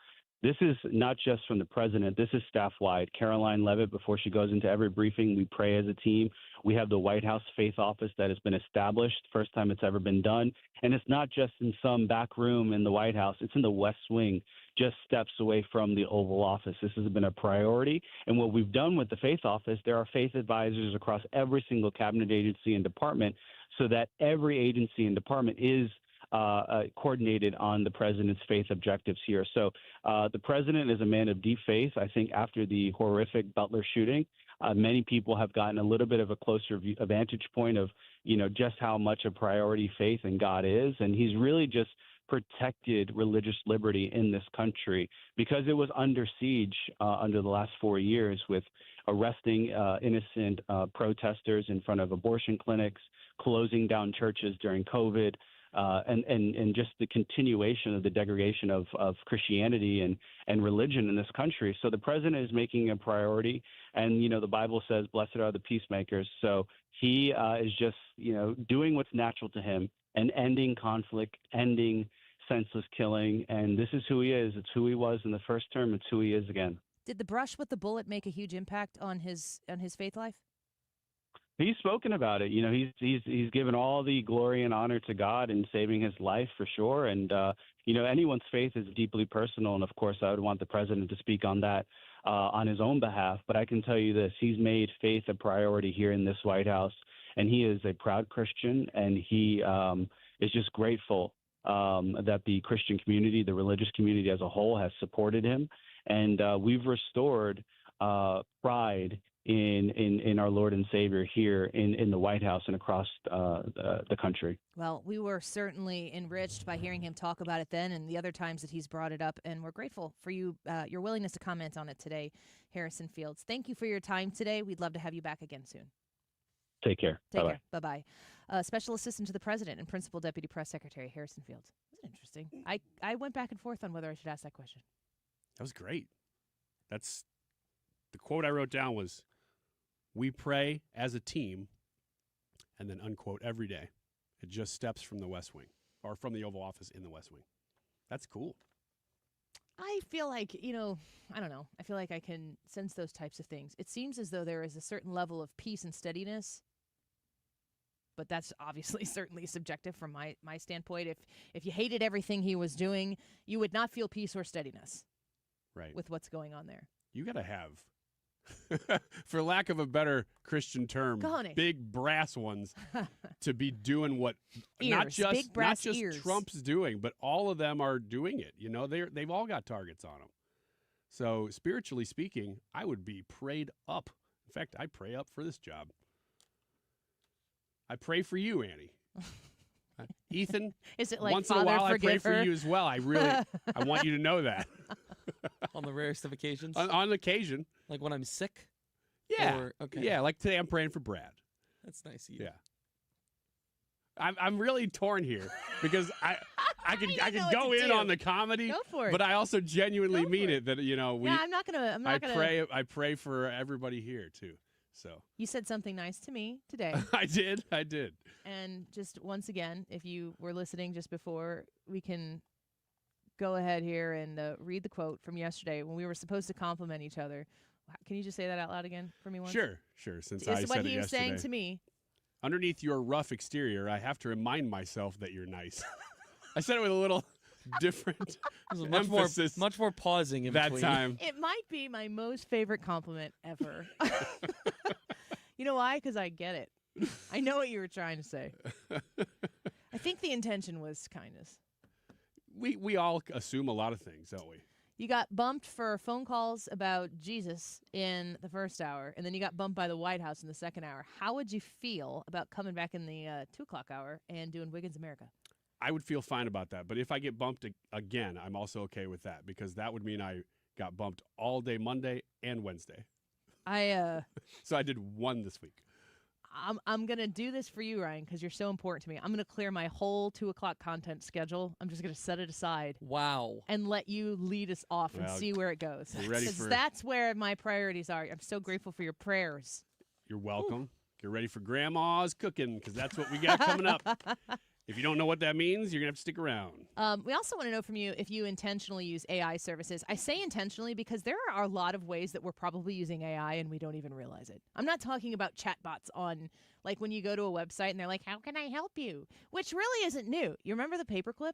This is not just from the president. This is staff-wide. Caroline Levitt, before she goes into every briefing, we pray as a team. We have the White House Faith Office that has been established, first time it's ever been done. And it's not just in some back room in the White House. It's in the West Wing, just steps away from the Oval Office. This has been a priority. And what we've done with the Faith Office, there are faith advisors across every single cabinet agency and department, so that every agency and department is coordinated on the president's faith objectives here. So the president is a man of deep faith. I think after the horrific Butler shooting, many people have gotten a little bit of a closer a vantage point of, just how much a priority faith in God is. And he's really just protected religious liberty in this country because it was under siege under the last 4 years, with arresting innocent protesters in front of abortion clinics, closing down churches during COVID, and just the continuation of the degradation of Christianity and religion in this country. So the president is making a priority, and the Bible says, "Blessed are the peacemakers." So he is just doing what's natural to him and ending conflict, ending senseless killing, and this is who he is. It's who he was in the first term. It's who he is again. Did the brush with the bullet make a huge impact on his faith life? He's spoken about it. He's given all the glory and honor to God in saving his life, for sure. And anyone's faith is deeply personal, and of course, I would want the president to speak on that on his own behalf. But I can tell you this: he's made faith a priority here in this White House, and he is a proud Christian, and he is just grateful that the Christian community, the religious community as a whole, has supported him, and we've restored pride in our Lord and Savior here in the White House and across the country. Well, we were certainly enriched by hearing him talk about it then and the other times that he's brought it up, and we're grateful for your willingness to comment on it today, Harrison Fields. Thank you for your time today. We'd love to have you back again soon. Take care. Take Bye-bye. care. Bye-bye. Special Assistant to the President and Principal Deputy Press Secretary Harrison Fields. That's interesting. I went back and forth on whether I should ask that question. That was great. That's the quote I wrote down was, "We pray as a team," and then unquote every day. It just steps from the West Wing, or from the Oval Office in the West Wing. That's cool. I feel like, I don't know. I feel like I can sense those types of things. It seems as though there is a certain level of peace and steadiness, but that's obviously certainly subjective from my standpoint. If you hated everything he was doing, you would not feel peace or steadiness Right. with what's going on there. You got to have, for lack of a better Christian term, Cojones. big brass ones to be doing what not Ears, big brass ears. Trump's doing, but all of them are doing it. They've all got targets on them. So spiritually speaking, I would be prayed up. In fact, I pray up for this job. I pray for you, Annie. Ethan, Is it like once in a Father, while I pray forgive for her? you as well. I want you to know that. On the rarest of occasions? On occasion. Like when I'm sick? Yeah. Or, okay. Yeah, like today I'm praying for Brad. That's nice of you. Yeah. I'm really torn here because I could go in on the comedy, Go for it. but I also genuinely mean it that I'm not gonna. I pray for everybody here too. So You said something nice to me today. I did. And just once again, if you were listening just before, we can go ahead here and read the quote from yesterday when we were supposed to compliment each other. Can you just say that out loud again for me once? Sure. Since This I is said what it he was yesterday. saying to me. Underneath your rough exterior, I have to remind myself that you're nice. I said it with a little different emphasis. Much more pausing in that between. time. It might be my most favorite compliment ever. You know why? Because I get it. I know what you were trying to say. I think the intention was kindness. We all assume a lot of things, don't we? You got bumped for phone calls about Jesus in the first hour, and then you got bumped by the White House in the second hour. How would you feel about coming back in the 2 o'clock hour and doing Wiggins America? I would feel fine about that. But if I get bumped again, I'm also okay with that because that would mean I got bumped all day Monday and Wednesday. So I did one this week. I'm going to do this for you, Ryan, because you're so important to me. I'm going to clear my whole 2 o'clock content schedule. I'm just going to set it aside. Wow. And let you lead us off and see where it goes. Because that's where my priorities are. I'm so grateful for your prayers. You're welcome. Ooh. Get ready for Grandma's cooking because that's what we got coming up. If you don't know what that means, you're going to have to stick around. We also want to know from you if you intentionally use AI services. I say intentionally because there are a lot of ways that we're probably using AI and we don't even realize it. I'm not talking about chatbots on, like when you go to a website and they're like, how can I help you? Which really isn't new. You remember the paperclip?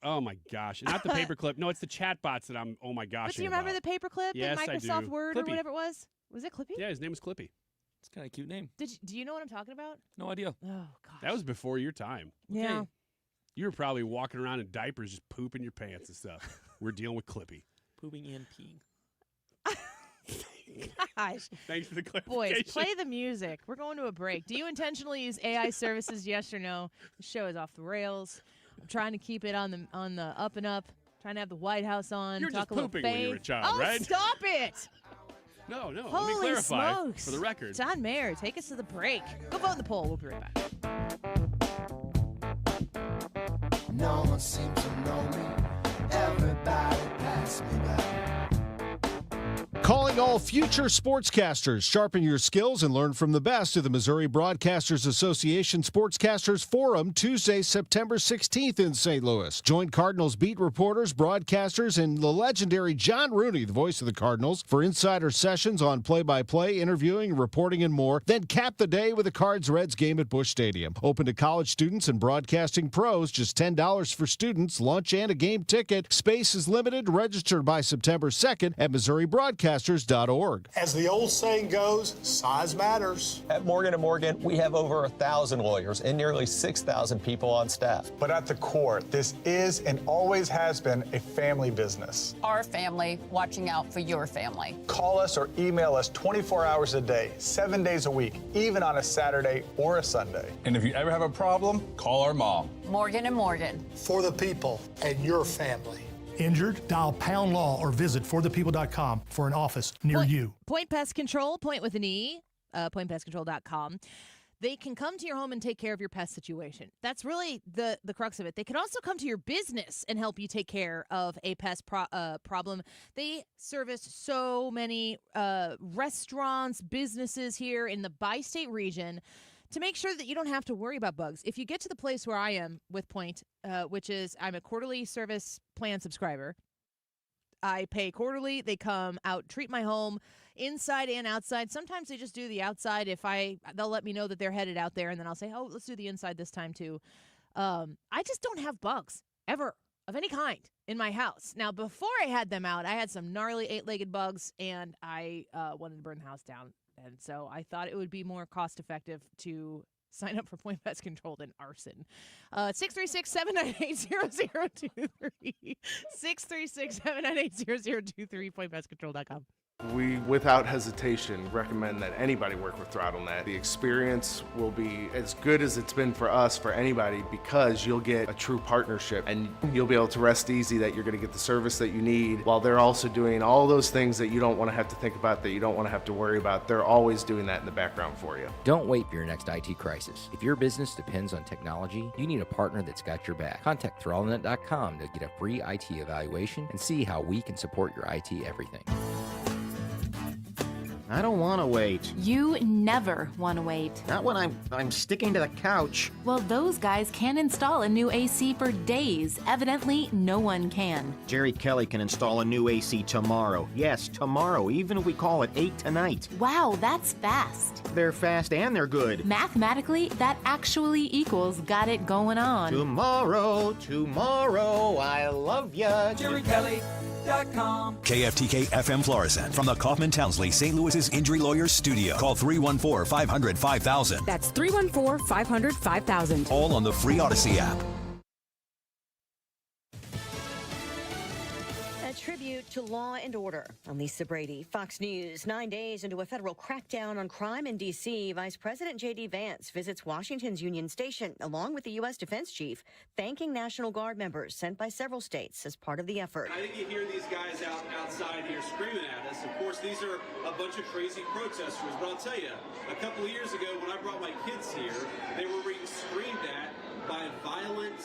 Oh, my gosh. Not the paperclip. No, it's the chatbots that I'm, oh, my gosh. But do you remember the paperclip in Microsoft I do. Word Clippy. or whatever it was? Was it Clippy? Yeah, his name was Clippy. It's kind of a cute name. Do you know what I'm talking about? No idea. Oh, gosh. That was before your time. Yeah. Okay. You were probably walking around in diapers just pooping your pants and stuff. We're dealing with Clippy. Pooping and peeing. Gosh. Thanks for the clarification. Boys, play the music. We're going to a break. Do you intentionally use AI services, yes or no? The show is off the rails. I'm trying to keep it on the up and up. Trying to have the White House on. You're talk just pooping when you were a child, right? Oh, stop it! No. Let me Holy clarify smokes. for the record. John Mayer, take us to the break. Go vote in the poll. We'll be right back. No one seems to know me. Everybody pass me by. Calling all future sportscasters. Sharpen your skills and learn from the best of the Missouri Broadcasters Association Sportscasters Forum Tuesday, September 16th in St. Louis. Join Cardinals beat reporters, broadcasters, and the legendary John Rooney, the voice of the Cardinals, for insider sessions on play-by-play, interviewing, reporting, and more. Then cap the day with a Cards-Reds game at Busch Stadium. Open to college students and broadcasting pros. Just $10 for students, lunch, and a game ticket. Space is limited. Registered by September 2nd at MissouriBroadcasters.org. As the old saying goes, size matters. At Morgan & Morgan, we have over 1,000 lawyers and nearly 6,000 people on staff. But at the core, this is and always has been a family business. Our family watching out for your family. Call us or email us 24 hours a day, 7 days a week, even on a Saturday or a Sunday. And if you ever have a problem, call our mom. Morgan & Morgan. For the people and your family. Injured? Dial pound law or visit forthepeople.com for an office near you. Point Pest Control, point with an E, pointpestcontrol.com. They can come to your home and take care of your pest situation. That's really the crux of it. They can also come to your business and help you take care of a pest problem. They service so many restaurants, businesses here in the bi-state region to make sure that you don't have to worry about bugs. If you get to the place where I am with Point, which is I'm a quarterly service plan subscriber, I pay quarterly. They come out, treat my home inside and outside. Sometimes they just do the outside. They'll let me know that they're headed out there, and then I'll say, oh, let's do the inside this time too. I just don't have bugs ever of any kind in my house. Now, before I had them out, I had some gnarly 8-legged bugs, and I wanted to burn the house down. And so I thought it would be more cost-effective to sign up for Point Pest Control than arson. 636-798-0023. 636-798-0023, pointpestcontrol.com. We, without hesitation, recommend that anybody work with ThrottleNet. The experience will be as good as it's been for us, for anybody, because you'll get a true partnership and you'll be able to rest easy that you're going to get the service that you need while they're also doing all those things that you don't want to have to think about, that you don't want to have to worry about. They're always doing that in the background for you. Don't wait for your next IT crisis. If your business depends on technology, you need a partner that's got your back. Contact ThrottleNet.com to get a free IT evaluation and see how we can support your IT everything. I don't want to wait. You never want to wait. Not when I'm sticking to the couch. Well, those guys can install a new AC for days. Evidently, no one can. Jerry Kelly can install a new AC tomorrow. Yes, tomorrow, even if we call it 8 tonight. Wow, that's fast. They're fast and they're good. Mathematically, that actually equals got it going on. Tomorrow, I love ya. Jerry Kelly. KFTK FM Florissant from the Kaufman Townsley St. Louis's Injury Lawyers Studio. Call 314-500-5000. That's 314-500-5000. All on the free Odyssey app. A tribute to law and order. I'm Lisa Brady, Fox News. 9 days into a federal crackdown on crime in D.C., Vice President J.D. Vance visits Washington's Union Station along with the U.S. Defense Chief, thanking National Guard members sent by several states as part of the effort. I think you hear these guys outside here screaming at us. Of course, these are a bunch of crazy protesters, but I'll tell you, a couple of years ago when I brought my kids here, they were being screamed at by violent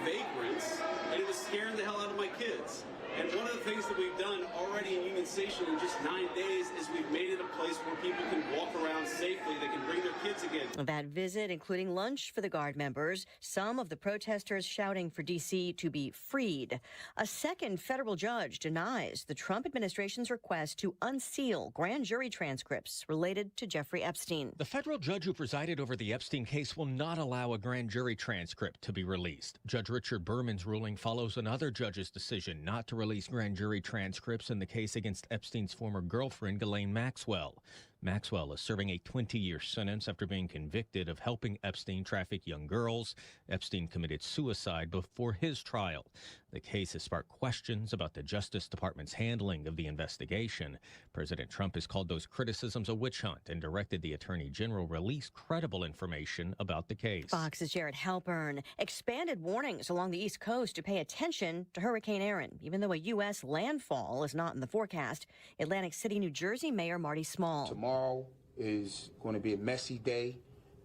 vagrants, and it was scaring the hell out of my kids. And one of the things that we've done already in Union Station in just 9 days is we've made it a place where people can walk around safely. They can bring their kids again. That visit, including lunch for the Guard members, some of the protesters shouting for D.C. to be freed. A second federal judge denies the Trump administration's request to unseal grand jury transcripts related to Jeffrey Epstein. The federal judge who presided over the Epstein case will not allow a grand jury transcript to be released. Judge Richard Berman's ruling follows another judge's decision not to release grand jury transcripts in the case against Epstein's former girlfriend, Ghislaine Maxwell. Maxwell is serving a 20-year sentence after being convicted of helping Epstein traffic young girls. Epstein committed suicide before his trial. The case has sparked questions about the Justice Department's handling of the investigation. President Trump has called those criticisms a witch hunt and directed the Attorney General release credible information about the case. Fox's Jared Halpern expanded warnings along the East Coast to pay attention to Hurricane Erin, even though a U.S. landfall is not in the forecast. Atlantic City, New Jersey Mayor Marty Small. Tomorrow is going to be a messy day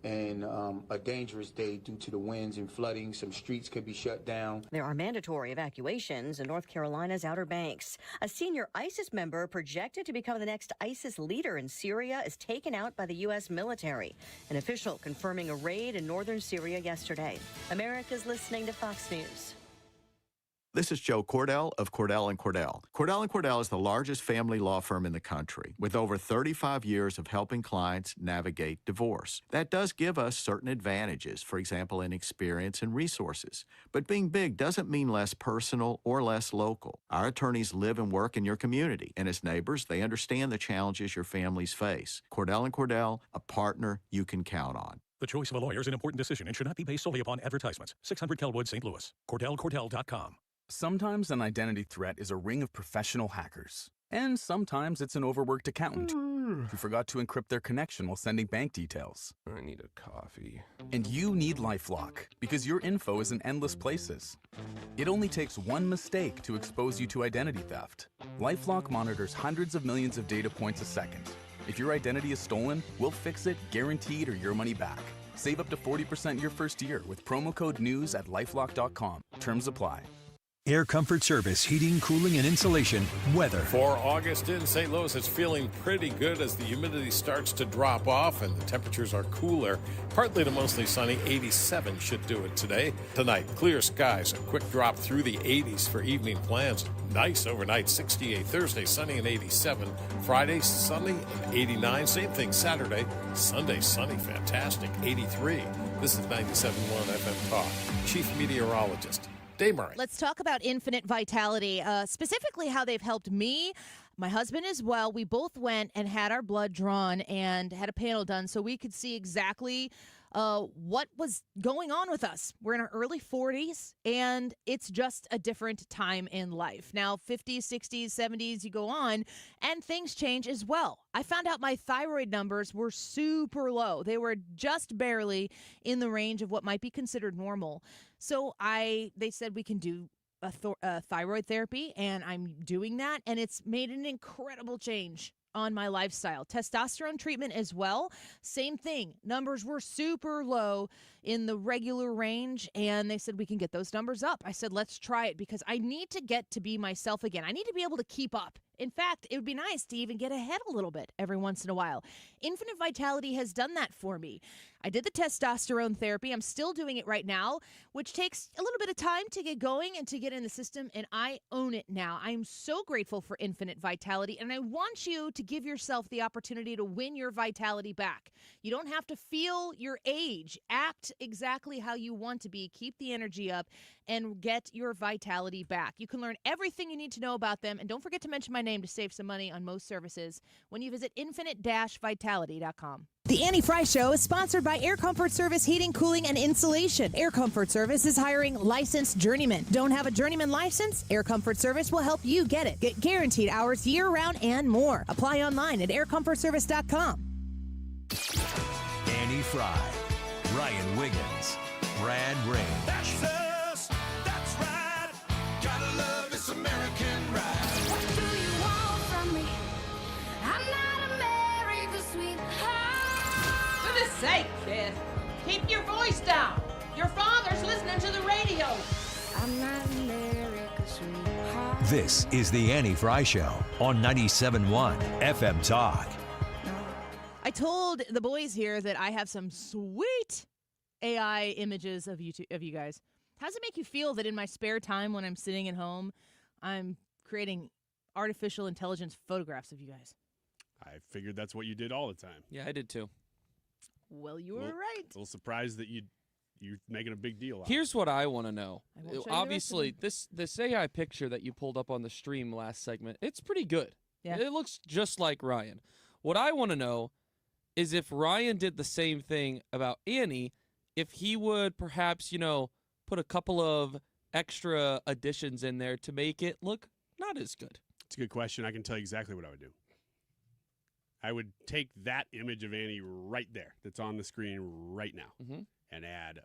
and a dangerous day due to the winds and flooding. Some streets could be shut down. There are mandatory evacuations in North Carolina's Outer Banks. A senior ISIS member projected to become the next ISIS leader in Syria is taken out by the U.S. military. An official confirming a raid in northern Syria yesterday. America's listening to Fox News. This is Joe Cordell of Cordell & Cordell. Cordell & Cordell is the largest family law firm in the country with over 35 years of helping clients navigate divorce. That does give us certain advantages, for example, in experience and resources. But being big doesn't mean less personal or less local. Our attorneys live and work in your community, and as neighbors, they understand the challenges your families face. Cordell & Cordell, a partner you can count on. The choice of a lawyer is an important decision and should not be based solely upon advertisements. 600 Kelwood, St. Louis. CordellCordell.com. Sometimes an identity threat is a ring of professional hackers. And sometimes it's an overworked accountant who forgot to encrypt their connection while sending bank details. I need a coffee. And you need LifeLock, because your info is in endless places. It only takes one mistake to expose you to identity theft. LifeLock monitors hundreds of millions of data points a second. If your identity is stolen, we'll fix it, guaranteed, or your money back. Save up to 40% your first year with promo code NEWS at LifeLock.com. Terms apply. Air Comfort Service, heating, cooling, and insulation, weather. For August in St. Louis, it's feeling pretty good as the humidity starts to drop off and the temperatures are cooler. Partly to mostly sunny, 87 should do it today. Tonight, clear skies, a quick drop through the 80s for evening plans. Nice overnight, 68. Thursday, sunny and 87. Friday, sunny and 89. Same thing Saturday. Sunday, sunny, fantastic, 83. This is 97.1 FM Talk. Chief Meteorologist Dave Murray. Let's talk about Infinite Vitality, specifically how they've helped me, my husband as well. We both went and had our blood drawn and had a panel done so we could see exactly what was going on with us. We're in our early 40s, and it's just a different time in life. Now, 50s, 60s, 70s, you go on, and things change as well. I found out my thyroid numbers were super low. They were just barely in the range of what might be considered normal. So they said we can do a thyroid therapy, and I'm doing that, and it's made an incredible change on my lifestyle. Testosterone treatment as well. Same thing. Numbers were super low in the regular range, and they said we can get those numbers up. I said, let's try it because I need to get to be myself again. I need to be able to keep up. In fact, it would be nice to even get ahead a little bit every once in a while. Infinite Vitality has done that for me. I did the testosterone therapy. I'm still doing it right now, which takes a little bit of time to get going and to get in the system, and I own it now. I'm so grateful for Infinite Vitality, and I want you to give yourself the opportunity to win your vitality back. You don't have to feel your age. Act exactly how you want to be. Keep the energy up and get your vitality back. You can learn everything you need to know about them, and don't forget to mention my name to save some money on most services when you visit infinite-vitality.com. The Annie Fry Show is sponsored by Air Comfort Service Heating, Cooling, and Insulation. Air Comfort Service is hiring licensed journeymen. Don't have a journeyman license? Air Comfort Service will help you get it. Get guaranteed hours year-round and more. Apply online at aircomfortservice.com. Annie Fry, Ryan Wiggins, Brad Ray. That's us. That's right. Gotta love this American ride. What do you want from me? I'm not America's sweetheart. For goodness sake, kid. Keep your voice down. Your father's listening to the radio. I'm not America's sweetheart. This is the Annie Fry Show on 97.1 FM Talk. I told the boys here that I have some sweet AI images of you guys. How does it make you feel that in my spare time when I'm sitting at home, I'm creating artificial intelligence photographs of you guys? I figured that's what you did all the time. Yeah, I did too. Well, you were right. A little surprised that you're making a big deal out of it. Here's what I want to know. Obviously, this AI picture that you pulled up on the stream last segment, it's pretty good. Yeah. It looks just like Ryan. What I want to know is if Ryan did the same thing about Annie, if he would perhaps, put a couple of extra additions in there to make it look not as good. It's a good question. I can tell you exactly what I would do. I would take that image of Annie right there that's on the screen right now and add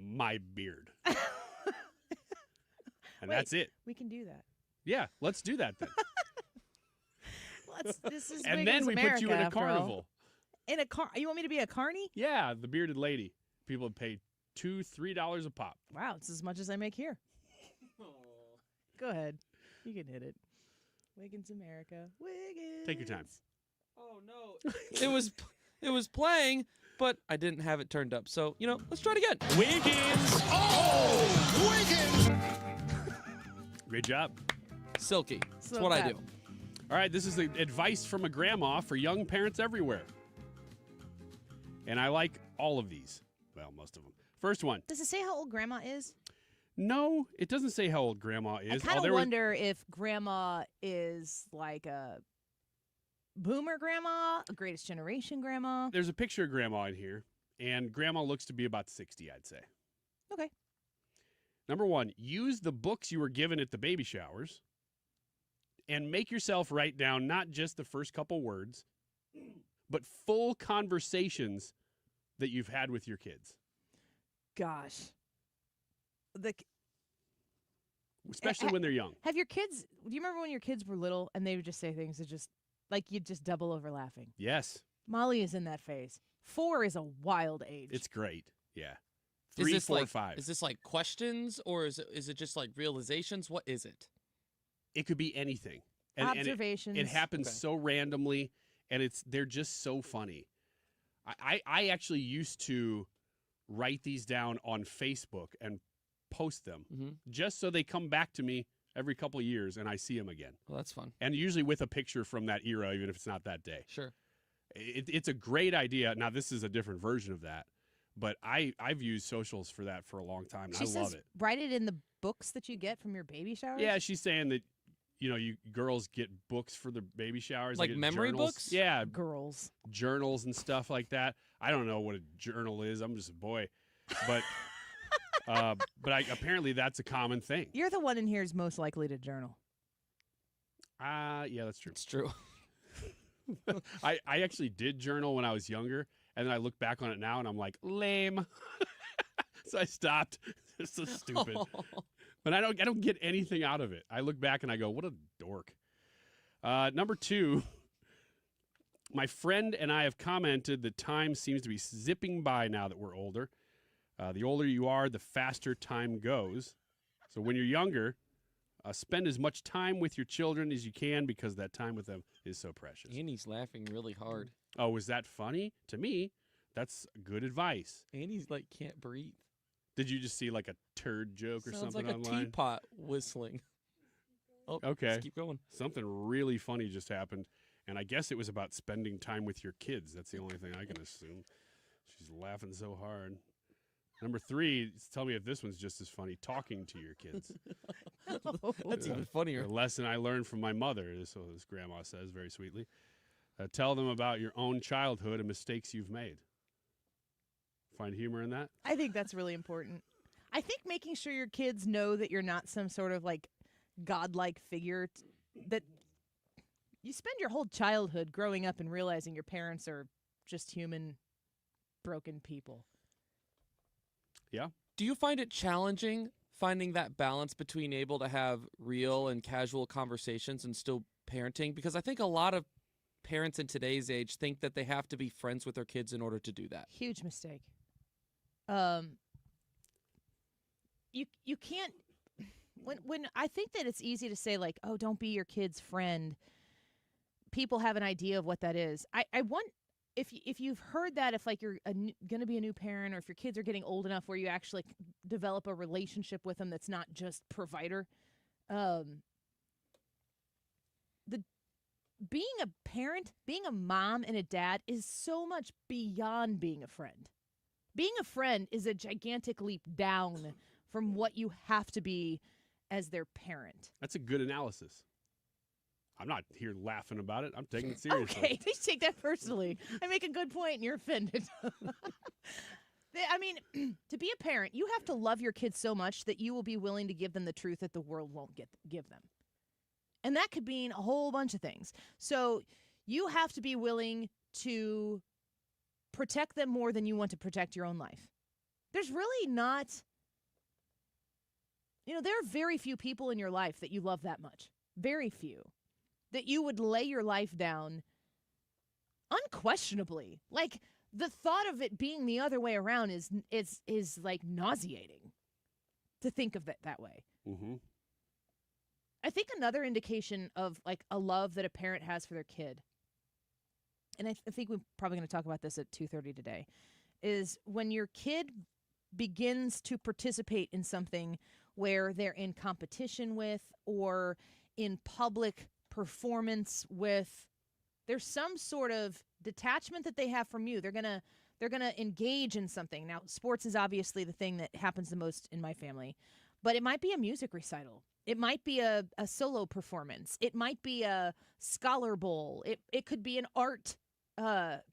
my beard. And that's it. We can do that. Yeah, let's do that then. This is and big then as we America, put you in a after all. carnival. In a car? You want me to be a carny? Yeah, the bearded lady. People would pay $2-3 a pop. Wow, it's as much as I make here. Go ahead. You can hit it. Wiggins America. Wiggins. Take your time. Oh no. It was playing, but I didn't have it turned up. So, let's try it again. Wiggins. Oh, Wiggins. Great job. Silky. That's what I do. All right, this is the advice from a grandma for young parents everywhere. And I like all of these. Well, most of them. First one. Does it say how old Grandma is? No, it doesn't say how old Grandma is. I kind of wonder if Grandma is like a boomer grandma, a greatest generation grandma. There's a picture of Grandma in here, and Grandma looks to be about 60, I'd say. Okay. Number one, use the books you were given at the baby showers and make yourself write down not just the first couple words, but full conversations that you've had with your kids. Gosh. Especially when they're young. Have your kids, do you remember when your kids were little and they would just say things that just, like you'd just double over laughing? Yes. Molly is in that phase. 4 is a wild age. It's great. Yeah. 3, 4, 5. Is this like questions or is it just like realizations? What is it? It could be anything. Observations. And it happens so randomly, and they're just so funny. I actually used to write these down on Facebook and post them just so they come back to me every couple of years and I see them again. Well, that's fun. And usually with a picture from that era, even if it's not that day. Sure. It's a great idea. Now, this is a different version of that, but I've used socials for that for a long time, and I love it. Write it in the books that you get from your baby showers? Yeah, she's saying that you girls get books for their baby showers. They Like get memory journals. books? Yeah, Girls. journals and stuff like that. I don't know what a journal is. I'm just a boy, but apparently that's a common thing. You're the one in here who's most likely to journal. Yeah, that's true. It's true. I actually did journal when I was younger, and then I look back on it now, and I'm like, lame. So I stopped. It's so stupid. But I don't get anything out of it. I look back and I go, what a dork. Number 2, my friend and I have commented that time seems to be zipping by now that we're older. The older you are, the faster time goes. So when you're younger, spend as much time with your children as you can because that time with them is so precious. Annie's laughing really hard. Oh, is that funny? To me, that's good advice. Annie's like can't breathe. Did you just see like a turd joke or Sounds something like a online? teapot whistling. Oh, Okay. let's keep going. Something really funny just happened, and I guess it was about spending time with your kids. That's the only thing I can assume. She's laughing so hard. Number 3, tell me if this one's just as funny, talking to your kids. That's even funnier. A lesson I learned from my mother, this grandma says very sweetly. Tell them about your own childhood and mistakes you've made. Find humor in that? I think that's really important. I think making sure your kids know that you're not some sort of like godlike figure, that you spend your whole childhood growing up and realizing your parents are just human, broken people. Yeah. Do you find it challenging finding that balance between able to have real and casual conversations and still parenting? Because I think a lot of parents in today's age think that they have to be friends with their kids in order to do that. Huge mistake. You can't, when I think that it's easy to say like, oh, don't be your kid's friend. People have an idea of what that is. I want, if you've heard that, if like you're going to be a new parent, or if your kids are getting old enough where you actually develop a relationship with them that's not just provider, being a parent, being a mom and a dad is so much beyond being a friend. Being a friend is a gigantic leap down from what you have to be as their parent. That's a good analysis. I'm not here laughing about it. I'm taking it seriously. Okay, please take that personally. I make a good point and you're offended. I mean, to be a parent, you have to love your kids so much that you will be willing to give them the truth that the world won't give them. And that could mean a whole bunch of things. So you have to be willing to protect them more than you want to protect your own life. There's really not, there are very few people in your life that you love that much. Very few. That you would lay your life down unquestionably. Like, the thought of it being the other way around is like nauseating to think of it that way. Mm-hmm. I think another indication of like a love that a parent has for their kid, and I think we're probably going to talk about this at 2:30 today, is when your kid begins to participate in something where they're in competition with or in public performance with, there's some sort of detachment that they have from you. They're gonna engage in something. Now, sports is obviously the thing that happens the most in my family, but it might be a music recital. It might be a solo performance. It might be a scholar bowl. It could be an art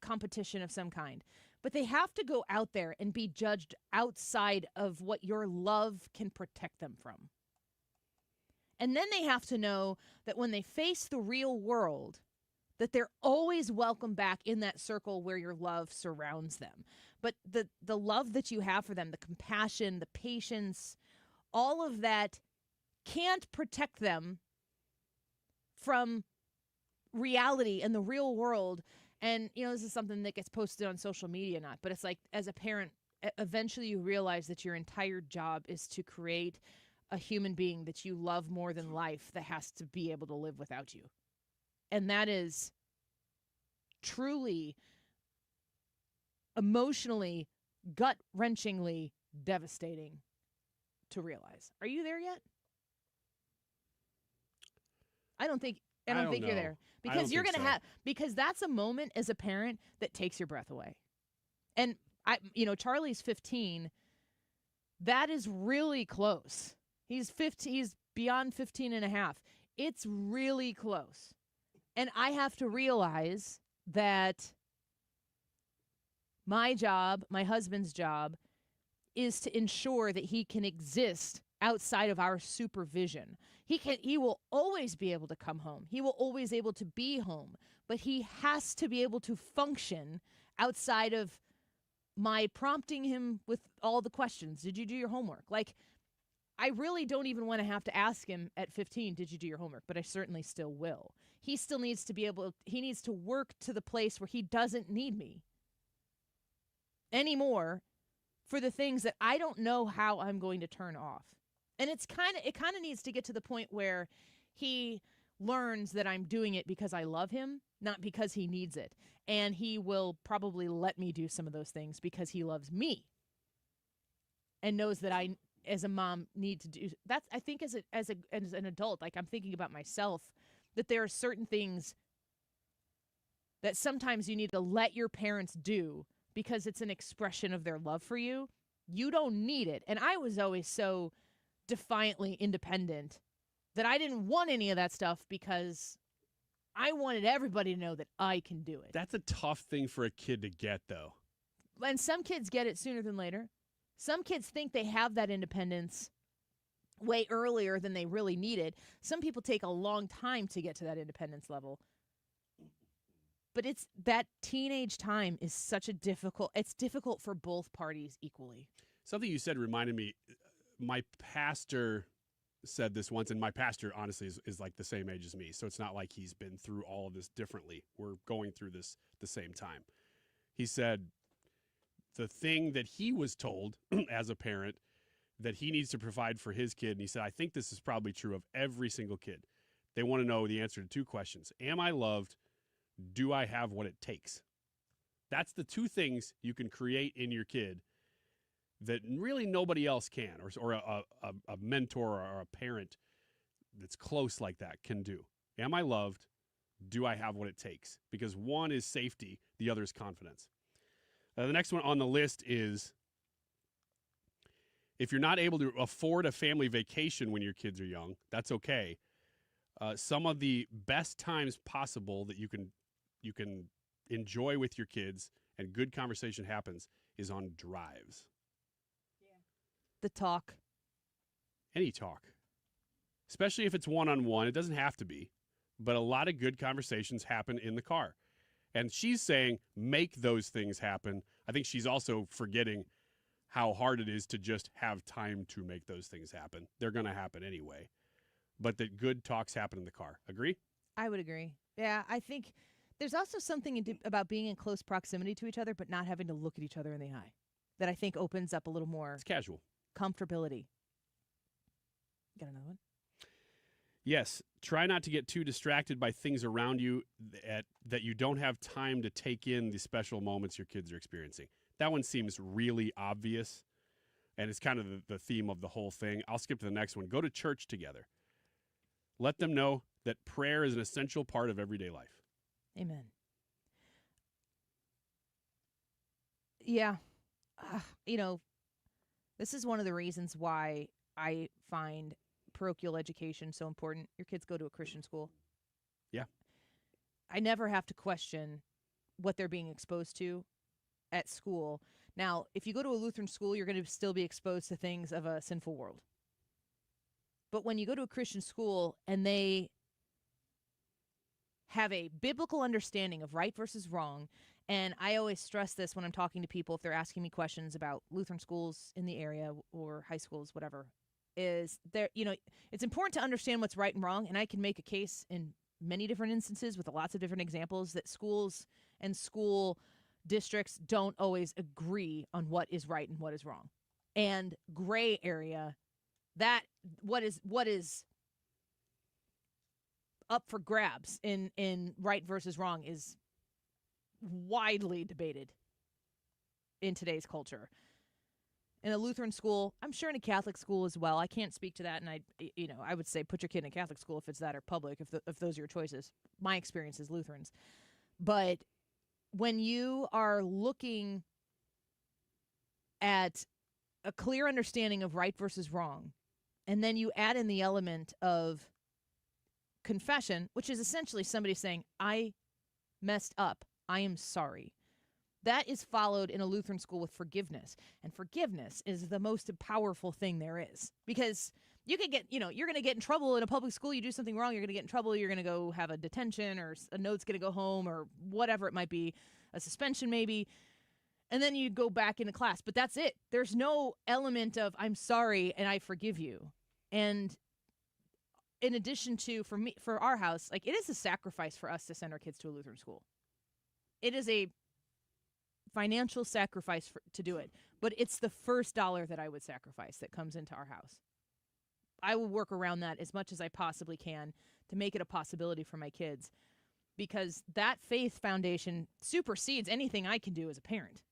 competition of some kind. But they have to go out there and be judged outside of what your love can protect them from. And then they have to know that when they face the real world, that they're always welcome back in that circle where your love surrounds them. But the love that you have for them, the compassion, the patience, all of that can't protect them from reality and the real world. And, this is something that gets posted on social media, but it's like, as a parent, eventually you realize that your entire job is to create a human being that you love more than life that has to be able to live without you. And that is truly, emotionally, gut-wrenchingly devastating to realize. Are you there yet? I don't think you're there, because you're going to have, because that's a moment as a parent that takes your breath away. And Charlie's 15. That is really close. He's 15. He's beyond 15 and a half. It's really close. And I have to realize that my job, my husband's job, is to ensure that he can exist outside of our supervision. He will always be able to come home. He will always able to be home, but he has to be able to function outside of my prompting him with all the questions. Did you do your homework? Like, I really don't even want to have to ask him at 15, did you do your homework? But I certainly still will. He still needs to be able, he needs to work to the place where he doesn't need me anymore for the things that I don't know how I'm going to turn off. And it kind of needs to get to the point where he learns that I'm doing it because I love him, not because he needs it. And he will probably let me do some of those things because he loves me and knows that I, as a mom, need to do that. I think as an adult, like, I'm thinking about myself, that there are certain things that sometimes you need to let your parents do because it's an expression of their love for you. You don't need it. And I was always so defiantly independent that I didn't want any of that stuff because I wanted everybody to know that I can do it. That's a tough thing for a kid to get, though. And some kids get it sooner than later. Some kids think they have that independence way earlier than they really need it. Some people take a long time to get to that independence level. But it's that teenage time is such a it's difficult for both parties equally. Something you said reminded me, my pastor said this once, and my pastor, honestly, is like the same age as me, so it's not like he's been through all of this differently. We're going through this the same time. He said the thing that he was told as a parent that he needs to provide for his kid, and he said, I think this is probably true of every single kid. They want to know the answer to two questions. Am I loved? Do I have what it takes? That's the two things you can create in your kid that really nobody else can, or a mentor or a parent that's close like that can do. Am I loved? Do I have what it takes? Because one is safety, the other is confidence. The next one on the list is, if you're not able to afford a family vacation when your kids are young, that's okay. Some of the best times possible that you can enjoy with your kids and good conversation happens is on drives. Yeah. The talk. Any talk. Especially if it's one-on-one. It doesn't have to be. But a lot of good conversations happen in the car. And she's saying, make those things happen. I think she's also forgetting how hard it is to just have time to make those things happen. They're going to happen anyway. But that good talks happen in the car. Agree? I would agree. Yeah, I think there's also something about being in close proximity to each other, but not having to look at each other in the eye, that I think opens up a little more. It's casual. Comfortability. Got another one? Yes. Try not to get too distracted by things around you that you don't have time to take in the special moments your kids are experiencing. That one seems really obvious, and it's kind of the theme of the whole thing. I'll skip to the next one. Go to church together. Let them know that prayer is an essential part of everyday life. Amen. Yeah. This is one of the reasons why I find parochial education so important. Your kids go to a Christian school. Yeah. I never have to question what they're being exposed to at school. Now, if you go to a Lutheran school, you're going to still be exposed to things of a sinful world. But when you go to a Christian school and they have a biblical understanding of right versus wrong, and I always stress this when I'm talking to people if they're asking me questions about Lutheran schools in the area or high schools, whatever, is there, it's important to understand what's right and wrong, and I can make a case in many different instances with lots of different examples that schools and school districts don't always agree on what is right and what is wrong. And gray area, that what is up for grabs in right versus wrong is widely debated in today's culture. In a Lutheran school, I'm sure in a Catholic school as well. I can't speak to that, and I would say put your kid in a Catholic school if it's that or public, if those are your choices. My experience is Lutherans. But when you are looking at a clear understanding of right versus wrong, and then you add in the element of confession, which is essentially somebody saying, I messed up. I am sorry. That is followed in a Lutheran school with forgiveness. And forgiveness is the most powerful thing there is. Because you could get, you're going to get in trouble in a public school. You do something wrong, you're going to get in trouble. You're going to go have a detention, or a note's going to go home, or whatever it might be, a suspension maybe. And then you go back into class. But that's it. There's no element of, I'm sorry and I forgive you. And in addition to, for our house, like, it is a sacrifice for us to send our kids to a Lutheran school. It is a financial sacrifice to do it, but it's the first dollar that I would sacrifice that comes into our house. I will work around that as much as I possibly can to make it a possibility for my kids, because that faith foundation supersedes anything I can do as a parent.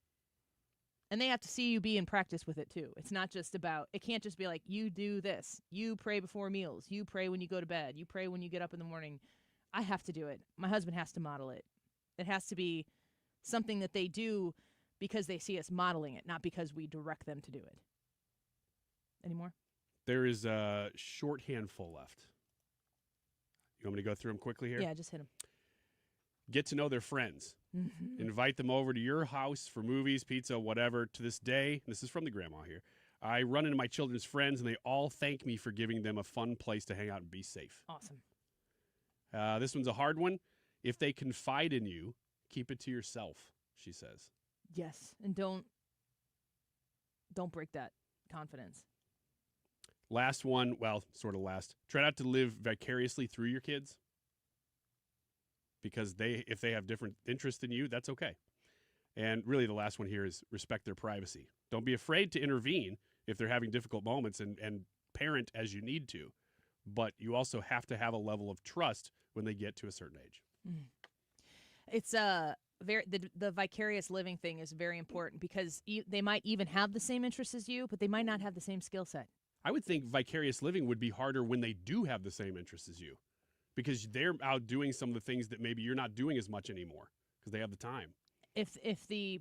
And they have to see you be in practice with it too. It's not just about, it can't just be like, you do this, you pray before meals, you pray when you go to bed, you pray when you get up in the morning. I have to do it. My husband has to model it. It has to be something that they do because they see us modeling it, not because we direct them to do it. Any more? There is a short handful left. You want me to go through them quickly here? Yeah, just hit them. Get to know their friends. Mm-hmm. Invite them over to your house for movies, pizza, whatever. To this day, this is from the grandma here, I run into my children's friends, and they all thank me for giving them a fun place to hang out and be safe. Awesome. This one's a hard one. If they confide in you, keep it to yourself, she says. Yes, and don't break that confidence. Last one, well, sort of last. Try not to live vicariously through your kids, because if they have different interests than you, that's okay. And really the last one here is respect their privacy. Don't be afraid to intervene if they're having difficult moments, and parent as you need to. But you also have to have a level of trust when they get to a certain age. Mm. It's the vicarious living thing is very important, because they might even have the same interests as you, but they might not have the same skill set. I would think vicarious living would be harder when they do have the same interests as you, because they're out doing some of the things that maybe you're not doing as much anymore because they have the time. If the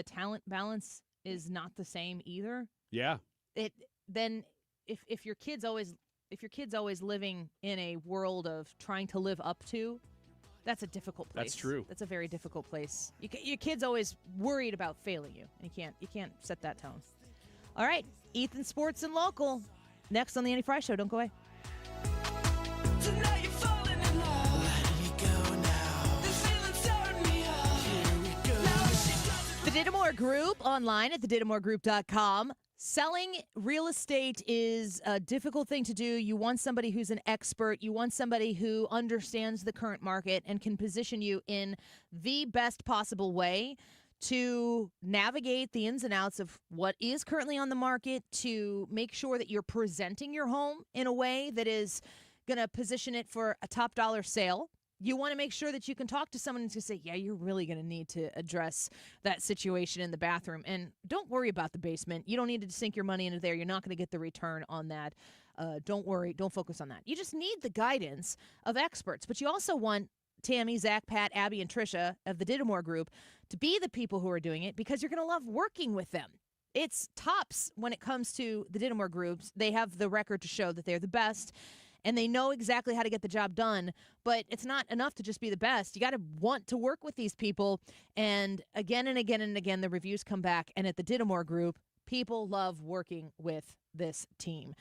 talent balance is not the same either, yeah, then if your kid's always living in a world of trying to live up to, that's a difficult place. That's true. That's a very difficult place. Your kid's always worried about failing you, and you can't set that tone. All right, Ethan, sports and local. Next on the Annie Fry Show. Don't go away. The Dittamore Group, online at thedittamore.com. Selling real estate is a difficult thing to do. You want somebody who's an expert. You want somebody who understands the current market and can position you in the best possible way to navigate the ins and outs of what is currently on the market, to make sure that you're presenting your home in a way that is going to position it for a top dollar sale. You want to make sure that you can talk to someone and just say, yeah, you're really going to need to address that situation in the bathroom. And don't worry about the basement. You don't need to sink your money into there. You're not going to get the return on that. Don't worry. Don't focus on that. You just need the guidance of experts. But you also want Tammy, Zach, Pat, Abby, and Trisha of the Dittamore Group to be the people who are doing it, because you're going to love working with them. It's tops when it comes to the Dittamore Groups. They have the record to show that they're the best, and they know exactly how to get the job done. But it's not enough to just be the best. You got to want to work with these people. And again and again and again, the reviews come back. And at the Dittamore Group, people love working with this team.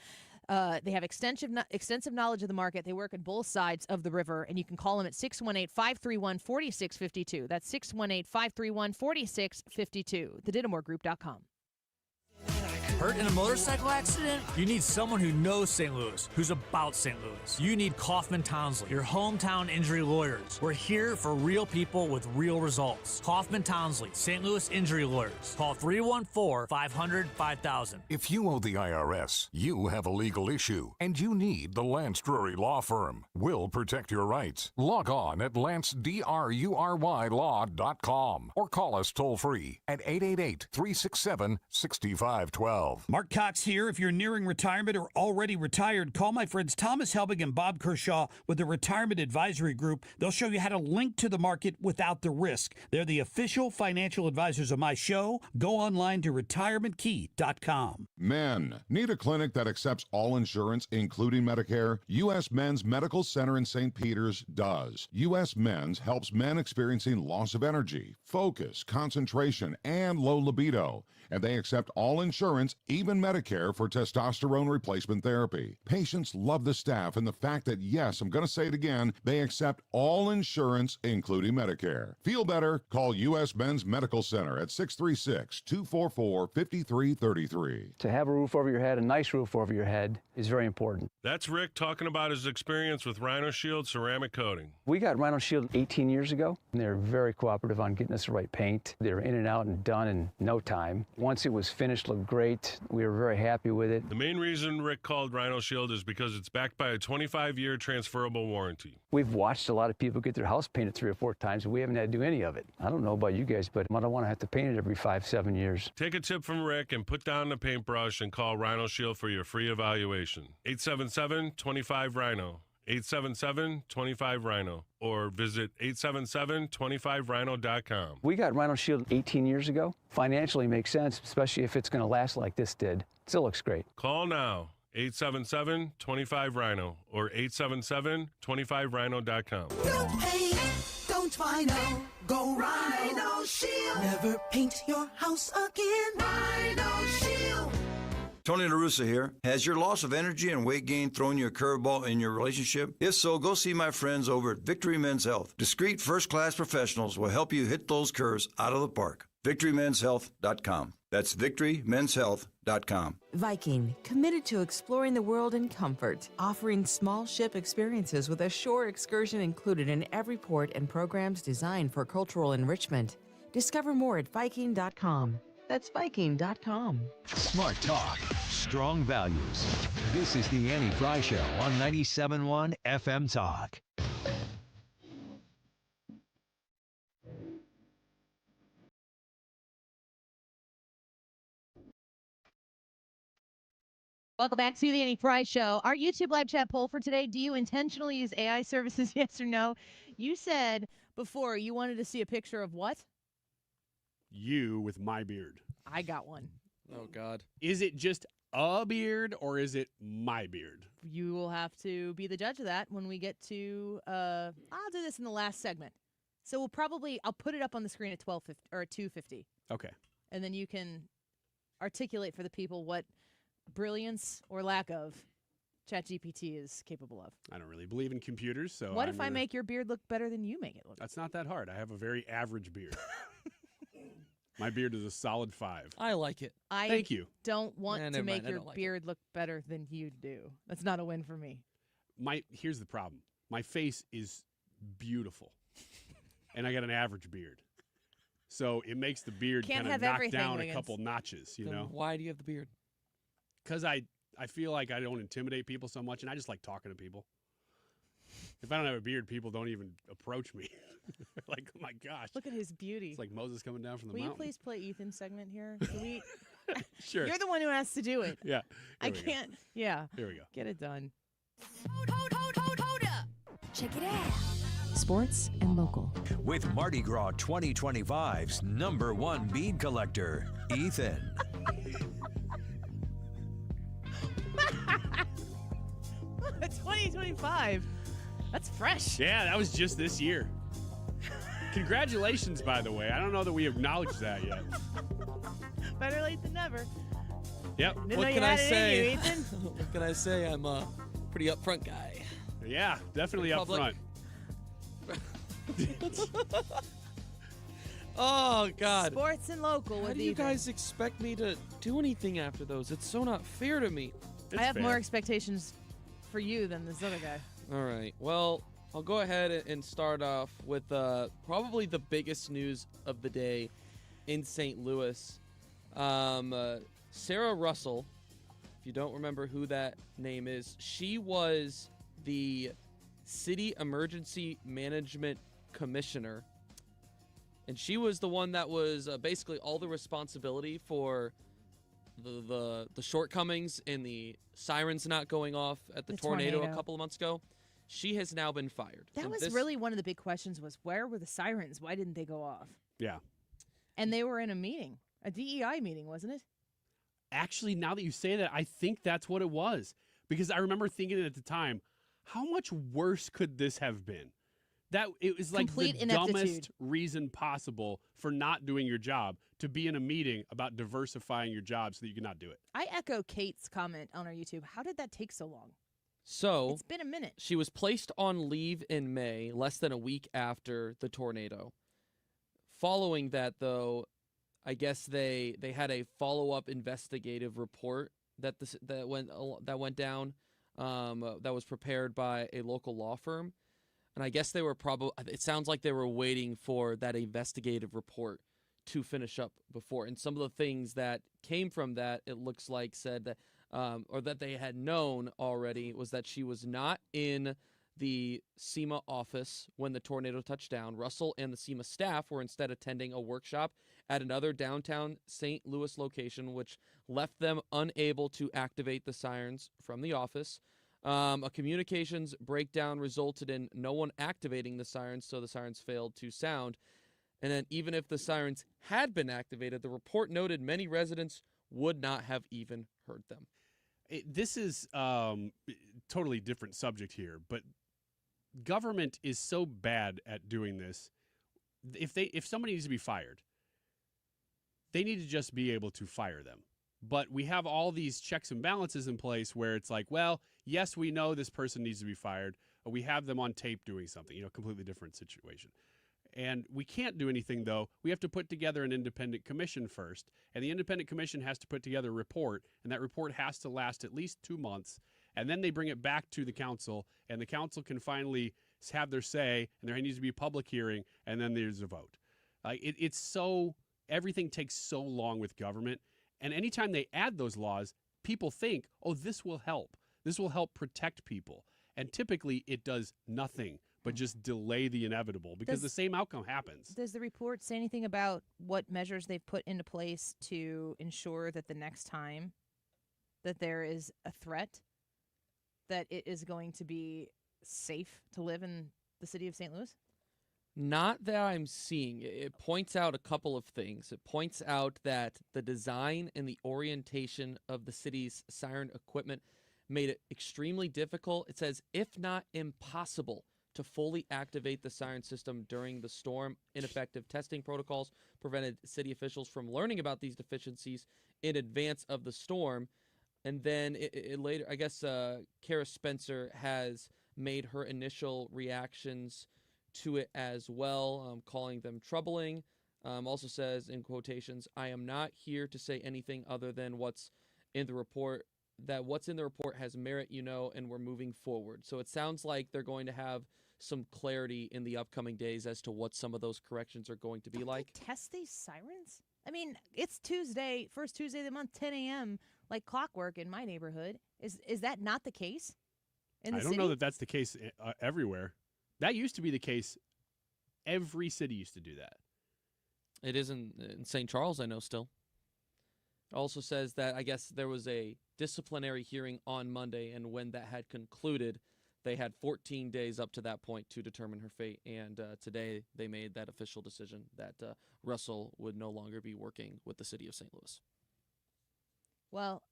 They have extensive knowledge of the market. They work on both sides of the river, and you can call them at 618-531-4652. That's 618-531-4652, thedittamore.com. Hurt in a motorcycle accident? You need someone who knows St. Louis, who's about St. Louis. You need Kaufman Townsley, your hometown injury lawyers. We're here for real people with real results. Kaufman Townsley, St. Louis Injury Lawyers. Call 314-500-5000. If you owe the IRS, you have a legal issue, and you need the Lance Drury Law Firm. We'll protect your rights. Log on at lancedrurylaw.com or call us toll-free at 888-367-6512. 12. Marc Cox here. If you're nearing retirement or already retired, call my friends Thomas Helbig and Bob Kershaw with the Retirement Advisory Group. They'll show you how to link to the market without the risk. They're the official financial advisors of my show. Go online to retirementkey.com. Men, need a clinic that accepts all insurance, including Medicare? U.S. Men's Medical Center in St. Peters does. U.S. Men's helps men experiencing loss of energy, focus, concentration, and low libido. And they accept all insurance, even Medicare, for testosterone replacement therapy. Patients love the staff and the fact that, yes, I'm going to say it again, they accept all insurance, including Medicare. Feel better? Call U.S. Men's Medical Center at 636-244-5333. To have a roof over your head, a nice roof over your head, is very important. That's Rick talking about his experience with Rhino Shield ceramic coating. We got Rhino Shield 18 years ago, and they're very cooperative on getting us the right paint. They were in and out and done in no time. Once it was finished, looked great. We were very happy with it. The main reason Rick called Rhino Shield is because it's backed by a 25-year transferable warranty. We've watched a lot of people get their house painted 3 or 4 times, and we haven't had to do any of it. I don't know about you guys, but I don't want to have to paint it every 5-7 years. Take a tip from Rick and put down the paintbrush and call Rhino Shield for your free evaluation. 877-25-RHINO. 877-25-RHINO. Or visit 877-25rhino.com. We got Rhino Shield 18 years ago. Financially makes sense, especially if it's going to last like this did. Still looks great. Call now. 877-25-RHINO or 877-25rhino.com. Don't paint, don't Rhino, go Rhino Shield. Never paint your house again. Rhino Shield. Tony La Russa here. Has your loss of energy and weight gain thrown you a curveball in your relationship? If so, go see my friends over at Victory Men's Health. Discreet, first-class professionals will help you hit those curves out of the park. VictoryMen'sHealth.com. That's VictoryMen'sHealth.com. Viking, committed to exploring the world in comfort, offering small ship experiences with a shore excursion included in every port and programs designed for cultural enrichment. Discover more at Viking.com. That's Viking.com. Smart talk, strong values. This is the Annie Fry Show on 97.1 FM Talk. Welcome back to the Annie Fry Show. Our YouTube live chat poll for today, do you intentionally use AI services, yes or no? You said before you wanted to see a picture of what? You with my beard. I got one. Oh, God. Is it just a beard or is it my beard? You will have to be the judge of that when we get to, I'll do this in the last segment. So I'll put it up on the screen at 12:50 or 2:50. Okay. And then you can articulate for the people what brilliance or lack of ChatGPT is capable of. I don't really believe in computers, so what if I make your beard look better than you make it look? That's not that hard. I have a very average beard. My beard is a solid 5. I like it. Thank you. Don't want to make your like beard look better than you do. That's not a win for me. Here's the problem. My face is beautiful, and I got an average beard. So it makes the beard kind of knock down a couple notches, you know? Why do you have the beard? Because I feel like I don't intimidate people so much, and I just like talking to people. If I don't have a beard, people don't even approach me. Like, oh my gosh. Look at his beauty. It's like Moses coming down from the mountain. mountain. Will you please play Ethan's segment here? Sure. You're the one who has to do it. Yeah. I can't. Yeah. Here we go. Get it done. Hold up. Check it out. Sports and local. With Mardi Gras 2025's #1 bead collector, Ethan. 2025. That's fresh. Yeah, that was just this year. Congratulations, by the way. I don't know that we acknowledged that yet. Better late than never. Yep. What can I say? What can I say? I'm a pretty upfront guy. Yeah, definitely up front. Oh, God. Sports and local. How do you guys expect me to do anything after those? It's so not fair to me. I have more expectations for you than this other guy. All right. Well, I'll go ahead and start off with probably the biggest news of the day in St. Louis. Sarah Russell, if you don't remember who that name is, she was the City Emergency Management Commissioner. And she was the one that was basically all the responsibility for the shortcomings in the sirens not going off at the tornado a couple of months ago. She has now been fired. That was really one of the big questions was, where were the sirens? Why didn't they go off? Yeah. And they were in a meeting, a DEI meeting, wasn't it? Actually, now that you say that, I think that's what it was. Because I remember thinking at the time, how much worse could this have been? That it was like Complete the dumbest reason possible for not doing your job, to be in a meeting about diversifying your job so that you can not do it. I echo Kate's comment on our YouTube. How did that take so long? So It's been a minute. she was placed on leave in May, less than a week after the tornado. Following that, though, I guess they had a follow-up investigative report that went down that was prepared by a local law firm. And I guess they were it sounds like they were waiting for that investigative report to finish up before. And some of the things that came from that, it looks like, said that, or that they had known already, was that she was not in the SEMA office when the tornado touched down. Russell and the SEMA staff were instead attending a workshop at another downtown St. Louis location, which left them unable to activate the sirens from the office. A communications breakdown resulted in no one activating the sirens, so the sirens failed to sound. And then even if the sirens had been activated, the report noted many residents would not have even heard them. This is totally different subject here, but government is so bad at doing this. If somebody needs to be fired, they need to just be able to fire them. But we have all these checks and balances in place where it's like, well, yes, we know this person needs to be fired, but we have them on tape doing something, completely different situation. And we can't do anything, though. We have to put together an independent commission first, and the independent commission has to put together a report, and that report has to last at least 2 months, and then they bring it back to the council, and the council can finally have their say, and there needs to be a public hearing, and then there's a vote. Everything takes so long with government. And anytime they add those laws, people think, oh, this will help. This will help protect people. And typically it does nothing but just delay the inevitable because the same outcome happens. Does the report say anything about what measures they've put into place to ensure that the next time that there is a threat, that it is going to be safe to live in the city of St. Louis? Not that I'm seeing. It points out a couple of things. It points out that the design and the orientation of the city's siren equipment made it extremely difficult. It says, if not impossible, to fully activate the siren system during the storm. Ineffective testing protocols prevented city officials from learning about these deficiencies in advance of the storm. And then later, I guess Kara Spencer has made her initial reactions to it as well, calling them troubling. Also says, in quotations, I am not here to say anything other than what's in the report, that what's in the report has merit, and we're moving forward. So it sounds like they're going to have some clarity in the upcoming days as to what some of those corrections are going to be like. They test these sirens? I mean, it's Tuesday, first Tuesday of the month, 10 a.m., like clockwork in my neighborhood. Is that not the case in the I don't city? know that that's the case everywhere. That used to be the case. Every city used to do that. It is in St. Charles, I know, still. It also says that I guess there was a disciplinary hearing on Monday, and when that had concluded, they had 14 days up to that point to determine her fate. And today they made that official decision that Russell would no longer be working with the city of St. Louis. Well,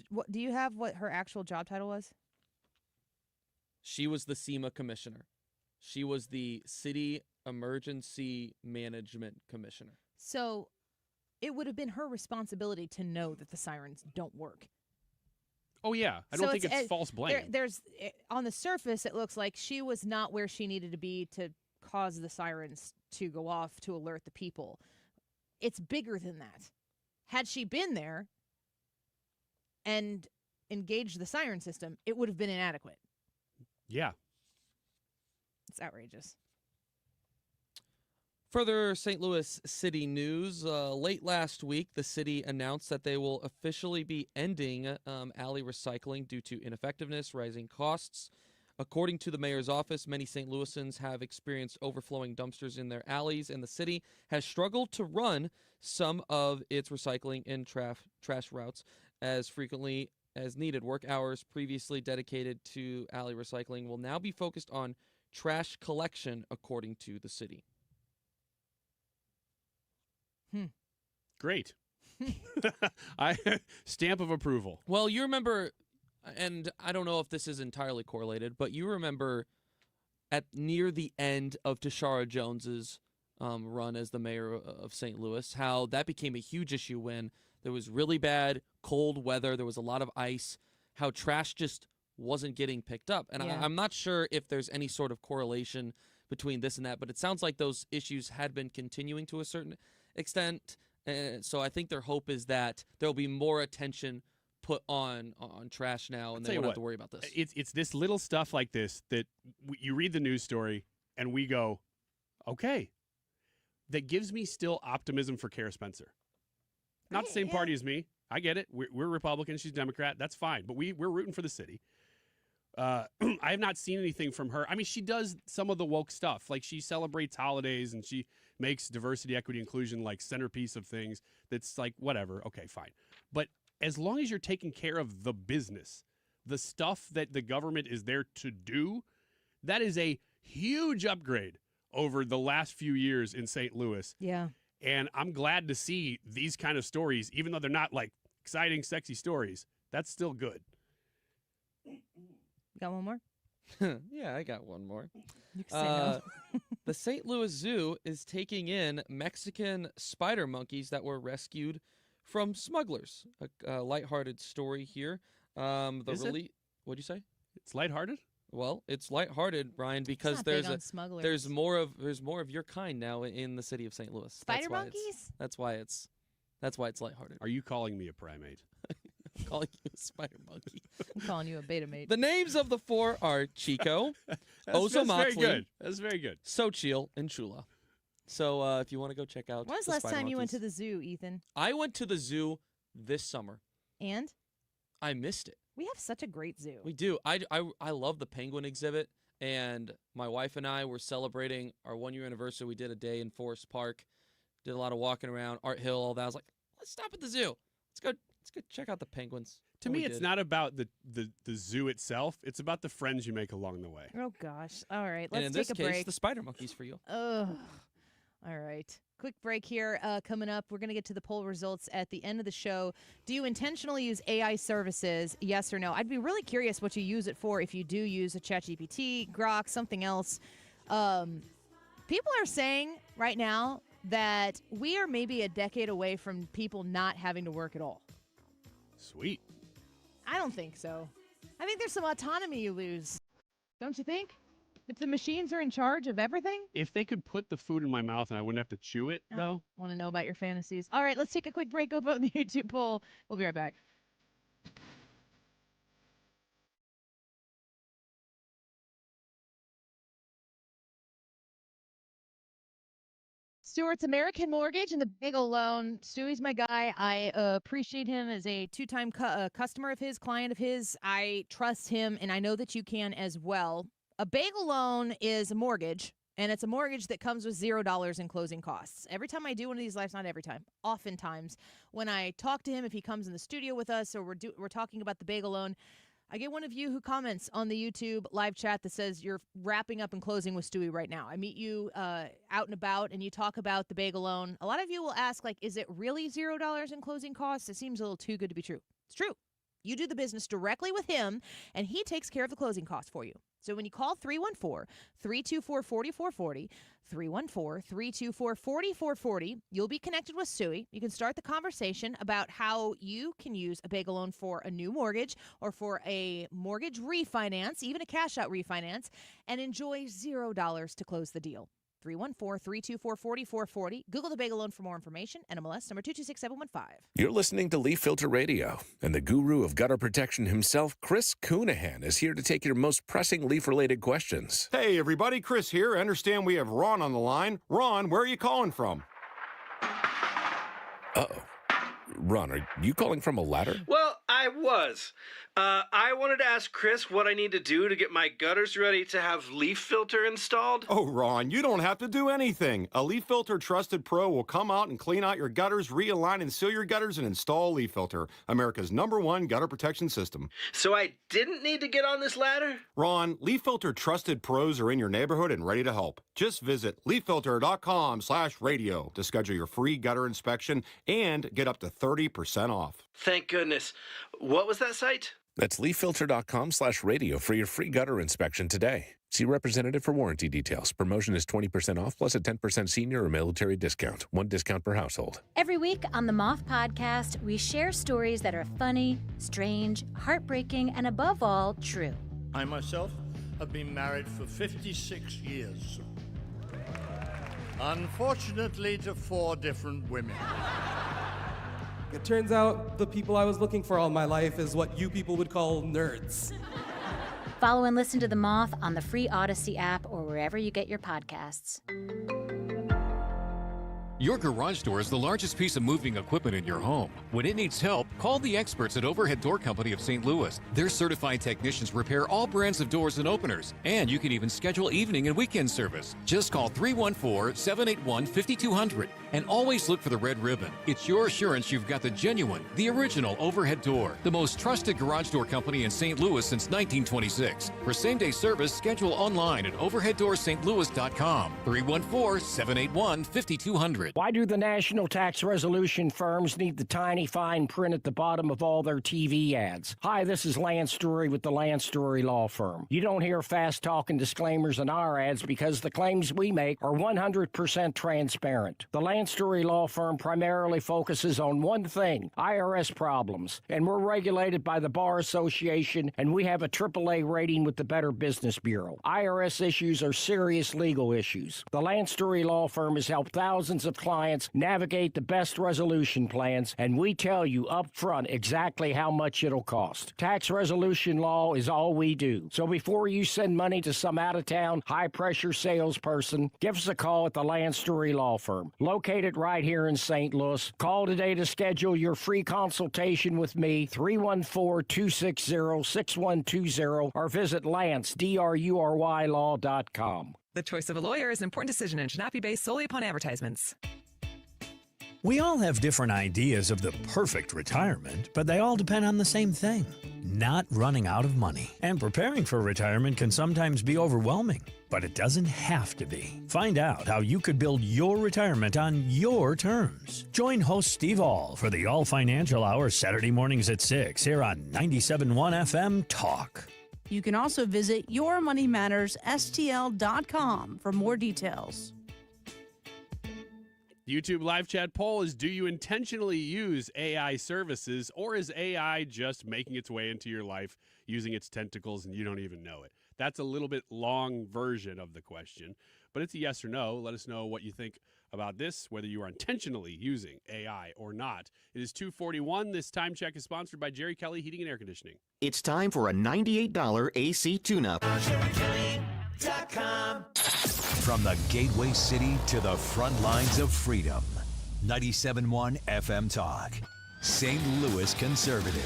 what do you have what her actual job title was? She was the SEMA commissioner. She was the city emergency management commissioner. So it would have been her responsibility to know that the sirens don't work. Oh, yeah. I don't think it's false blame. There's on the surface, it looks like she was not where she needed to be to cause the sirens to go off to alert the people. It's bigger than that. Had she been there and engaged the siren system, it would have been inadequate. Yeah. It's outrageous. Further St. Louis City news. Late last week, the city announced that they will officially be ending alley recycling due to ineffectiveness, rising costs. According to the mayor's office, many St. Louisans have experienced overflowing dumpsters in their alleys, and the city has struggled to run some of its recycling and trash routes as frequently as needed. Work hours previously dedicated to alley recycling will now be focused on trash collection, according to the city. Great. Stamp of approval. Well, you remember, and I don't know if this is entirely correlated, but you remember at near the end of Tashara Jones's run as the mayor of St. Louis, how that became a huge issue when there was really bad cold weather, there was a lot of ice, how trash just wasn't getting picked up. And I'm not sure if there's any sort of correlation between this and that, but it sounds like those issues had been continuing to a certain extent. So I think their hope is that there'll be more attention put on trash now, and they won't have to worry about this. It's this little stuff like this that you read the news story, and we go, okay. That gives me still optimism for Kara Spencer. Not the same party as me. I get it. We're Republican. She's Democrat. That's fine. But we're rooting for the city. I have not seen anything from her. I mean, she does some of the woke stuff. Like, she celebrates holidays, and she makes diversity, equity, inclusion like centerpiece of things. That's like, whatever. Okay, fine. But as long as you're taking care of the business, the stuff that the government is there to do, that is a huge upgrade over the last few years in St. Louis. Yeah. And I'm glad to see these kind of stories, even though they're not like exciting, sexy stories. That's still good. Got one more? Yeah, I got one more. You can say no. The St. Louis Zoo is taking in Mexican spider monkeys that were rescued from smugglers. A lighthearted story here. What'd you say? It's lighthearted? Well, it's lighthearted, Brian, because there's more of your kind now in the city of St. Louis. Spider monkeys? That's why it's lighthearted. Are you calling me a primate? I'm calling you a spider monkey. I'm calling you a beta mate. The names of the four are Chico, That's very good. That's very good. Xochitl, and Chula. So if you want to go check out, When was the last time you went to the zoo, Ethan? I went to the zoo this summer. And? I missed it. We have such a great zoo. We do. I love the penguin exhibit, and my wife and I were celebrating our 1-year anniversary. We did a day in Forest Park, did a lot of walking around, Art Hill, all that. I was like, let's stop at the zoo. Let's go check out the penguins. To me, it's not about the zoo itself. It's about the friends you make along the way. Oh, gosh. All right. And Let's in take this a case, break. the spider monkeys for you. Ugh. All right. Quick break here coming up. We're going to get to the poll results at the end of the show. Do you intentionally use AI services, yes or no? I'd be really curious what you use it for if you do use a ChatGPT, Grok, something else. People are saying right now that we are maybe a decade away from people not having to work at all. Sweet. I don't think so. I think there's some autonomy you lose. Don't you think? If the machines are in charge of everything? If they could put the food in my mouth and I wouldn't have to chew it, though. Want to know about your fantasies. All right, let's take a quick break. Go vote in the YouTube poll. We'll be right back. Stewart's American Mortgage and the Big O Loan. Stewie's my guy. I appreciate him as a two-time customer of his, client of his. I trust him, and I know that you can as well. A bagel loan is a mortgage, and it's a mortgage that comes with $0 in closing costs. Every time I do one of these lives, not every time, oftentimes, when I talk to him, if he comes in the studio with us or we're talking about the bagel loan, I get one of you who comments on the YouTube live chat that says you're wrapping up and closing with Stewie right now. I meet you out and about, and you talk about the bagel loan. A lot of you will ask, like, is it really $0 in closing costs? It seems a little too good to be true. It's true. You do the business directly with him, and he takes care of the closing costs for you. So when you call 314-324-4440, 314-324-4440, you'll be connected with Stewie. You can start the conversation about how you can use a bagel loan for a new mortgage or for a mortgage refinance, even a cash-out refinance, and enjoy $0 to close the deal. 314-324-4440. Google the bagel loan for more information. NMLS number 226715. You're listening to Leaf Filter Radio, and the guru of gutter protection himself, Chris Coonahan, is here to take your most pressing leaf-related questions. Hey, everybody. Chris here. I understand we have Ron on the line. Ron, where are you calling from? Uh-oh. Ron, are you calling from a ladder? Well, I I was. I wanted to ask Chris what I need to do to get my gutters ready to have leaf filter installed. Oh, Ron, you don't have to do anything. A Leaf Filter Trusted Pro will come out and clean out your gutters, realign and seal your gutters, and install a Leaf Filter, America's #1 gutter protection system. So I didn't need to get on this ladder? Ron, Leaf Filter Trusted Pros are in your neighborhood and ready to help. Just visit leaffilter.com/radio to schedule your free gutter inspection and get up to 30% off. Thank goodness. What was that site? That's leaffilter.com/radio for your free gutter inspection today. See representative for warranty details. Promotion is 20% off plus a 10% senior or military discount. One discount per household. Every week on the Moth Podcast, we share stories that are funny, strange, heartbreaking, and above all, true. I myself have been married for 56 years. Unfortunately, to 4 different women. It turns out the people I was looking for all my life is what you people would call nerds. Follow and listen to The Moth on the free Odyssey app or wherever you get your podcasts. Your garage door is the largest piece of moving equipment in your home. When it needs help, call the experts at Overhead Door Company of St. Louis. Their certified technicians repair all brands of doors and openers, and you can even schedule evening and weekend service. Just call 314-781-5200 and always look for the red ribbon. It's your assurance you've got the genuine, the original Overhead Door, the most trusted garage door company in St. Louis since 1926. For same-day service, schedule online at overheaddoorsstlouis.com. 314-781-5200. Why do the national tax resolution firms need the tiny fine print at the bottom of all their TV ads? Hi, this is Lance Drury with the Lance Drury Law Firm. You don't hear fast-talking disclaimers in our ads because the claims we make are 100% transparent. The Lance Drury Law Firm primarily focuses on one thing, IRS problems, and we're regulated by the Bar Association, and we have a AAA rating with the Better Business Bureau. IRS issues are serious legal issues. The Lance Drury Law Firm has helped thousands of clients navigate the best resolution plans, and we tell you up front exactly how much it'll cost. Tax resolution law is all we do. So before you send money to some out-of-town, high-pressure salesperson, give us a call at the Lance Drury Law Firm, located right here in St. Louis. Call today to schedule your free consultation with me, 314-260-6120, or visit LanceDruryLaw.com. The choice of a lawyer is an important decision and should not be based solely upon advertisements. We all have different ideas of the perfect retirement, but they all depend on the same thing, not running out of money. And preparing for retirement can sometimes be overwhelming, but it doesn't have to be. Find out how you could build your retirement on your terms. Join host Steve All for the All Financial Hour Saturday mornings at 6 here on 97.1 FM Talk. You can also visit yourmoneymattersstl.com for more details. YouTube live chat poll is: do you intentionally use AI services, or is AI just making its way into your life using its tentacles and you don't even know it? That's a little bit long version of the question, but it's a yes or no. Let us know what you think about this, whether you are intentionally using AI or not. It is 2:41. This time check is sponsored by Jerry Kelly Heating and Air Conditioning. It's time for a $98 AC tune-up. From the gateway city to the front lines of freedom. 97.1 FM Talk. St. Louis Conservative.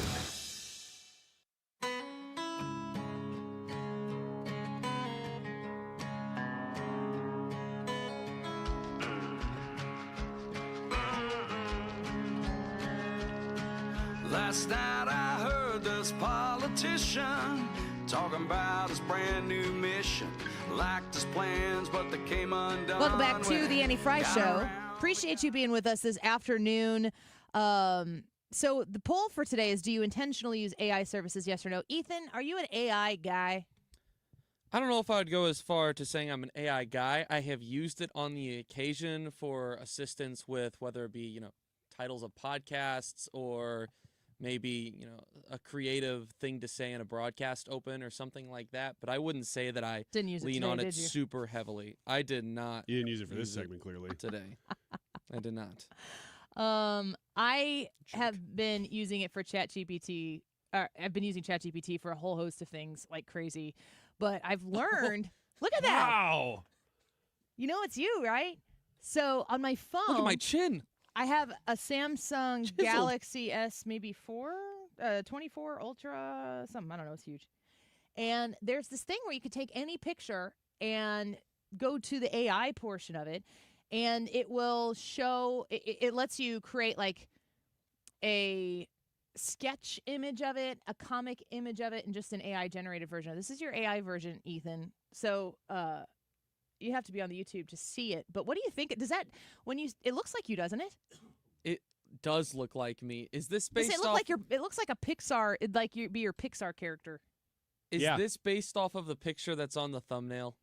Last night I heard this politician talking about his brand new mission. Liked his plans, but they came undone. Welcome back to the Annie Fry Show. Appreciate you being with us this afternoon. So the poll for today is: do you intentionally use AI services, yes or no? Ethan, are you an AI guy? I don't know if I would go as far to saying I'm an AI guy. I have used it on the occasion for assistance with whether it be, titles of podcasts or maybe, a creative thing to say in a broadcast open or something like that. But I wouldn't say that I didn't use lean it today, on it did you? super heavily. I did not. You didn't use it for this segment, clearly. Today. I did not. I have been using it for ChatGPT. I've been using ChatGPT for a whole host of things like crazy. But I've learned, look at that. Wow. You know it's you, right? So on my phone. Look at my chin. I have a Samsung Galaxy S maybe 4. 24 Ultra, something. I don't know. It's huge. And there's this thing where you could take any picture and go to the AI portion of it, and it will show, it lets you create like a sketch image of it, a comic image of it, and just an AI generated version. This is your AI version, Ethan. So you have to be on the YouTube to see it. But what do you think? Does that, it looks like you, doesn't it? It does look like me. Is this Does based it look off? like it looks like a Pixar, it'd like you be your Pixar character. Is this based off of the picture that's on the thumbnail?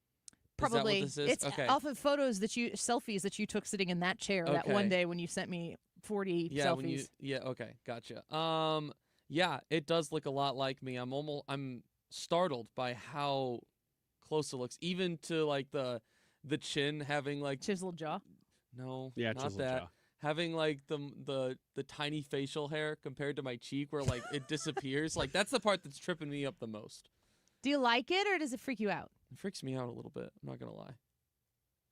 Probably. Is that what this is? It's okay. off of selfies that you took sitting in that chair that one Okay. day when you sent me 40 Yeah, selfies. okay, gotcha. Yeah, it does look a lot like me. I'm startled by how close it looks, even to like the chin having like chiseled jaw. No, Yeah, not chiseled that. jaw. Having like the tiny facial hair compared to my cheek, where like it disappears. Like that's the part that's tripping me up the most. Do you like it or does it freak you out? It freaks me out a little bit. I'm not gonna lie.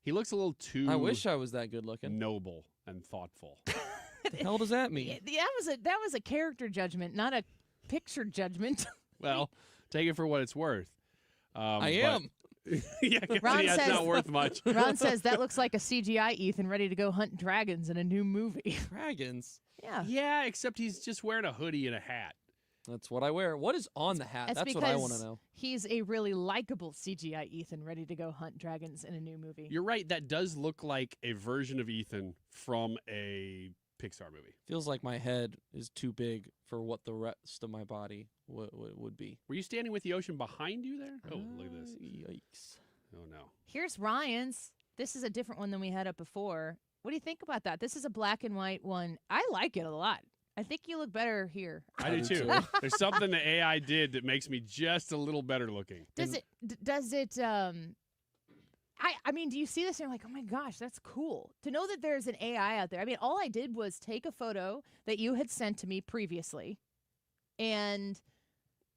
He looks a little too. I wish I was that good looking. Noble and thoughtful. What the hell does that mean? That was a character judgment, not a picture judgment. Well, take it for what it's worth. I am. Yeah, Ron it's says, not worth much. Ron says that looks like a CGI Ethan ready to go hunt dragons in a new movie. Dragons? Yeah. Yeah, except he's just wearing a hoodie and a hat. That's what I wear. What is on the hat? That's what I want to know. He's a really likable CGI Ethan ready to go hunt dragons in a new movie. You're right. That does look like a version of Ethan from a Pixar movie. Feels like my head is too big for what the rest of my body would be. Were you standing with the ocean behind you there? Oh, look at this. Yikes. Oh, no. Here's Ryan's. This is a different one than we had up before. What do you think about that? This is a black and white one. I like it a lot. I think you look better here. I do too. There's something the AI did that makes me just a little better looking. Does it I mean, do you see this and you're like, oh my gosh, that's cool. To know that there's an AI out there. I mean, all I did was take a photo that you had sent to me previously. And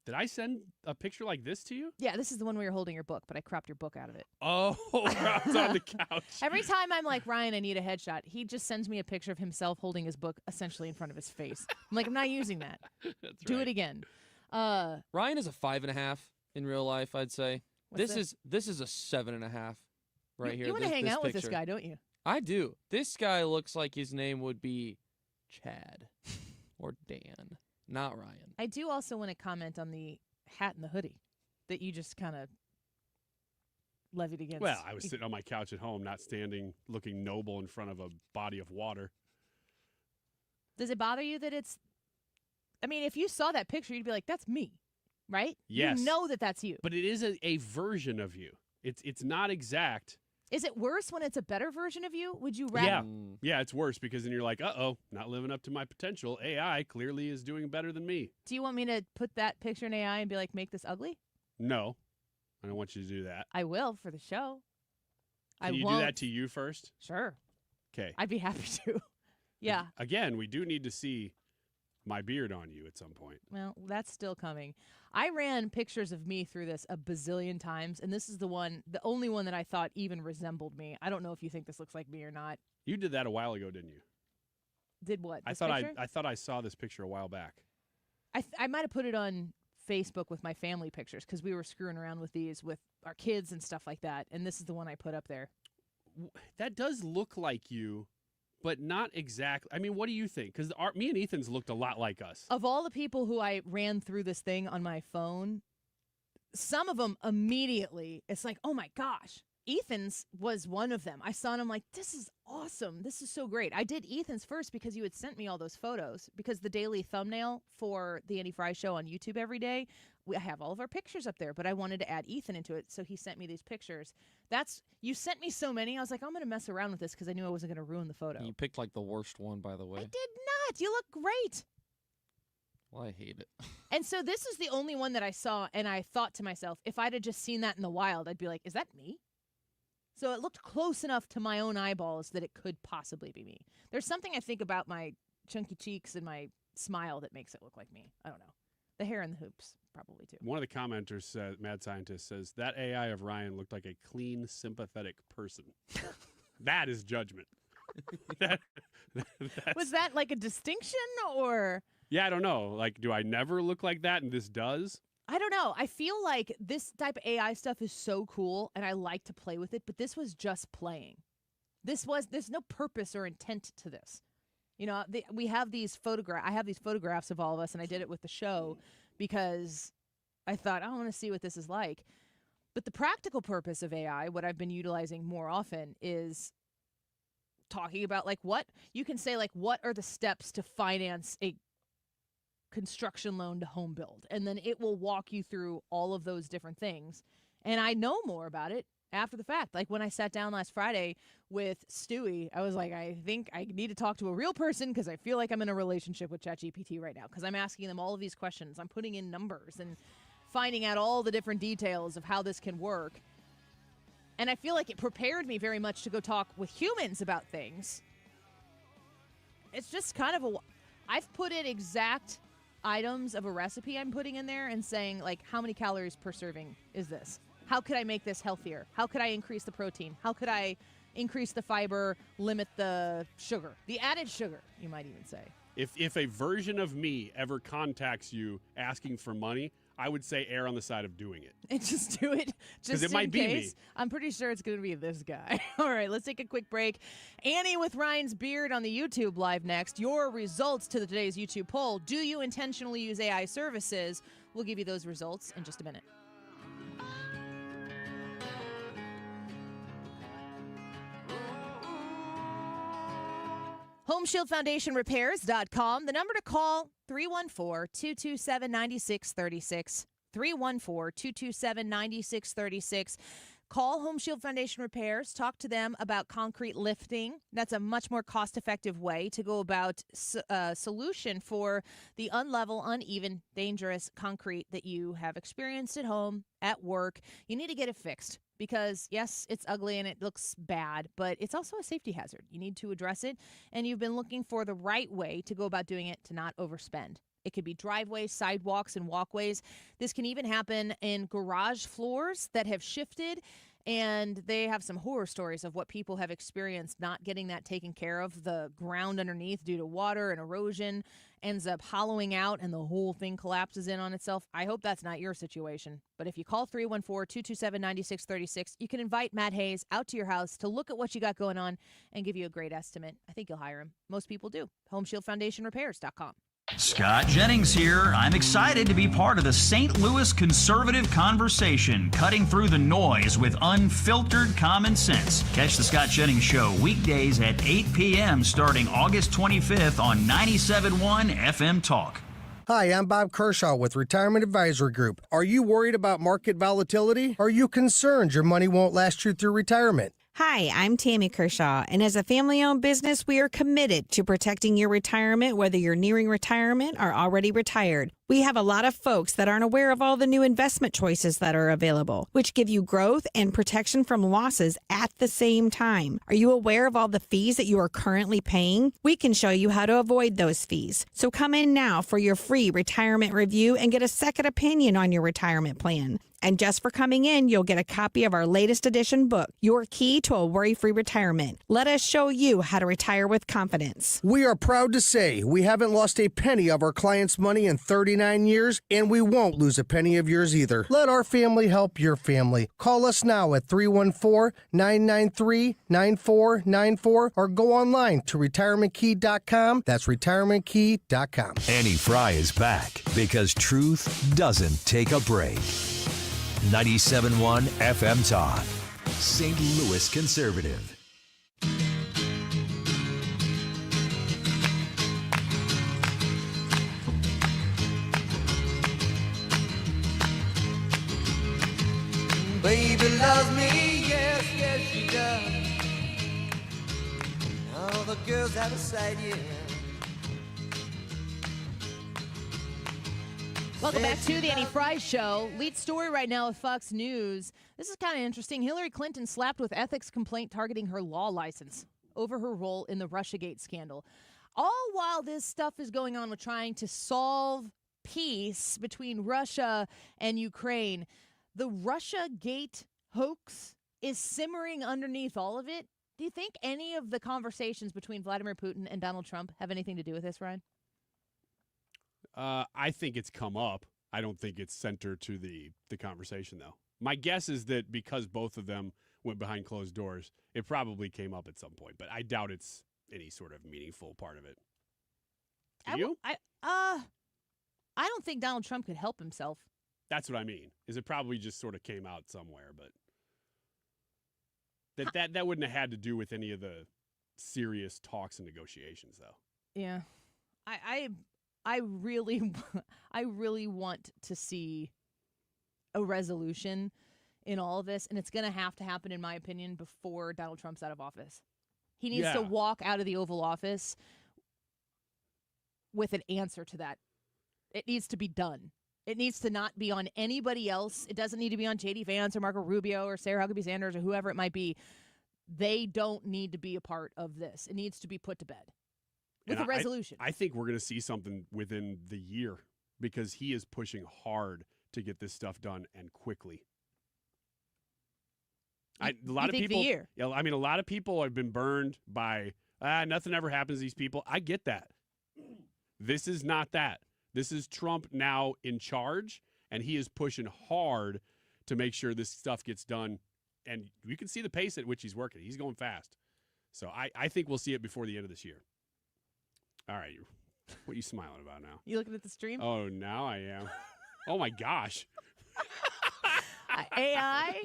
did I send a picture like this to you? yeah, this is the one where you're holding your book, but I cropped your book out of it. Oh, I was on the couch. Every time I'm like, Ryan, I need a headshot, he just sends me a picture of himself holding his book essentially in front of his face. I'm like, I'm not using that. That's Do right. it again. Ryan is a 5.5 in real life, I'd say. What's This is a 7.5 right here. You want to hang out with this picture. guy, don't you? I do. This guy looks like his name would be Chad or Dan, not Ryan. I do also want to comment on the hat and the hoodie that you just kind of levied against. Well, I was sitting on my couch at home, not standing, looking noble in front of a body of water. Does it bother you that it's... I mean, if you saw that picture, you'd be like, that's me, right? Yes. You know that that's you. But it is a version of you. It's not exact. Is it worse when it's a better version of you? Would you rather... Yeah. Yeah, it's worse because then you're like, uh-oh, not living up to my potential. AI clearly is doing better than me. Do you want me to put that picture in AI and be like, make this ugly? No, I don't want you to do that. I will for the show. Can you won't. do that to you first? Sure. Okay. I'd be happy to. Yeah. Again, we do need to see my beard on you at some point. Well, that's still coming. I ran pictures of me through this a bazillion times, and this is the only one that I thought even resembled me. I don't know if you think this looks like me or not. You did that a while ago, didn't you? Did what? I This thought picture? I thought I saw this picture a while back. I might have put it on Facebook with my family pictures because we were screwing around with these with our kids and stuff like that, and this is the one I put up there. That does look like you, but not exactly. I mean, what do you think? Because me and Ethan's looked a lot like us. Of all the people who I ran through this thing on my phone, some of them immediately, it's like, oh my gosh. Ethan's was one of them. I saw it and I'm like, this is awesome. This is so great. I did Ethan's first because you had sent me all those photos because the daily thumbnail for the Andy Fry Show on YouTube every day, I have all of our pictures up there, but I wanted to add Ethan into it, so he sent me these pictures. You sent me so many, I was like, I'm going to mess around with this because I knew I wasn't going to ruin the photo. You picked like the worst one, by the way. I did not. You look great. Well, I hate it. And so this is the only one that I saw, and I thought to myself, if I'd have just seen that in the wild, I'd be like, is that me? So it looked close enough to my own eyeballs that it could possibly be me. There's something I think about my chunky cheeks and my smile that makes it look like me. I don't know. The hair and the hoops, probably too. One of the commenters said, Mad Scientist says, that AI of Ryan looked like a clean, sympathetic person. That is judgment. Was that like a distinction or? Yeah, I don't know. Like, do I never look like that and this does? I don't know. I feel like this type of AI stuff is so cool, and I like to play with it, but this was just playing. There's no purpose or intent to this. You know, we have these I have these photographs of all of us, and I did it with the show because I thought, I want to see what this is like. But the practical purpose of AI, what I've been utilizing more often, is talking about what you can say, what are the steps to finance a construction loan to home build, and then it will walk you through all of those different things. And I know more about it after the fact. Like when I sat down last Friday with Stewie, I was like, I think I need to talk to a real person because I feel like I'm in a relationship with ChatGPT right now because I'm asking them all of these questions. I'm putting in numbers and finding out all the different details of how this can work. And I feel like it prepared me very much to go talk with humans about things. It's just kind of I've put in exact items of a recipe I'm putting in there and saying, how many calories per serving is this? How could I make this healthier? How could I increase the protein? How could I increase the fiber, limit the sugar, the added sugar, you might even say? If a version of me ever contacts you asking for money, I would say err on the side of doing it. And just do it. Just it might be me. I'm pretty sure it's going to be this guy. All right, let's take a quick break. Annie with Ryan's Beard on the YouTube Live next. Your results to today's YouTube poll. Do you intentionally use AI services? We'll give you those results in just a minute. HomeshieldFoundationRepairs.com. The number to call, 314-227-9636. 314-227-9636. Call Home Shield Foundation Repairs. Talk to them about concrete lifting. That's a much more cost-effective way to go about a solution for the unlevel, uneven, dangerous concrete that you have experienced at home, at work. You need to get it fixed because, yes, it's ugly and it looks bad, but it's also a safety hazard. You need to address it, and you've been looking for the right way to go about doing it to not overspend. It could be driveways, sidewalks, and walkways. This can even happen in garage floors that have shifted, and they have some horror stories of what people have experienced not getting that taken care of. The ground underneath, due to water and erosion, ends up hollowing out, and the whole thing collapses in on itself. I hope that's not your situation. But if you call 314-227-9636, you can invite Matt Hayes out to your house to look at what you got going on and give you a great estimate. I think you'll hire him. Most people do. HomeshieldFoundationRepairs.com. Scott Jennings here. I'm excited to be part of the St. Louis conservative conversation, cutting through the noise with unfiltered common sense. Catch the Scott Jennings Show weekdays at 8 p.m. starting August 25th on 97.1 FM Talk. Hi, I'm Bob Kershaw with Retirement Advisory Group. Are you worried about market volatility? Are you concerned your money won't last you through retirement? Hi, I'm Tammy Kershaw, and as a family-owned business, we are committed to protecting your retirement, whether you're nearing retirement or already retired. We have a lot of folks that aren't aware of all the new investment choices that are available, which give you growth and protection from losses at the same time. Are you aware of all the fees that you are currently paying? We can show you how to avoid those fees. So come in now for your free retirement review and get a second opinion on your retirement plan. And just for coming in, you'll get a copy of our latest edition book, Your Key to a Worry-Free Retirement. Let us show you how to retire with confidence. We are proud to say we haven't lost a penny of our clients' money in 39 years, and we won't lose a penny of yours either. Let our family help your family. Call us now at 314-993-9494 or go online to retirementkey.com. That's retirementkey.com. Annie Fry is back because truth doesn't take a break. 97.1 FM Talk, St. Louis Conservative. Baby loves me, yes, yes she does. All the girls out of sight, yeah. Welcome back to the Annie Fry Show. Lead story right now with Fox News. This is kind of interesting. Hillary Clinton slapped with ethics complaint targeting her law license over her role in the Russiagate scandal. All while this stuff is going on with trying to solve peace between Russia and Ukraine, the Russiagate hoax is simmering underneath all of it. Do you think any of the conversations between Vladimir Putin and Donald Trump have anything to do with this, Ryan? I think it's come up. I don't think it's center to the conversation, though. My guess is that because both of them went behind closed doors, it probably came up at some point, but I doubt it's any sort of meaningful part of it. Do you? I don't think Donald Trump could help himself. That's what I mean. Is it probably just sort of came out somewhere, but that wouldn't have had to do with any of the serious talks and negotiations, though. Yeah. I really want to see a resolution in all of this, and it's going to happen, in my opinion, before Donald Trump's out of office. He needs to walk out of the Oval Office with an answer to that. It needs to be done. It needs to not be on anybody else. It doesn't need to be on J.D. Vance or Marco Rubio or Sarah Huckabee Sanders or whoever it might be. They don't need to be a part of this. It needs to be put to bed with a resolution. I think we're going to see something within the year because he is pushing hard to get this stuff done and quickly. A lot of people. Yeah, I mean, a lot of people have been burned by nothing ever happens to these people. I get that. This is not that. This is Trump now in charge, and he is pushing hard to make sure this stuff gets done. And you can see the pace at which he's working. He's going fast. So I think we'll see it before the end of this year. All right. What are you smiling about now? You looking at the stream? Oh, now I am. Oh, my gosh. AI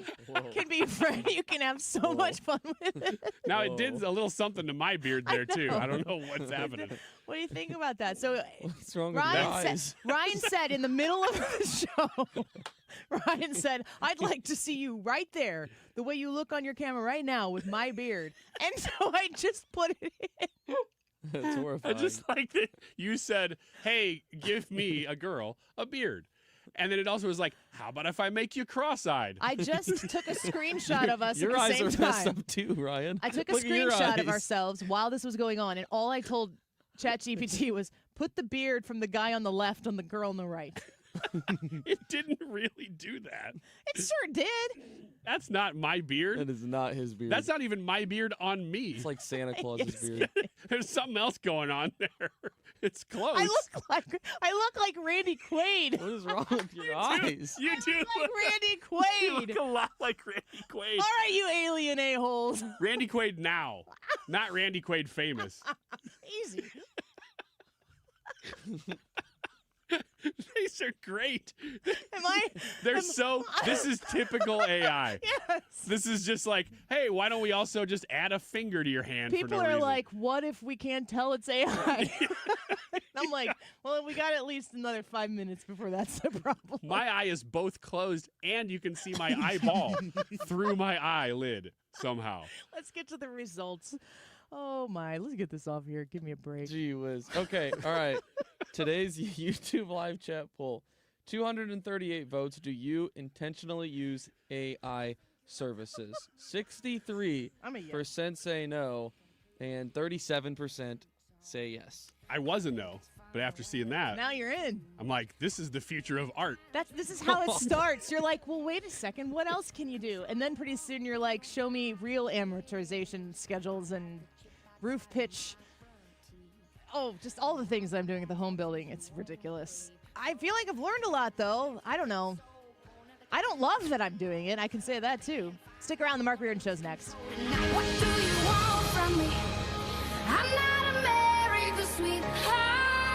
can be friend. You can have so much fun with it. Now, it did a little something to my beard there, too. I don't know what's happening. What do you think about that? So, what's wrong with eyes? Ryan said in the middle of the show, Ryan said, I'd like to see you right there, the way you look on your camera right now with my beard. And so I just put it in. That's horrifying. I just like that you said, hey, give me, a girl, a beard. And then it also was like, how about if I make you cross-eyed? I just took a screenshot of us your at the eyes same are time. messed up too, Ryan. I took a Look at your screenshot of eyes. ourselves while this was going on, and all I told ChatGPT was, put the beard from the guy on the left on the girl on the right. It didn't really do that. It sure did. That's not my beard. That is not his beard. That's not even my beard on me. It's like Santa Claus's beard. There's something else going on there. It's close. I look like Randy Quaid. What is wrong with your eyes? You do like Randy You Quaid. look a lot like Randy Quaid. All right, you alien a-holes. Randy Quaid now, not Randy Quaid famous. Easy. These are great. Am This is typical AI. Yes. This is just like, hey, why don't we also just add a finger to your hand People for no are reason? like, what if we can't tell it's AI? I'm like, well, we got at least another 5 minutes before that's the problem. My eye is both closed and you can see my eyeball through my eyelid somehow. Let's get to the results. Oh, my. Let's get this off here. Give me a break. Gee whiz. Okay, all right. Today's YouTube live chat poll. 238 votes. Do you intentionally use AI services? 63% say no, and 37% say yes. I was a no, but after seeing that, Now you're in. I'm like, this is the future of art. This is how it starts. You're like, well, wait a second. What else can you do? And then pretty soon you're like, show me real amortization schedules and roof pitch. Oh, just all the things that I'm doing at the home building. It's ridiculous. I feel like I've learned a lot, though. I don't know. I don't love that I'm doing it. I can say that, too. Stick around. The Mark Reardon Show's next. What do you want from me? I'm not America's sweetheart.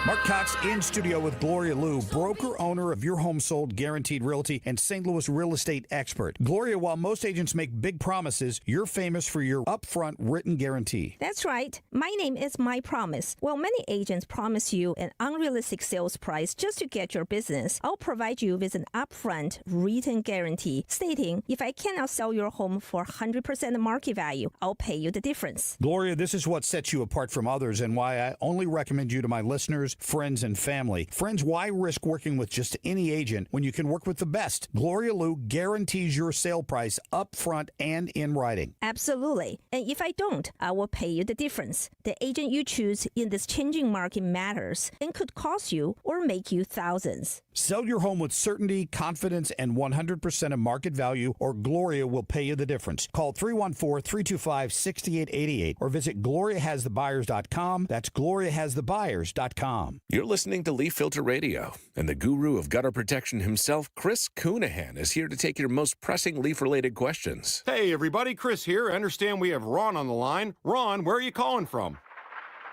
Marc Cox in studio with Gloria Liu, broker owner of Your Home Sold Guaranteed Realty and St. Louis real estate expert. Gloria, while most agents make big promises, you're famous for your upfront written guarantee. That's right. My name is My Promise. While many agents promise you an unrealistic sales price just to get your business, I'll provide you with an upfront written guarantee stating if I cannot sell your home for 100% market value, I'll pay you the difference. Gloria, this is what sets you apart from others and why I only recommend you to my listeners, friends, and family. Friends, why risk working with just any agent when you can work with the best? Gloria Liu guarantees your sale price up front and in writing. Absolutely. And if I don't, I will pay you the difference. The agent you choose in this changing market matters and could cost you or make you thousands. Sell your home with certainty, confidence, and 100% of market value, or Gloria will pay you the difference. Call 314-325-6888 or visit gloriahasthebuyers.com. That's gloriahasthebuyers.com. leafilter.com. You're listening to Leaf Filter Radio, and the guru of gutter protection himself, Chris Coonahan, is here to take your most pressing leaf-related questions. Hey, everybody, Chris here. I understand we have Ron on the line. Ron, where are you calling from?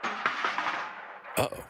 Uh-oh.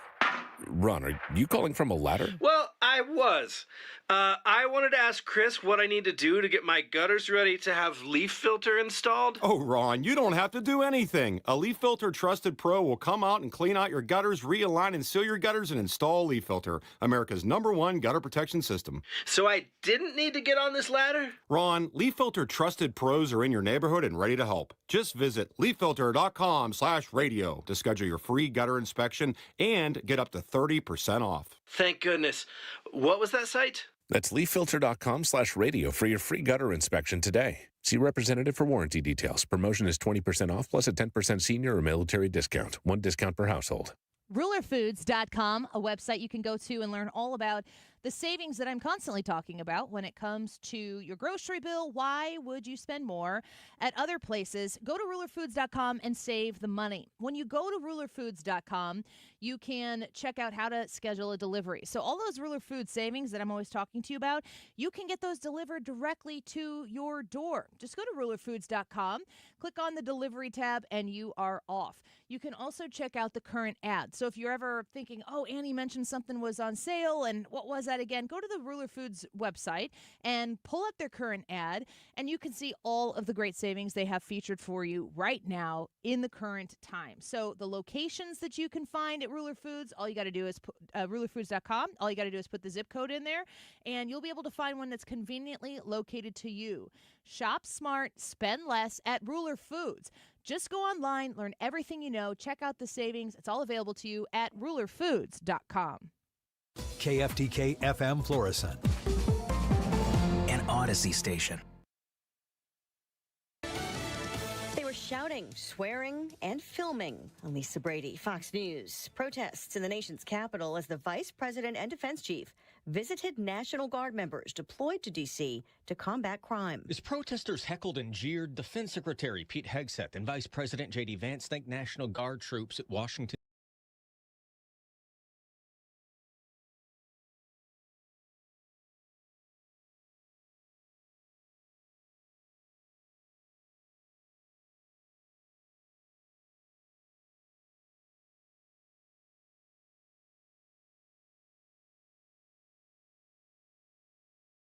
Ron, are you calling from a ladder? Well, I was. I wanted to ask Chris what I need to do to get my gutters ready to have leaf filter installed. Oh, Ron, you don't have to do anything. A Leaf Filter Trusted Pro will come out and clean out your gutters, realign and seal your gutters, and install Leaf Filter, America's #1 gutter protection system. So I didn't need to get on this ladder? Ron, Leaf Filter Trusted Pros are in your neighborhood and ready to help. Just visit leaffilter.com/radio to schedule your free gutter inspection and get up to 30% off. Thank goodness. What was that site? That's leaffilter.com/radio for your free gutter inspection today. See representative for warranty details. Promotion is 20% off plus a 10% senior or military discount. One discount per household. RulerFoods.com, a website you can go to and learn all about the savings that I'm constantly talking about when it comes to your grocery bill. Why would you spend more at other places? Go to RulerFoods.com and save the money. When you go to RulerFoods.com, you can check out how to schedule a delivery. So all those Ruler Food savings that I'm always talking to you about, you can get those delivered directly to your door. Just go to RulerFoods.com, click on the delivery tab, and you are off. You can also check out the current ads. So if you're ever thinking, oh, Annie mentioned something was on sale, and what was that again? Go to the Ruler Foods website and pull up their current ad, and you can see all of the great savings they have featured for you right now in the current time. So the locations that you can find at Ruler Foods, all you got to do is put RulerFoods.com. All you got to do is put the zip code in there, and you'll be able to find one that's conveniently located to you. Shop smart, spend less at Ruler Foods. Just go online, learn everything you know, check out the savings. It's all available to you at RulerFoods.com. KFTK FM Florissant, an Odyssey station. They were shouting, swearing, and filming. Lisa Brady, Fox News. Protests in the nation's capital as the vice president and defense chief visited National Guard members deployed to D.C. to combat crime. As protesters heckled and jeered, Defense Secretary Pete Hegseth and Vice President J.D. Vance thanked National Guard troops at Washington.